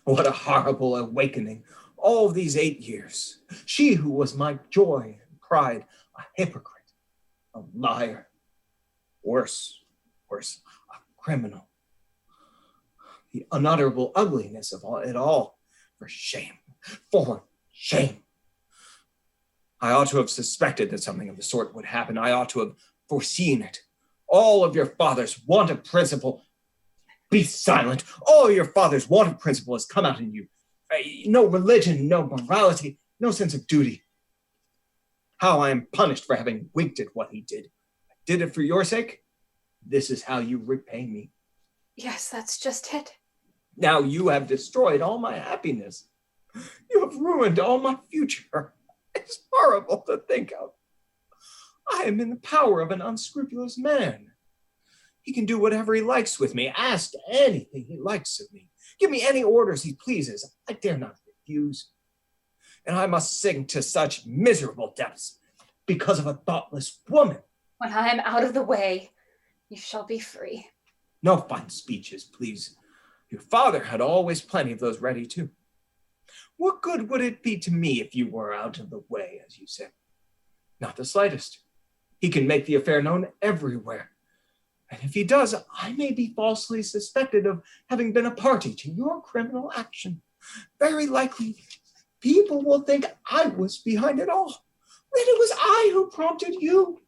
What a horrible awakening. All these 8 years. She who was my joy and pride, a hypocrite, a liar. Worse, a criminal. The unutterable ugliness of it all. For shame. I ought to have suspected that something of the sort would happen. I ought to have foreseen it. All of your father's want of principle. Be silent. All your father's want of principle has come out in you. No religion, no morality, no sense of duty. How I am punished for having winked at what he did. I did it for your sake. This is how you repay me. Yes, that's just it. Now you have destroyed all my happiness. You have ruined all my future. It's horrible to think of. I am in the power of an unscrupulous man. He can do whatever he likes with me, ask anything he likes of me, give me any orders he pleases. I dare not refuse. And I must sink to such miserable depths because of a thoughtless woman. When I am out of the way, you shall be free. No fine speeches, please. Your father had always plenty of those ready too. What good would it be to me if you were out of the way, as you say? Not the slightest. He can make the affair known everywhere. And if he does, I may be falsely suspected of having been a party to your criminal action. Very likely, people will think I was behind it all, that it was I who prompted you.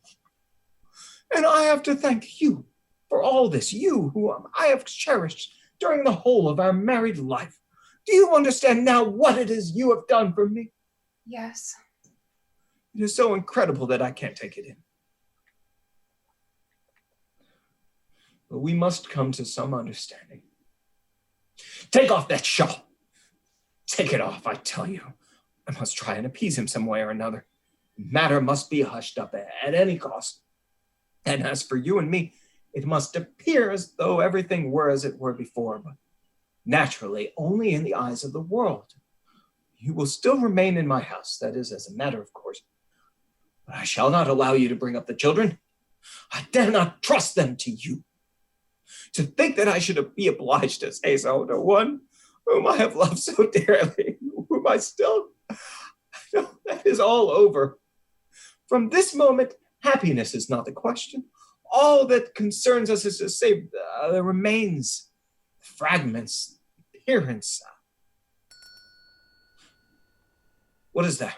And I have to thank you for all this, you who I have cherished during the whole of our married life. Do you understand now what it is you have done for me? Yes. It is so incredible that I can't take it in. But we must come to some understanding. Take off that shawl. Take it off, I tell you. I must try and appease him some way or another. The matter must be hushed up at any cost. And as for you and me, it must appear as though everything were as it were before, but naturally only in the eyes of the world. You will still remain in my house, that is, as a matter of course. But I shall not allow you to bring up the children. I dare not trust them to you. To think that I should be obliged to say so to one whom I have loved so dearly, whom I still... No, that is all over. From this moment, happiness is not the question. All that concerns us is to save the remains, fragments, appearance. What is that?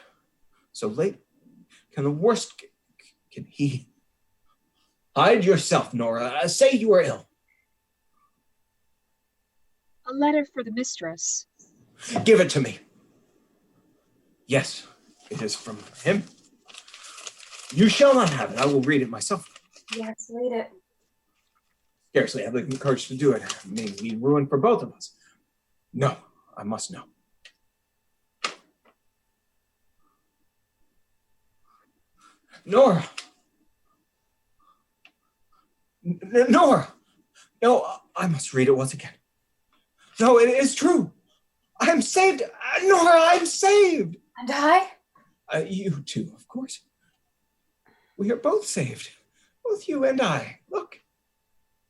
So late? Can the worst... Can he... Hide yourself, Nora. Say you are ill. A letter for the mistress. Give it to me. Yes, it is from him. You shall not have it. I will read it myself. Yes, read it. Scarcely have the courage to do it. It may mean ruin for both of us. No, I must know. Nora! Nora! No, I must read it once again. No, it is true. I'm saved. Nora, I'm saved. And I? You too, of course. We are both saved. Both you and I. Look.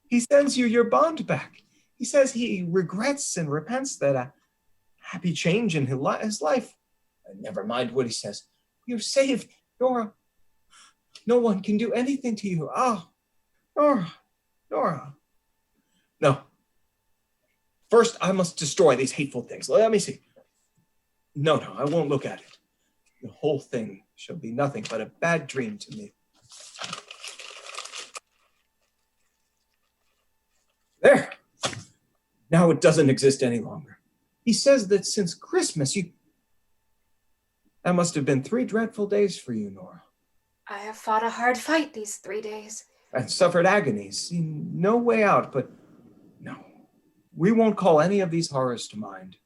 He sends you your bond back. He says he regrets and repents that a happy change in his life. Never mind what he says. You're saved Nora, no one can do anything to you. Oh, Nora. No. First, I must destroy these hateful things. Let me see. No, I won't look at it. The whole thing shall be nothing but a bad dream to me. There. Now it doesn't exist any longer. He says that since Christmas, That must have been 3 dreadful days for you, Nora. I have fought a hard fight these 3 days. And suffered agonies, seen no way out, but no. We won't call any of these horrors to mind.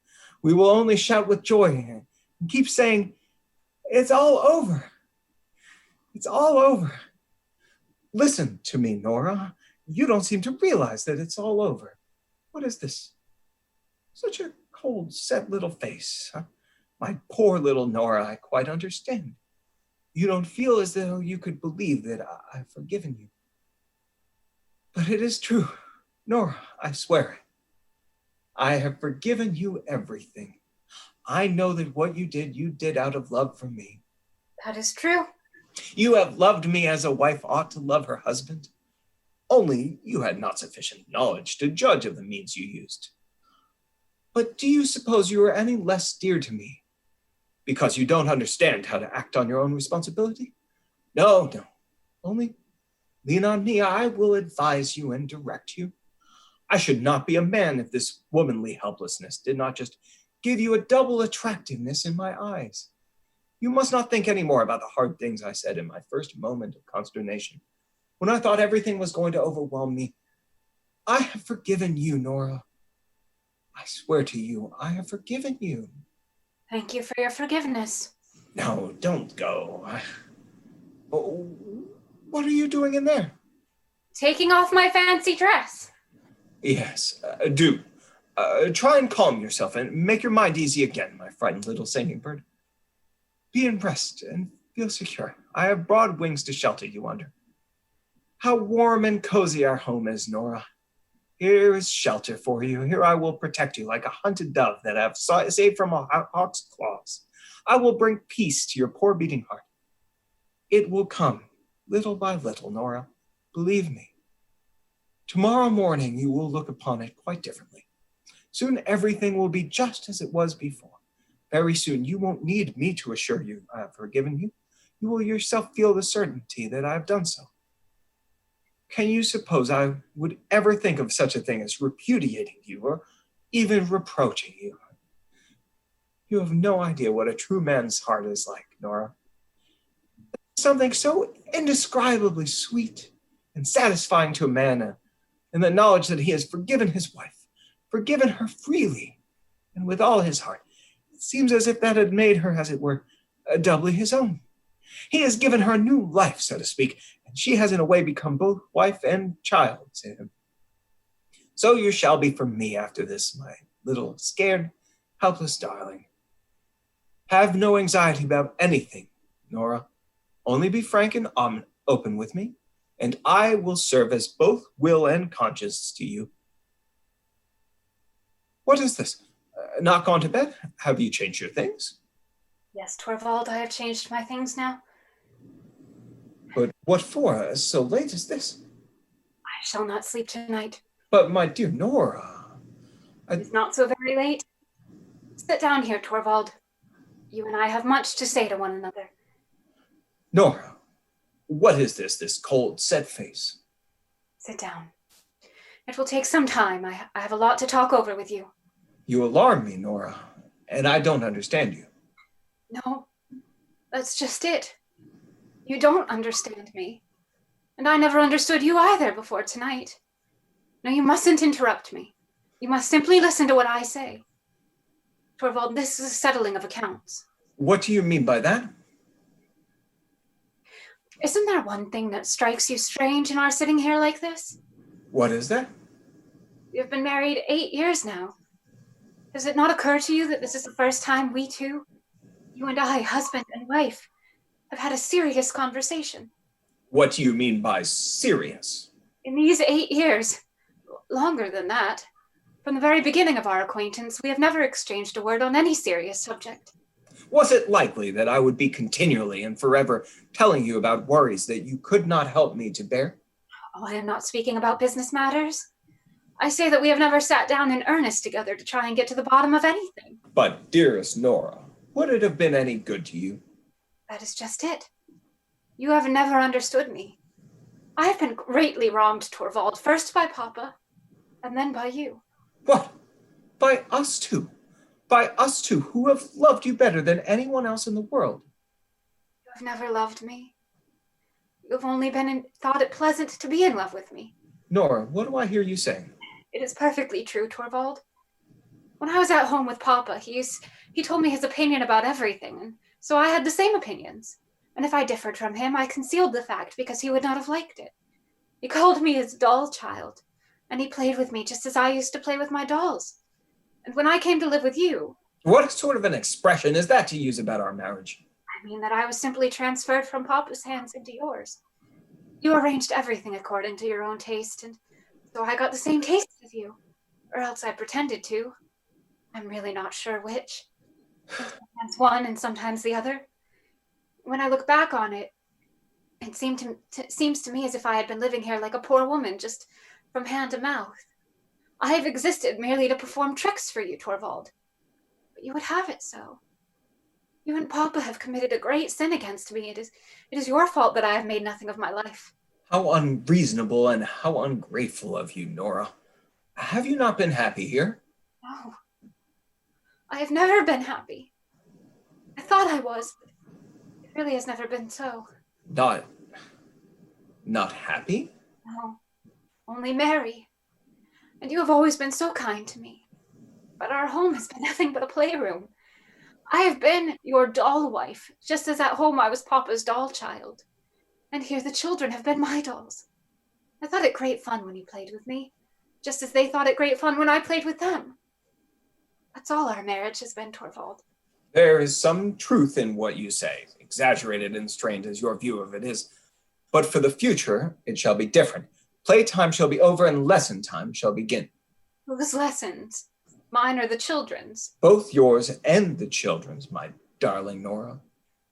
We will only shout with joy and keep saying, it's all over. It's all over. Listen to me, Nora. You don't seem to realize that it's all over. What is this? Such a cold, set little face. My poor little Nora, I quite understand. You don't feel as though you could believe that I've forgiven you. But it is true. Nora, I swear it. I have forgiven you everything. I know that what you did out of love for me. That is true. You have loved me as a wife ought to love her husband. Only you had not sufficient knowledge to judge of the means you used. But do you suppose you are any less dear to me because you don't understand how to act on your own responsibility? No. Only lean on me. I will advise you and direct you. I should not be a man if this womanly helplessness did not just give you a double attractiveness in my eyes. You must not think any more about the hard things I said in my first moment of consternation, when I thought everything was going to overwhelm me. I have forgiven you, Nora. I swear to you, I have forgiven you. Thank you for your forgiveness. No, don't go. What are you doing in there? Taking off my fancy dress. Yes, do. Try and calm yourself and make your mind easy again, my frightened little singing bird. Be in rest and feel secure. I have broad wings to shelter you under. How warm and cozy our home is, Nora. Here is shelter for you. Here I will protect you like a hunted dove that I have saved from a hawk's claws. I will bring peace to your poor beating heart. It will come, little by little, Nora. Believe me. Tomorrow morning you will look upon it quite differently. Soon everything will be just as it was before. Very soon you won't need me to assure you I have forgiven you. You will yourself feel the certainty that I have done so. Can you suppose I would ever think of such a thing as repudiating you or even reproaching you? You have no idea what a true man's heart is like, Nora. Something so indescribably sweet and satisfying to a man in the knowledge that he has forgiven his wife, forgiven her freely and with all his heart. It seems as if that had made her, as it were, doubly his own. He has given her new life, so to speak, and she has in a way become both wife and child to him. So you shall be for me after this, my little scared, helpless darling. Have no anxiety about anything, Nora. Only be frank and open with me, and I will serve as both will and conscience to you. What is this? Not gone to bed? Have you changed your things? Yes, Torvald, I have changed my things now. But what for? So late as this? I shall not sleep tonight. But my dear Nora... It's not so very late. Sit down here, Torvald. You and I have much to say to one another. Nora, what is this cold, set face? Sit down. It will take some time. I have a lot to talk over with you. You alarm me, Nora, and I don't understand you. No, that's just it. You don't understand me. And I never understood you either before tonight. No, you mustn't interrupt me. You must simply listen to what I say. Torvald, this is a settling of accounts. What do you mean by that? Isn't there one thing that strikes you strange in our sitting here like this? What is that? You've been married 8 years now. Does it not occur to you that this is the first time we two, you and I, husband and wife, have had a serious conversation? What do you mean by serious? In these 8 years, longer than that, from the very beginning of our acquaintance, we have never exchanged a word on any serious subject. Was it likely that I would be continually and forever telling you about worries that you could not help me to bear? Oh, I am not speaking about business matters. I say that we have never sat down in earnest together to try and get to the bottom of anything. But, dearest Nora, would it have been any good to you? That is just it. You have never understood me. I have been greatly wronged, Torvald, first by Papa, and then by you. What? By us two? By us two, who have loved you better than anyone else in the world? You have never loved me. You have only thought it pleasant to be in love with me. Nora, what do I hear you saying? It is perfectly true, Torvald. When I was at home with Papa, he told me his opinion about everything, and so I had the same opinions. And if I differed from him, I concealed the fact because he would not have liked it. He called me his doll child, and he played with me just as I used to play with my dolls. And when I came to live with you... What sort of an expression is that to use about our marriage? I mean that I was simply transferred from Papa's hands into yours. You arranged everything according to your own taste, and so I got the same taste as you. Or else I pretended to. I'm really not sure which. Sometimes one and sometimes the other. When I look back on it, it seems to me as if I had been living here like a poor woman, just from hand to mouth. I have existed merely to perform tricks for you, Torvald. But you would have it so. You and Papa have committed a great sin against me. It is your fault that I have made nothing of my life. How unreasonable and how ungrateful of you, Nora. Have you not been happy here? No. I have never been happy. I thought I was, but it really has never been so. Not happy? No, only merry. And you have always been so kind to me. But our home has been nothing but a playroom. I have been your doll wife, just as at home I was Papa's doll child. And here the children have been my dolls. I thought it great fun when he played with me, just as they thought it great fun when I played with them. That's all our marriage has been, Torvald. There is some truth in what you say, exaggerated and strained as your view of it is. But for the future, it shall be different. Playtime shall be over and lesson time shall begin. Whose lessons? Mine or the children's? Both yours and the children's, my darling Nora.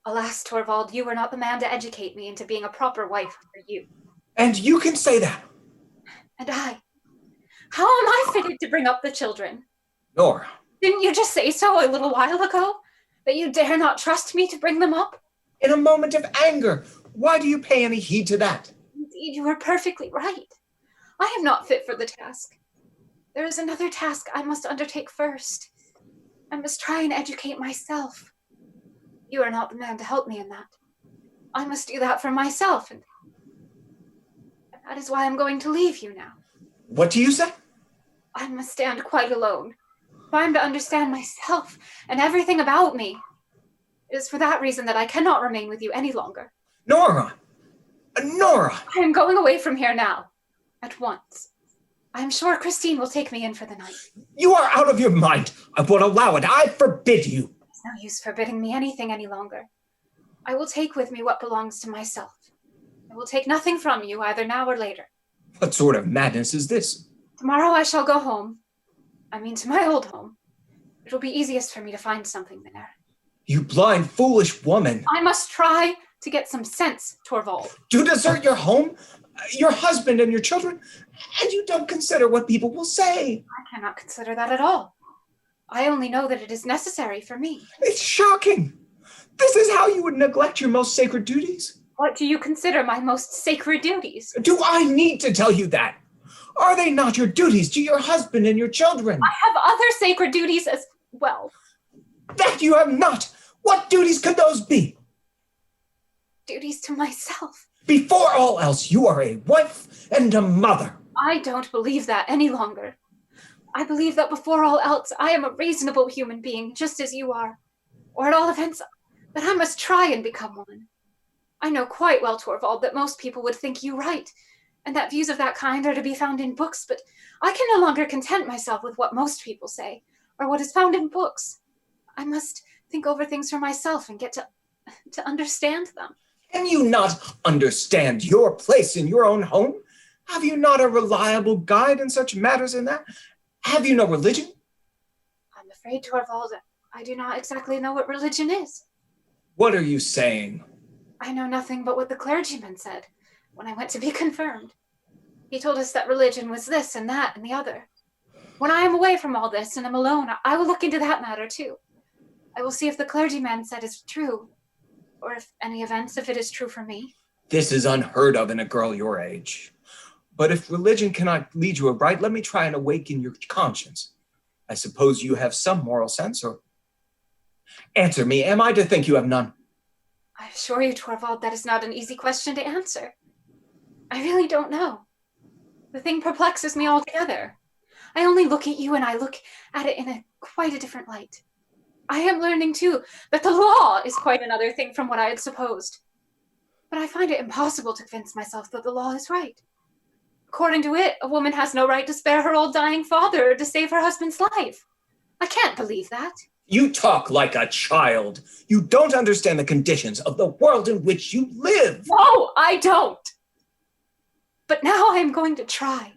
Alas, Torvald, you were not the man to educate me into being a proper wife for you. And you can say that. And I? How am I fitted to bring up the children? Nora. Didn't you just say so a little while ago? That you dare not trust me to bring them up? In a moment of anger. Why do you pay any heed to that? Indeed, you are perfectly right. I am not fit for the task. There is another task I must undertake first. I must try and educate myself. You are not the man to help me in that. I must do that for myself, and that is why I'm going to leave you now. What do you say? I must stand quite alone. If I'm to understand myself and everything about me. It is for that reason that I cannot remain with you any longer. Nora! Nora! I am going away from here now. At once. I am sure Christine will take me in for the night. You are out of your mind. I won't allow it. I forbid you. It's no use forbidding me anything any longer. I will take with me what belongs to myself. I will take nothing from you, either now or later. What sort of madness is this? Tomorrow I shall go home. I mean to my old home. It will be easiest for me to find something there. You blind, foolish woman. I must try to get some sense, Torvald. To desert your home, your husband and your children, and you don't consider what people will say. I cannot consider that at all. I only know that it is necessary for me. It's shocking. This is how you would neglect your most sacred duties? What do you consider my most sacred duties? Do I need to tell you that? Are they not your duties to your husband and your children? I have other sacred duties as well. That you have not. What duties could those be? Duties to myself. Before all else, you are a wife and a mother. I don't believe that any longer. I believe that before all else, I am a reasonable human being, just as you are. Or at all events, that I must try and become one. I know quite well, Torvald, that most people would think you right, and that views of that kind are to be found in books, but I can no longer content myself with what most people say, or what is found in books. I must think over things for myself and get to understand them. Can you not understand your place in your own home? Have you not a reliable guide in such matters in that? Have you no religion? I'm afraid, Torvald, I do not exactly know what religion is. What are you saying? I know nothing but what the clergyman said when I went to be confirmed. He told us that religion was this and that and the other. When I am away from all this and am alone, I will look into that matter too. I will see if the clergyman said is true, or if any events, if it is true for me. This is unheard of in a girl your age. But if religion cannot lead you aright, let me try and awaken your conscience. I suppose you have some moral sense, or... Answer me, am I to think you have none? I assure you, Torvald, that is not an easy question to answer. I really don't know. The thing perplexes me altogether. I only look at you and I look at it in quite a different light. I am learning, too, that the law is quite another thing from what I had supposed. But I find it impossible to convince myself that the law is right. According to it, a woman has no right to spare her old dying father or to save her husband's life. I can't believe that. You talk like a child. You don't understand the conditions of the world in which you live. No, I don't. But now I'm going to try.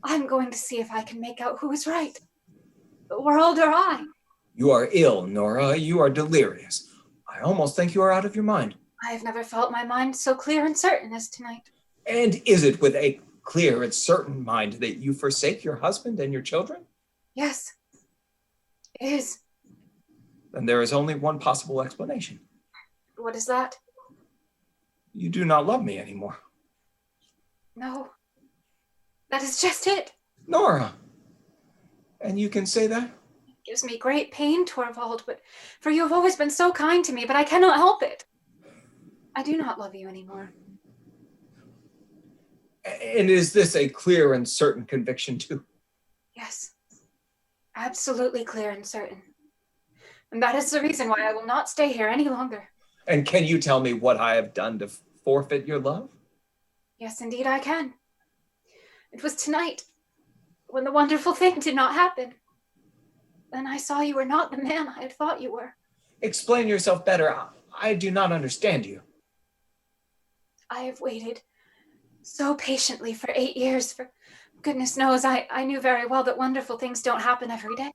I'm going to see if I can make out who is right. The world or I. You are ill, Nora. You are delirious. I almost think you are out of your mind. I have never felt my mind so clear and certain as tonight. And is it with a clear and certain mind that you forsake your husband and your children? Yes, it is. Then there is only one possible explanation. What is that? You do not love me anymore. No, that is just it. Nora, and you can say that? It gives me great pain, Torvald, for you have always been so kind to me, but I cannot help it. I do not love you anymore. And is this a clear and certain conviction too? Yes, absolutely clear and certain. And that is the reason why I will not stay here any longer. And can you tell me what I have done to forfeit your love? Yes, indeed I can. It was tonight, when the wonderful thing did not happen. Then I saw you were not the man I had thought you were. Explain yourself better. I do not understand you. I have waited so patiently for 8 years. For goodness knows, I knew very well that wonderful things don't happen every day.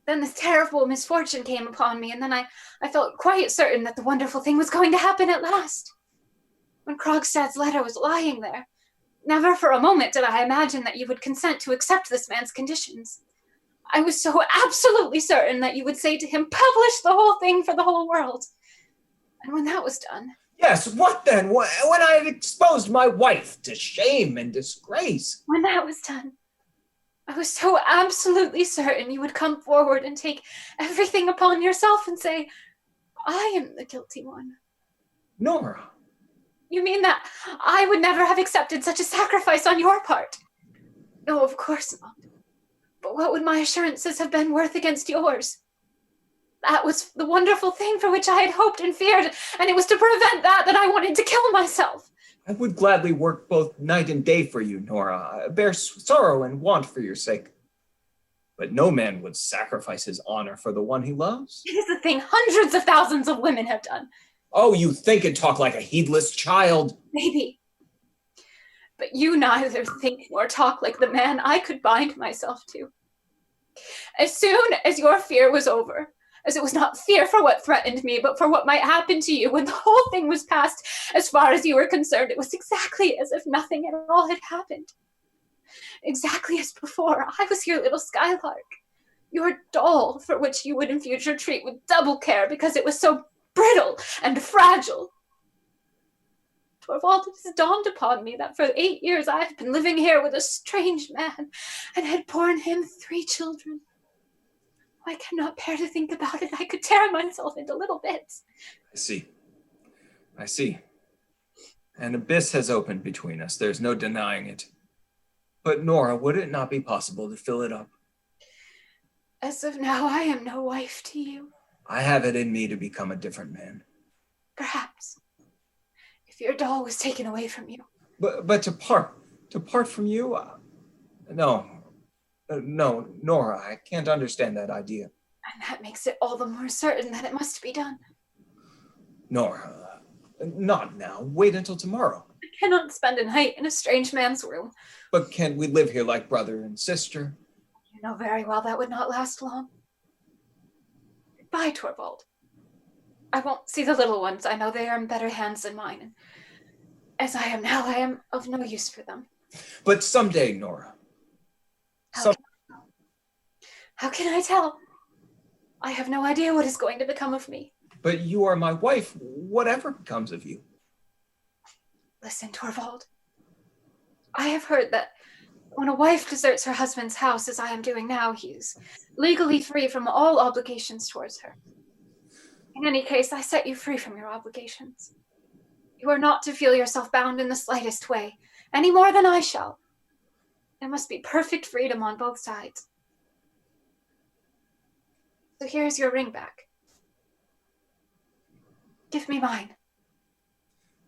Then this terrible misfortune came upon me, and then I felt quite certain that the wonderful thing was going to happen at last. When Krogstad's letter was lying there, never for a moment did I imagine that you would consent to accept this man's conditions. I was so absolutely certain that you would say to him, publish the whole thing for the whole world. And when that was done... Yes, what then? When I had exposed my wife to shame and disgrace. When that was done, I was so absolutely certain you would come forward and take everything upon yourself and say, I am the guilty one. Nora. You mean that I would never have accepted such a sacrifice on your part? No, of course not. But what would my assurances have been worth against yours? That was the wonderful thing for which I had hoped and feared, and it was to prevent that I wanted to kill myself. I would gladly work both night and day for you, Nora, bear sorrow and want for your sake. But no man would sacrifice his honor for the one he loves. It is the thing hundreds of thousands of women have done. Oh, you think and talk like a heedless child. Maybe. But you neither think nor talk like the man I could bind myself to. As soon as your fear was over, as it was not fear for what threatened me, but for what might happen to you when the whole thing was past, as far as you were concerned, it was exactly as if nothing at all had happened. Exactly as before, I was your little skylark, your doll for which you would in future treat with double care because it was so brittle and fragile. Torvald, it has dawned upon me that for 8 years I have been living here with a strange man and had borne him 3 children. I cannot bear to think about it. I could tear myself into little bits. I see. An abyss has opened between us. There's no denying it. But Nora, would it not be possible to fill it up? As of now, I am no wife to you. I have it in me to become a different man. Perhaps. If your doll was taken away from you. But to part from you? No, Nora, I can't understand that idea. And that makes it all the more certain that it must be done. Nora, not now. Wait until tomorrow. I cannot spend a night in a strange man's room. But can't we live here like brother and sister? You know very well that would not last long. Goodbye, Torvald. I won't see the little ones. I know they are in better hands than mine. And as I am now, I am of no use for them. But someday, Nora. How can I tell? I have no idea what is going to become of me. But you are my wife, whatever becomes of you. Listen, Torvald. I have heard that when a wife deserts her husband's house, as I am doing now, he is legally free from all obligations towards her. In any case, I set you free from your obligations. You are not to feel yourself bound in the slightest way, any more than I shall. There must be perfect freedom on both sides. So here's your ring back. Give me mine.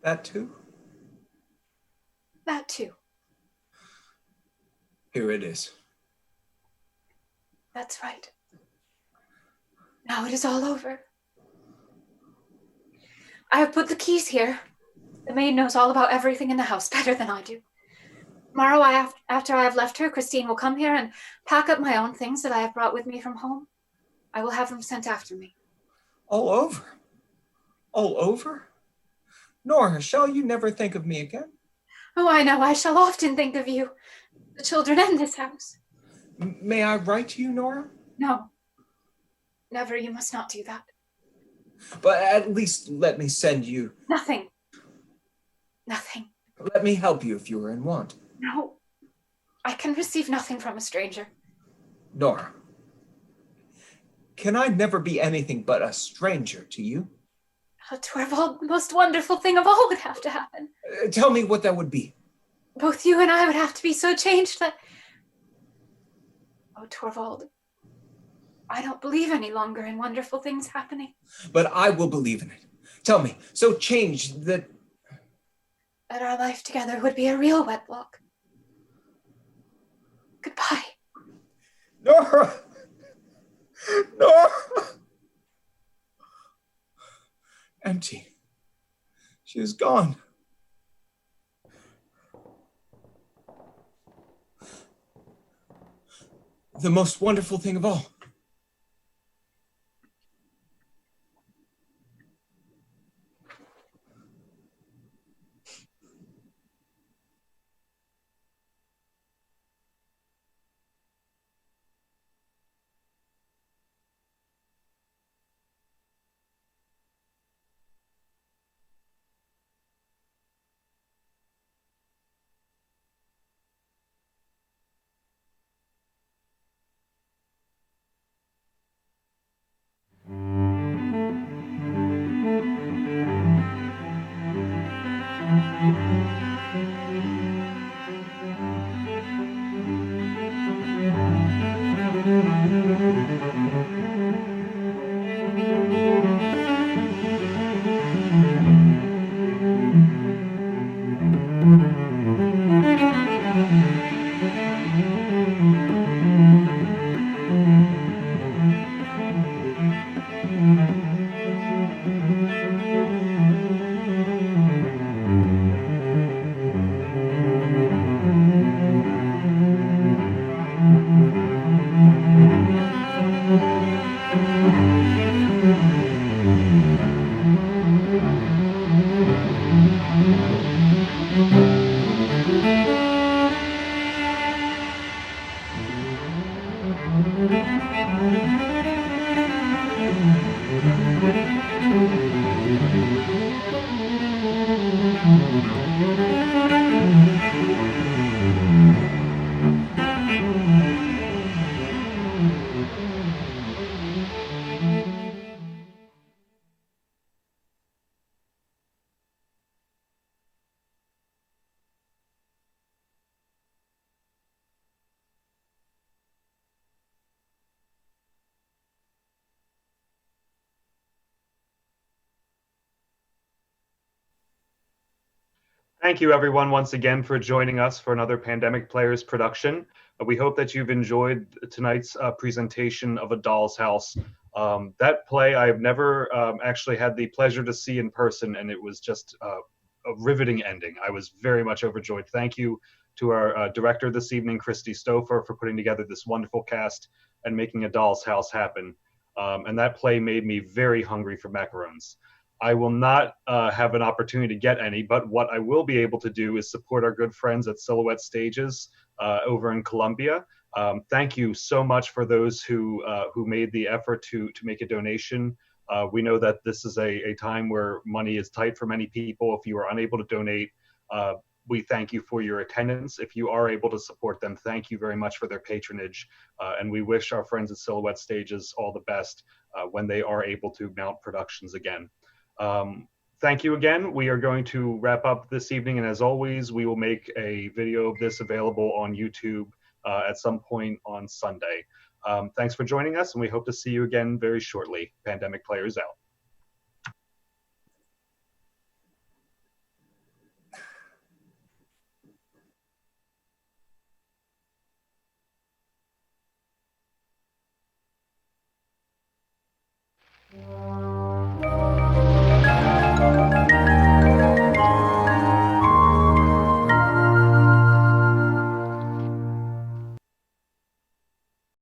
That too? That too. Here it is. That's right. Now it is all over. I have put the keys here. The maid knows all about everything in the house better than I do. Tomorrow, after I have left her, Christine will come here and pack up my own things that I have brought with me from home. I will have them sent after me. All over? All over? Nora, shall you never think of me again? Oh, I know. I shall often think of you, the children, and this house. May I write to you, Nora? No. Never. You must not do that. But at least let me send you... Nothing. Nothing. Let me help you if you are in want. No. I can receive nothing from a stranger. Nora, can I never be anything but a stranger to you? Oh, Torvald, the most wonderful thing of all would have to happen. Tell me what that would be. Both you and I would have to be so changed that... Oh, Torvald, I don't believe any longer in wonderful things happening. But I will believe in it. Tell me, so changed that... That our life together would be a real wedlock. Goodbye. Nora! Nora! Empty. She is gone. The most wonderful thing of all. Thank you, everyone, once again for joining us for another Pandemic Players production. We hope that you've enjoyed tonight's presentation of A Doll's House. That play I've never actually had the pleasure to see in person, and it was just a riveting ending. I was very much overjoyed. Thank you to our director this evening, Christy Stouffer, for putting together this wonderful cast and making A Doll's House happen. and that play made me very hungry for macarons. I will not have an opportunity to get any, but what I will be able to do is support our good friends at Silhouette Stages over in Columbia. Thank you so much for those who made the effort to make a donation. We know that this is a time where money is tight for many people. If you are unable to donate, we thank you for your attendance. If you are able to support them, thank you very much for their patronage. And we wish our friends at Silhouette Stages all the best when they are able to mount productions again. Thank you again. We are going to wrap up this evening, and as always, we will make a video of this available on YouTube at some point on Sunday. Thanks for joining us, and we hope to see you again very shortly. Pandemic Players out.